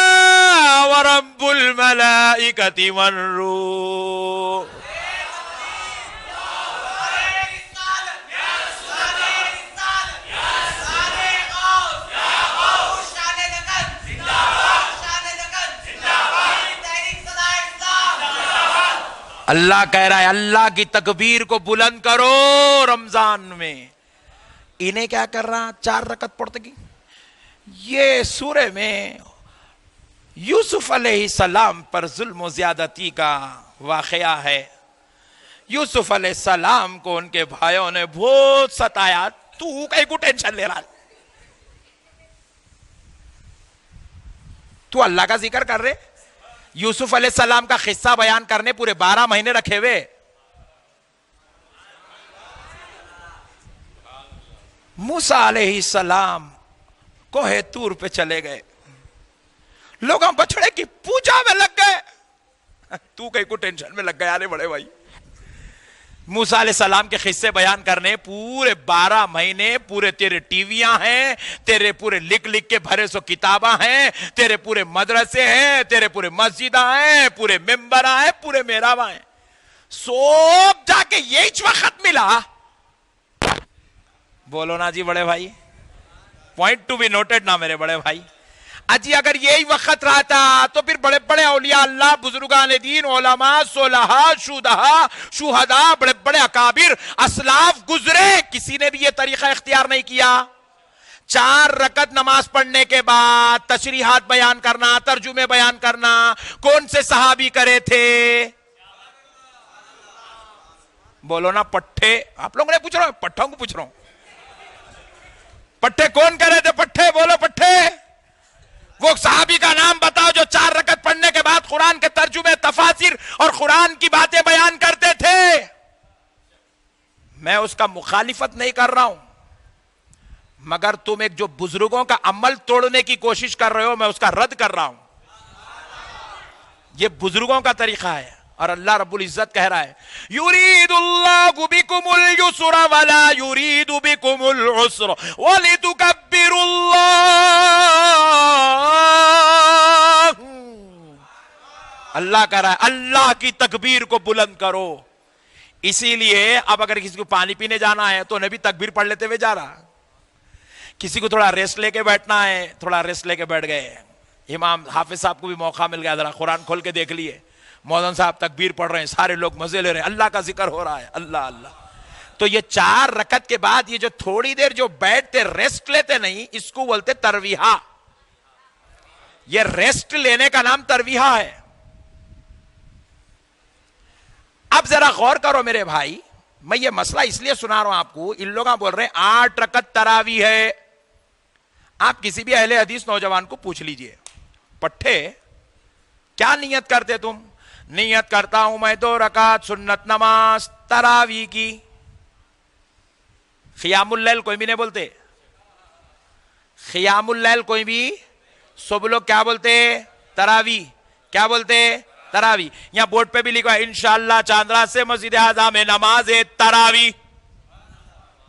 ورب الملائکۃ والروح. اللہ کہہ رہا ہے اللہ کی تکبیر کو بلند کرو رمضان میں. انہیں کیا کر رہا؟ 4 رکعت پڑھتے کی. یہ سورہ میں یوسف علیہ السلام پر ظلم و زیادتی کا واقعہ ہے. یوسف علیہ السلام کو ان کے بھائیوں نے بہت ستایا. تو کہیں کو ٹینشن لے رہا؟ تو اللہ کا ذکر کر رہے. یوسف علیہ السلام کا قصہ بیان کرنے پورے 12 مہینے رکھے ہوئے. موسیٰ علیہ السلام کوہ طور پہ چلے گئے، لوگ بچڑے کی پوجا میں لگ گئے. تو کہیں کو ٹینشن میں لگ گیا رے بڑے بھائی. موسیٰ علیہ السلام کے قصے بیان کرنے پورے 12 مہینے، پورے تیرے ٹی ویاں ہیں، تیرے پورے لکھ لکھ کے بھرے سو کتاباں ہیں، تیرے پورے مدرسے ہیں، تیرے پورے مسجداں ہیں، پورے ممبراں ہیں، پورے محراباں ہیں. سوب جا کے یہی وقت ملا. بولو نا جی بڑے بھائی. پوائنٹ ٹو بی نوٹڈ نا میرے بڑے بھائی. اجی اگر یہی وقت رہتا تو پھر بڑے بڑے اولیاء اللہ، بزرگان دین، علماء، صلحاء، شہداء، بڑے بڑے اکابر، اسلاف گزرے، کسی نے بھی یہ طریقہ اختیار نہیں کیا. 4 رکعت نماز پڑھنے کے بعد تشریحات بیان کرنا، ترجمے بیان کرنا. کون سے صحابی کرے تھے؟ بولو نا پٹھے. آپ لوگوں نے پوچھ رہا ہوں، پٹھوں کو پوچھ رہا ہوں. پٹھے کون کرے تھے؟ پٹھے بولو پٹھے. وہ صحابی کا نام بتاؤ جو 4 رکعت پڑھنے کے بعد قرآن کے ترجمے، تفاسیر اور قرآن کی باتیں بیان کرتے تھے. میں اس کا مخالفت نہیں کر رہا ہوں، مگر تم ایک جو بزرگوں کا عمل توڑنے کی کوشش کر رہے ہو، میں اس کا رد کر رہا ہوں. یہ بزرگوں کا طریقہ ہے. اور اللہ رب العزت کہہ رہا ہے یرید اللہ بکم اليسر ولا یرید بکم العسر ولتکبروا اللہ. اللہ کہہ رہا ہے اللہ کی تکبیر کو بلند کرو. اسی لیے اب اگر کسی کو پانی پینے جانا ہے تو نبی تکبیر پڑھ لیتے ہوئے جا رہا. کسی کو تھوڑا ریسٹ لے کے بیٹھنا ہے, تھوڑا ریسٹ لے کے بیٹھ گئے. امام حافظ صاحب کو بھی موقع مل گیا, ذرا قرآن کھول کے دیکھ لیے, مولانا صاحب تکبیر پڑھ رہے ہیں, سارے لوگ مزے لے رہے ہیں, اللہ کا ذکر ہو رہا ہے, اللہ اللہ. تو یہ 4 رکعت کے بعد یہ جو تھوڑی دیر جو بیٹھتے ریسٹ لیتے نہیں, اس کو بولتے ترویحہ. یہ ریسٹ لینے کا نام ترویحہ ہے. اب ذرا غور کرو میرے بھائی, میں یہ مسئلہ اس لیے سنا رہا ہوں آپ کو, ان لوگ بول رہے ہیں 8 رکعت تراویح ہے. آپ کسی بھی اہل حدیث نوجوان کو پوچھ لیجئے, پٹھے کیا نیت کرتے تم؟ نیت کرتا ہوں میں 2 رکعت سنت نماز تراویح کی. قیام اللیل کوئی بھی نہیں بولتے, قیام اللیل کوئی بھی. سب لوگ کیا بولتے؟ تراویح. کیا بولتے؟ تراویح. یہاں بورڈ پہ بھی لکھا ہے انشاءاللہ چاندرا سے مسجد اعظم میں نماز تراویح.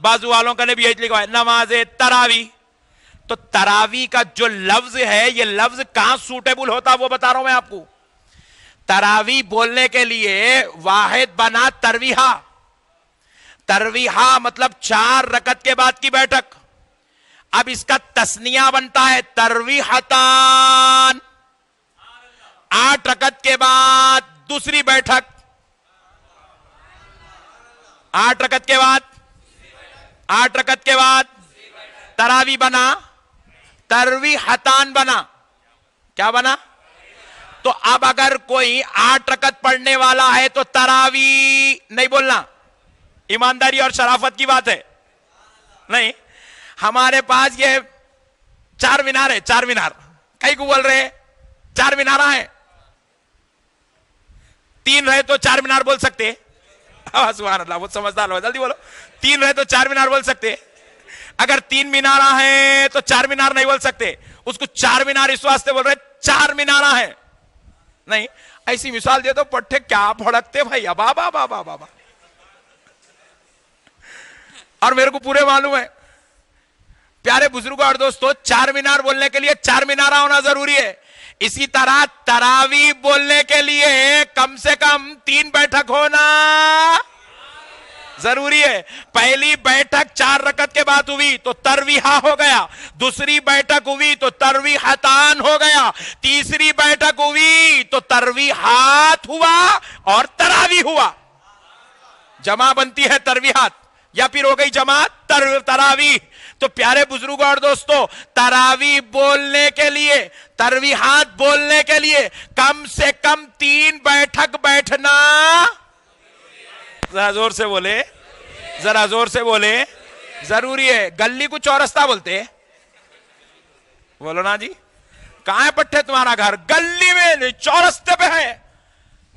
بازو والوں کا نے بھی یہی لکھا ہے نماز تراویح. تو تراویح کا جو لفظ ہے, یہ لفظ کہاں سوٹیبل ہوتا وہ بتا رہا ہوں میں آپ کو. تراویح بولنے کے لیے واحد بنا ترویحہ. ترویحہ مطلب 4 رکعت کے بعد کی بیٹھک. اب اس کا تسنیہ بنتا ہے ترویحتان. 8 رکعت کے بعد دوسری بیٹھک. 8 رکعت کے بعد 8 رکعت کے بعد تراویح بنا, ترویحتان بنا. کیا بنا؟ تو اب اگر کوئی 8 رکعت پڑھنے والا ہے تو تراویح نہیں بولنا. ایمانداری اور شرافت کی بات ہے. نہیں, ہمارے پاس یہ 4 مینار ہے. 4 مینار کئی کو بول رہے ہیں 4 مینار ہیں. 3 رہے تو 4 مینار بول سکتے. سبحان اللہ, بہت سمجھدار ہو, جلدی بولو. 3 رہے تو 4 مینار بول سکتے. اگر 3 مینارہ ہیں تو 4 مینار نہیں بول سکتے. اس کو 4 مینار اس واسطے بول رہے 4 مینارہ ہیں. نہیں, ایسی مثال دے تو پٹھے کیا بھڑکتے بھائی. بابا بابا بابا. اور میرے کو پورے معلوم ہے پیارے بزرگوں اور دوستوں, 4 مینار بولنے کے لیے 4 مینارہ ہونا ضروری ہے. اسی طرح تراویح بولنے کے لیے کم سے کم 3 بیٹھک ہونا ضروری ہے. پہلی بیٹھک 4 رکعت کے بعد ہوئی تو ترویحہ ہو گیا. دوسری بیٹھک ہوئی تو ترویحتان ہو گیا. تیسری بیٹھک ہوئی تو ترویحات ہوا اور تراویح ہوا. جمع بنتی ہے ترویحات, یا پھر ہو گئی جماعت تراویح. تو پیارے بزرگوں اور دوستوں, تراویح بولنے کے لیے, ترویحات بولنے کے لیے کم سے کم 3 بیٹھک بیٹھنا. ذرا زور سے بولے, ذرا زور سے بولے, ضروری ہے. گلی کو چورستہ بولتے, بولو نا جی. کہاں ہے پٹھے تمہارا گھر؟ گلی میں, چورستے پہ ہے.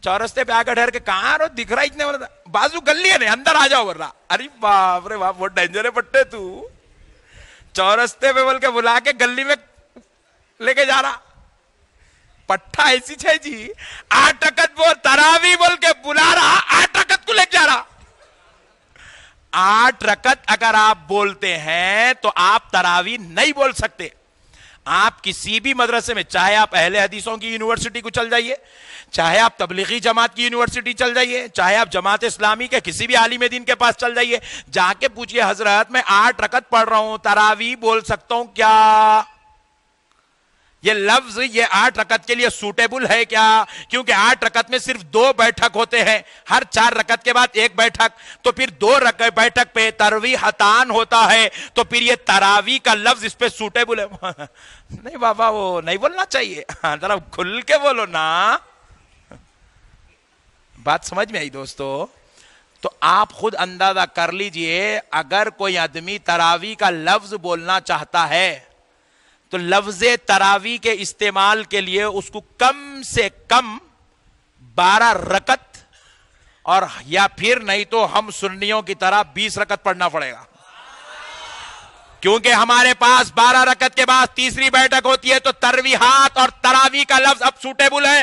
چورستے پہ آ کر ٹھہر کے کہاں رو دکھ رہا اتنے والا, بازو گلی ہے نہیں, اندر آ جاؤ ورنہ. ارے باپ رے باپ, بہت ڈینجر ہے پٹھے تو. چورستے پہ بول کے بلا کے گلی میں لے کے جا رہا. پٹھا ایسی ہے جی, 8 رکعت وہ تراویح بول کے بلا رہا, 8 رکعت کو لے کے جا رہا. 8 رکعت اگر آپ بولتے ہیں تو آپ تراویح نہیں بول سکتے. آپ کسی بھی مدرسے میں, چاہے آپ اہل حدیثوں کی یونیورسٹی کو چل جائیے, چاہے آپ تبلیغی جماعت کی یونیورسٹی چل جائیے, چاہے آپ جماعت اسلامی کے کسی بھی عالم دین کے پاس چل جائیے, جا کے پوچھئے حضرت میں 8 رکعت پڑھ رہا ہوں, تراویح بول سکتا ہوں کیا؟ یہ لفظ یہ 8 رکعت کے لیے سوٹیبل ہے کیا؟ کیونکہ 8 رکعت میں صرف 2 بیٹھک ہوتے ہیں, ہر 4 رکعت کے بعد 1 بیٹھک, تو پھر 2 بیٹھک پہ ترویحتان ہوتا ہے, تو پھر یہ تراویح کا لفظ اس پہ سوٹیبل ہے. نہیں بابا, وہ نہیں بولنا چاہیے, ذرا کھل کے بولو نا. بات سمجھ میں آئی دوستو؟ تو آپ خود اندازہ کر لیجئے, اگر کوئی آدمی تراویح کا لفظ بولنا چاہتا ہے تو لفظ تراویح کے استعمال کے لیے اس کو کم سے کم 12 رکعت, اور یا پھر نہیں تو ہم سنیوں کی طرح 20 رکعت پڑھنا پڑے گا. کیونکہ ہمارے پاس 12 رکعت کے بعد تیسری بیٹھک ہوتی ہے, تو ترویحات اور تراویح کا لفظ اب سوٹیبل ہے.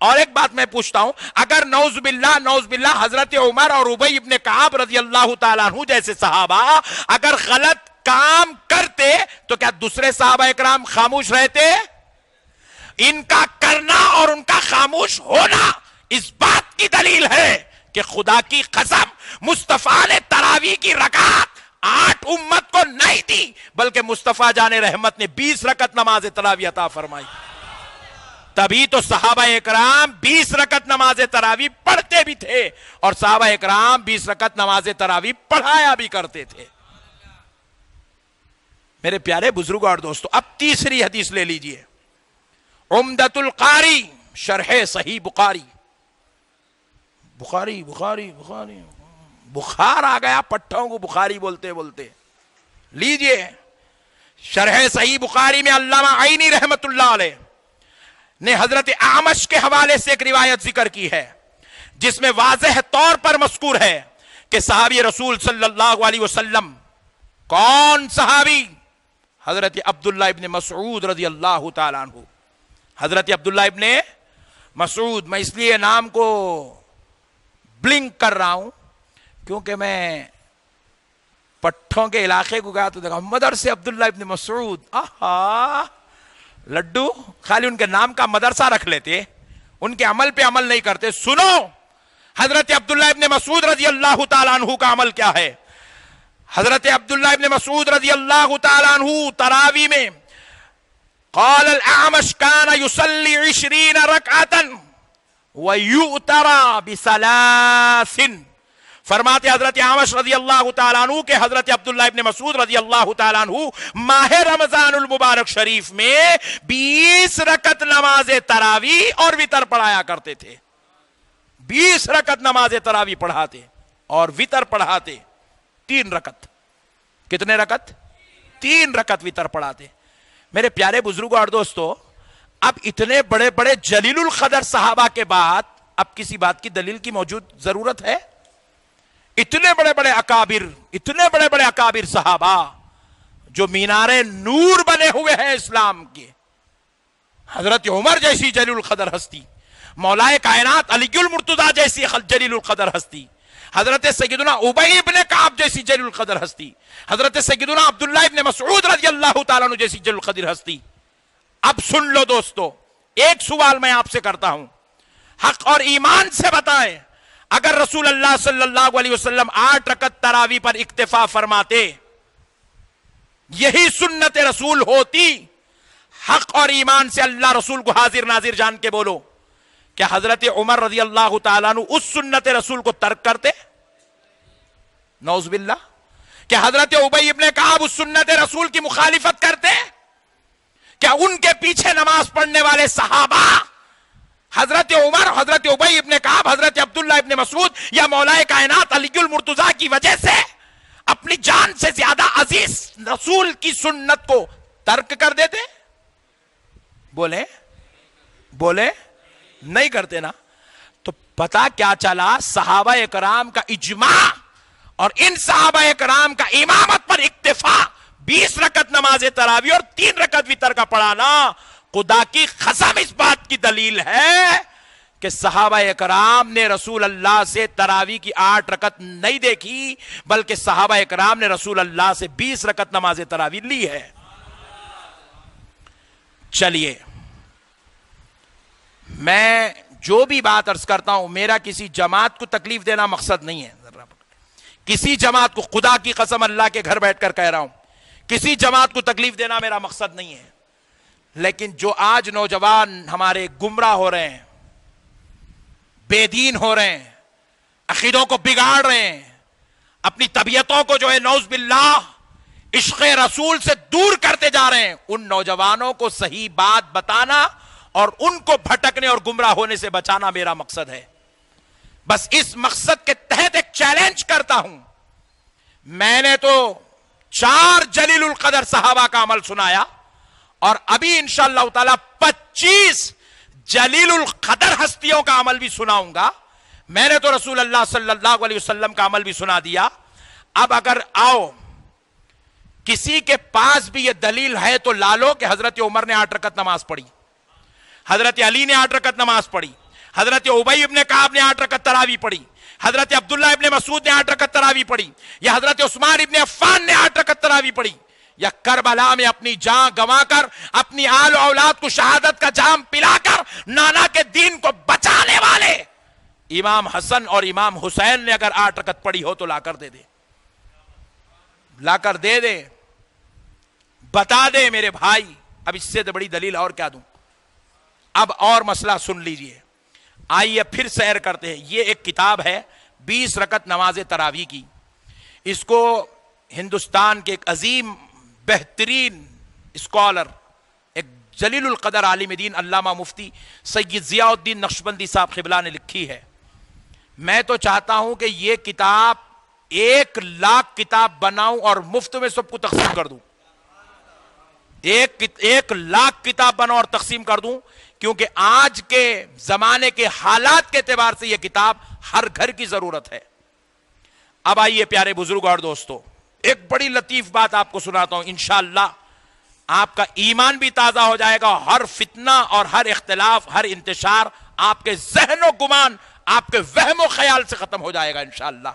اور ایک بات میں پوچھتا ہوں، اگر نعوذ باللہ حضرت عمر اور ابی ابن کعب رضی اللہ تعالیٰ عنہ جیسے صحابہ اگر غلط کام کرتے تو کیا دوسرے صحابہ اکرام خاموش رہتے؟ ان کا کرنا اور ان کا خاموش ہونا اس بات کی دلیل ہے کہ خدا کی قسم مصطفیٰ نے تراویح کی رکعت 8 امت کو نہیں دی، بلکہ مصطفیٰ جان رحمت نے 20 رکعت نماز تراویح عطا فرمائی. تبھی تو صحابہ اکرام 20 رکعت نماز تراویح پڑھتے بھی تھے اور صحابہ اکرام 20 رکعت نماز تراویح پڑھایا بھی کرتے تھے. میرے پیارے بزرگوں اور دوستو، اب تیسری حدیث لے لیجئے. عمدۃ القاری شرح صحیح بخاری. بخاری بخاری بخاری بخار آ گیا پٹھوں کو بخاری بولتے بولتے. لیجئے شرح صحیح بخاری میں علامہ عینی رحمت اللہ علیہ نے حضرت اعمش کے حوالے سے ایک روایت ذکر کی ہے جس میں واضح طور پر مذکور ہے کہ صحابی رسول صلی اللہ علیہ وسلم کون صحابی؟ حضرت عبداللہ ابن مسعود رضی اللہ تعالیٰ عنہ. حضرت عبداللہ ابن مسعود، میں اس لیے نام کو بلنک کر رہا ہوں کیونکہ میں پٹھوں کے علاقے کو گیا تو دیکھا مدرسے عبداللہ ابن مسعود. آہا لڈو خالی ان کے نام کا مدرسہ رکھ لیتے، ان کے عمل پہ عمل نہیں کرتے. سنو حضرت عبداللہ ابن مسعود رضی اللہ تعالیٰ عنہ کا عمل کیا ہے. حضرت عبداللہ ابن مسعود رضی اللہ تعالیٰ عنہ تراویح میں قال الاعمش كان يصلي 20 ركعة ويؤتر بثلاث. فرماتے حضرت اعمش رضی اللہ تعالیٰ عنہ کہ حضرت عبداللہ ابن مسعود رضی اللہ تعالیٰ عنہ ماہ رمضان المبارک شریف میں 20 رکعت نماز تراویح اور وتر پڑھایا کرتے تھے. 20 رکعت نماز تراویح پڑھاتے اور وتر پڑھاتے 3 رکعت. کتنے رکعت؟ 3 رکعت وتر پڑھاتے. میرے پیارے بزرگوں اور دوستو، اب اتنے بڑے بڑے جلیل القدر صحابہ کے بعد اب کسی بات کی دلیل کی موجود ضرورت ہے؟ اتنے بڑے بڑے اکابر صحابہ جو مینار نور بنے ہوئے ہیں اسلام کے، حضرت عمر جیسی جلیل القدر ہستی، مولائے کائنات علی المرتضیٰ جیسی جلیل القدر ہستی، حضرت سیدنا ابی ابن کعب جیسی جلیل القدر ہستی، حضرت سیدنا عبداللہ ابن مسعود رضی اللہ تعالیٰ عنہ جیسی جلیل القدر ہستی. اب سن لو دوستو، ایک سوال میں آپ سے کرتا ہوں، حق اور ایمان سے بتائیں، اگر رسول اللہ صلی اللہ علیہ وسلم 8 رکعت تراویح پر اکتفا فرماتے، یہی سنت رسول ہوتی، حق اور ایمان سے اللہ رسول کو حاضر ناظر جان کے بولو، کیا حضرت عمر رضی اللہ تعالیٰ عنہ اس سنت رسول کو ترک کرتے؟ نعوذ باللہ. کیا حضرت ابی ابن کعب اس سنت رسول کی مخالفت کرتے؟ کیا ان کے پیچھے نماز پڑھنے والے صحابہ حضرت عمر، حضرت ابی ابن کعب، حضرت عبداللہ ابن مسعود یا مولائے کائنات علی المرتضیٰ کی وجہ سے اپنی جان سے زیادہ عزیز رسول کی سنت کو ترک کر دیتے؟ بولے نہیں کرتے نا. تو پتا کیا چلا؟ صحابہ اکرام کا اجماع اور ان صحابہ اکرام کا امامت پر اکتفا، 20 رکعت نماز تراویح اور 3 رکعت وتر کا پڑھانا خدا کی قسم اس بات کی دلیل ہے کہ صحابہ اکرام نے رسول اللہ سے تراویح کی 8 رکعت نہیں دیکھی، بلکہ صحابہ اکرام نے رسول اللہ سے 20 رکعت نماز تراویح لی ہے. چلیے، میں جو بھی بات عرض کرتا ہوں، میرا کسی جماعت کو تکلیف دینا مقصد نہیں ہے. کسی جماعت کو، خدا کی قسم اللہ کے گھر بیٹھ کر کہہ رہا ہوں، کسی جماعت کو تکلیف دینا میرا مقصد نہیں ہے. لیکن جو آج نوجوان ہمارے گمراہ ہو رہے ہیں، بے دین ہو رہے ہیں، عقیدوں کو بگاڑ رہے ہیں، اپنی طبیعتوں کو جو ہے نعوذ باللہ عشق رسول سے دور کرتے جا رہے ہیں، ان نوجوانوں کو صحیح بات بتانا اور ان کو بھٹکنے اور گمراہ ہونے سے بچانا میرا مقصد ہے. بس اس مقصد کے تحت ایک چیلنج کرتا ہوں. میں نے تو 4 جلیل القدر صحابہ کا عمل سنایا اور ابھی انشاءاللہ تعالی 25 جلیل القدر ہستیوں کا عمل بھی سناؤں گا. میں نے تو رسول اللہ صلی اللہ علیہ وسلم کا عمل بھی سنا دیا. اب اگر آؤ کسی کے پاس بھی یہ دلیل ہے تو لا لو کہ حضرت عمر نے 8 رکعت نماز پڑھی، حضرت علی نے 8 رکعت نماز پڑھی، حضرت ابی ابن کعب نے 8 رکعت تراویح پڑھی، حضرت عبداللہ ابن مسعود نے 8 رکعت تراویح پڑھی، یا حضرت عثمان ابن عفان نے 8 رکعت تراویح پڑھی، یا کربلا میں اپنی جان گنوا کر اپنی آل و اولاد کو شہادت کا جام پلا کر نانا کے دین کو بچانے والے امام حسن اور امام حسین نے اگر 8 رکعت پڑھی ہو تو لا کر دے دے، لا کر دے دے، بتا دے میرے بھائی۔ اب اس سے بڑی دلیل اور کیا دوں؟ اب اور مسئلہ سن لیجئے، آئیے پھر سیر کرتے ہیں۔ یہ ایک کتاب ہے 20 رکعت نماز تراویح کی، اس کو ہندوستان کے ایک عظیم بہترین اسکالر، ایک جلیل القدر عالم دین علامہ مفتی سید ضیاء الدین نقشبندی صاحب قبلہ نے لکھی ہے۔ میں تو چاہتا ہوں کہ یہ کتاب 1 لاکھ کتاب بناؤں اور مفت میں سب کو تقسیم کر دوں، 1 لاکھ کتاب بناؤں اور تقسیم کر دوں، کیونکہ آج کے زمانے کے حالات کے اعتبار سے یہ کتاب ہر گھر کی ضرورت ہے۔ اب آئیے پیارے بزرگ اور دوستو، ایک بڑی لطیف بات آپ کو سناتا ہوں، انشاءاللہ آپ کا ایمان بھی تازہ ہو جائے گا، ہر فتنہ اور ہر اختلاف، ہر انتشار آپ کے ذہن و گمان، آپ کے وہم و خیال سے ختم ہو جائے گا انشاءاللہ۔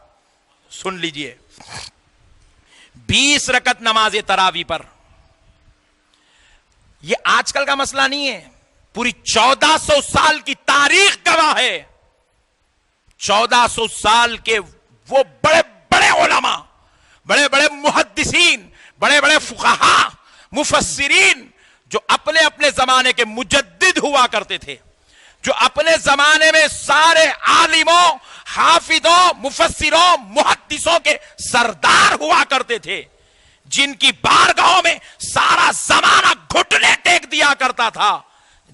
سن لیجئے، 20 رکعت نماز تراویح پر، یہ آج کل کا مسئلہ نہیں ہے، پوری 1400 سال کی تاریخ گواہ ہے۔ 1400 سال کے وہ بڑے بڑے علماء، بڑے بڑے محدثین، بڑے بڑے فقہاء، مفسرین، جو اپنے اپنے زمانے کے مجدد ہوا کرتے تھے، جو اپنے زمانے میں سارے عالموں، حافظوں، مفسروں، محدثوں کے سردار ہوا کرتے تھے، جن کی بارگاہوں میں سارا زمانہ گھٹنے ٹیک دیا کرتا تھا،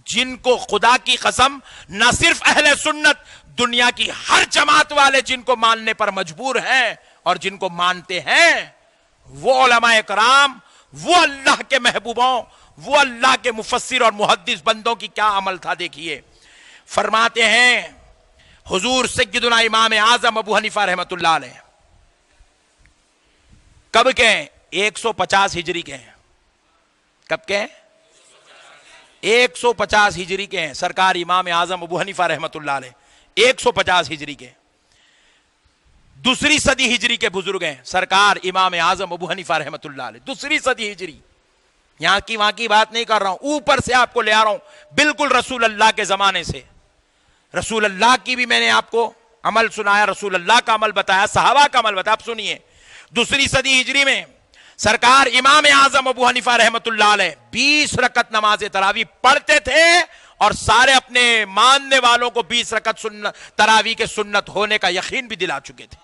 جن کو خدا کی قسم نہ صرف اہل سنت، دنیا کی ہر جماعت والے جن کو ماننے پر مجبور ہیں اور جن کو مانتے ہیں، وہ علماء کرام، وہ اللہ کے محبوبوں، وہ اللہ کے مفسر اور محدث بندوں کی کیا عمل تھا دیکھیے۔ فرماتے ہیں حضور سیدنا امام اعظم ابو حنیفہ رحمت اللہ علیہ کب کے ہیں؟ 150 ہجری کے ہیں۔ کب کے ہیں؟ 150 ہجری کے ہیں سرکار امام اعظم ابو حنیفہ رحمت اللہ علیہ، 150 ہجری کے، 2 صدی ہجری کے بزرگ ہیں سرکار امام اعظم ابو حنیفہ رحمت اللہ علیہ، 2 صدی ہجری۔ یہاں کی وہاں کی بات نہیں کر رہا ہوں، اوپر سے آپ کو لے آ رہا ہوں بالکل رسول اللہ کے زمانے سے۔ رسول اللہ کی بھی میں نے آپ کو عمل سنایا، رسول اللہ کا عمل بتایا، صحابہ کا عمل بتایا۔ آپ سنیے، 2 صدی ہجری میں سرکار امام اعظم ابو حنیفہ رحمت اللہ علیہ 20 رکعت نماز تراویح پڑھتے تھے، اور سارے اپنے ماننے والوں کو 20 رکعت تراویح کے سنت ہونے کا یقین بھی دلا چکے تھے،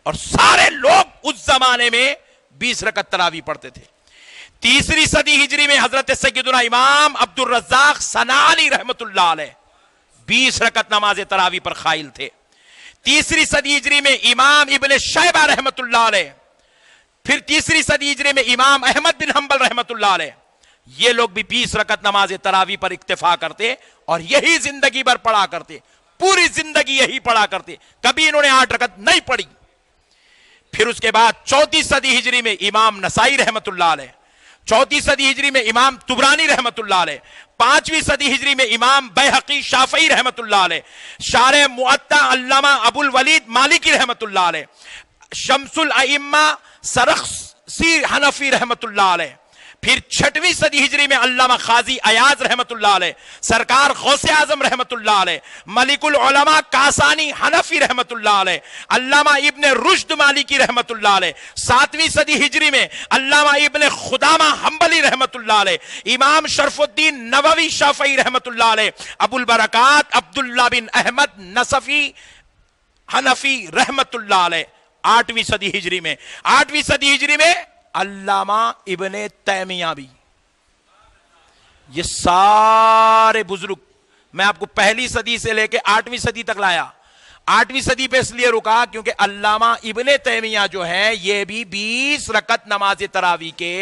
اور سارے لوگ اس زمانے میں 20 رکعت تراویح پڑھتے تھے۔ 3 صدی ہجری میں حضرت سیدنا امام عبد الرزاق صنعانی رحمت اللہ علیہ 20 رکعت نماز تراویح پر قائل تھے۔ 3 صدی ہجری میں امام ابن شیبہ رحمت اللہ علیہ، پھر 3 صدی ہجری میں امام احمد بن حنبل رحمت اللہ علیہ، یہ لوگ بھی 20 رکعت نماز تراویح پر اکتفا کرتے اور یہی زندگی بھر پڑھا کرتے، پوری زندگی یہی پڑھا کرتے، کبھی انہوں نے 8 رکعت نہیں پڑھی۔ پھر اس کے بعد 34 صدی ہجری میں امام نسائی رحمت اللہ علیہ، 34 صدی ہجری میں امام طبرانی رحمت اللہ علیہ، 5ویں صدی ہجری میں امام بیہقی شافعی رحمت اللہ علیہ، شارح موطا علامہ ابو الولید مالکی رحمت اللہ علیہ، شمس الائمہ سرخسی حنفی رحمت اللہ علیہ، پھر 6ویں صدی ہجری میں علامہ قاضی ایاز رحمت اللہ علیہ، سرکار غوث اعظم رحمت اللہ علیہ، ملک العلماء کاسانی حنفی رحمت اللہ علیہ، علامہ ابن رشد مالکی رحمت اللہ علیہ، 7ویں صدی ہجری میں علامہ ابن خدامہ حنبلی رحمت اللہ علیہ، امام شرف الدین نووی شافعی رحمت اللہ علیہ، ابو البرکات عبداللہ بن احمد نصفی حنفی رحمت اللہ علیہ۔ 8ویں صدی ہجری میں، 8ویں صدی ہجری میں علامہ ابن تیمیہ بھی۔ یہ سارے بزرگ، میں آپ کو 1 صدی سے لے کے 8ویں صدی تک لایا، 8ویں صدی پہ اس لیے رکا کیونکہ علامہ ابن تیمیہ جو ہے یہ بھی 20 رکعت نماز تراویح کے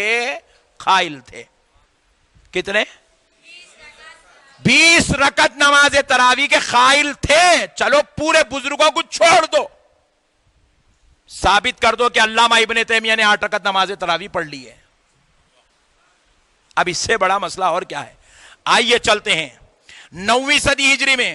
قائل تھے۔ کتنے؟ 20 رکعت نماز تراویح کے قائل تھے۔ چلو پورے بزرگوں کو چھوڑ دو، ثابت کر دو کہ علامہ ابن تیمیہ نے 8 رکعت نماز تراویح پڑھ لی ہے۔ اب اس سے بڑا مسئلہ اور کیا ہے؟ آئیے چلتے ہیں 9ویں صدی ہجری میں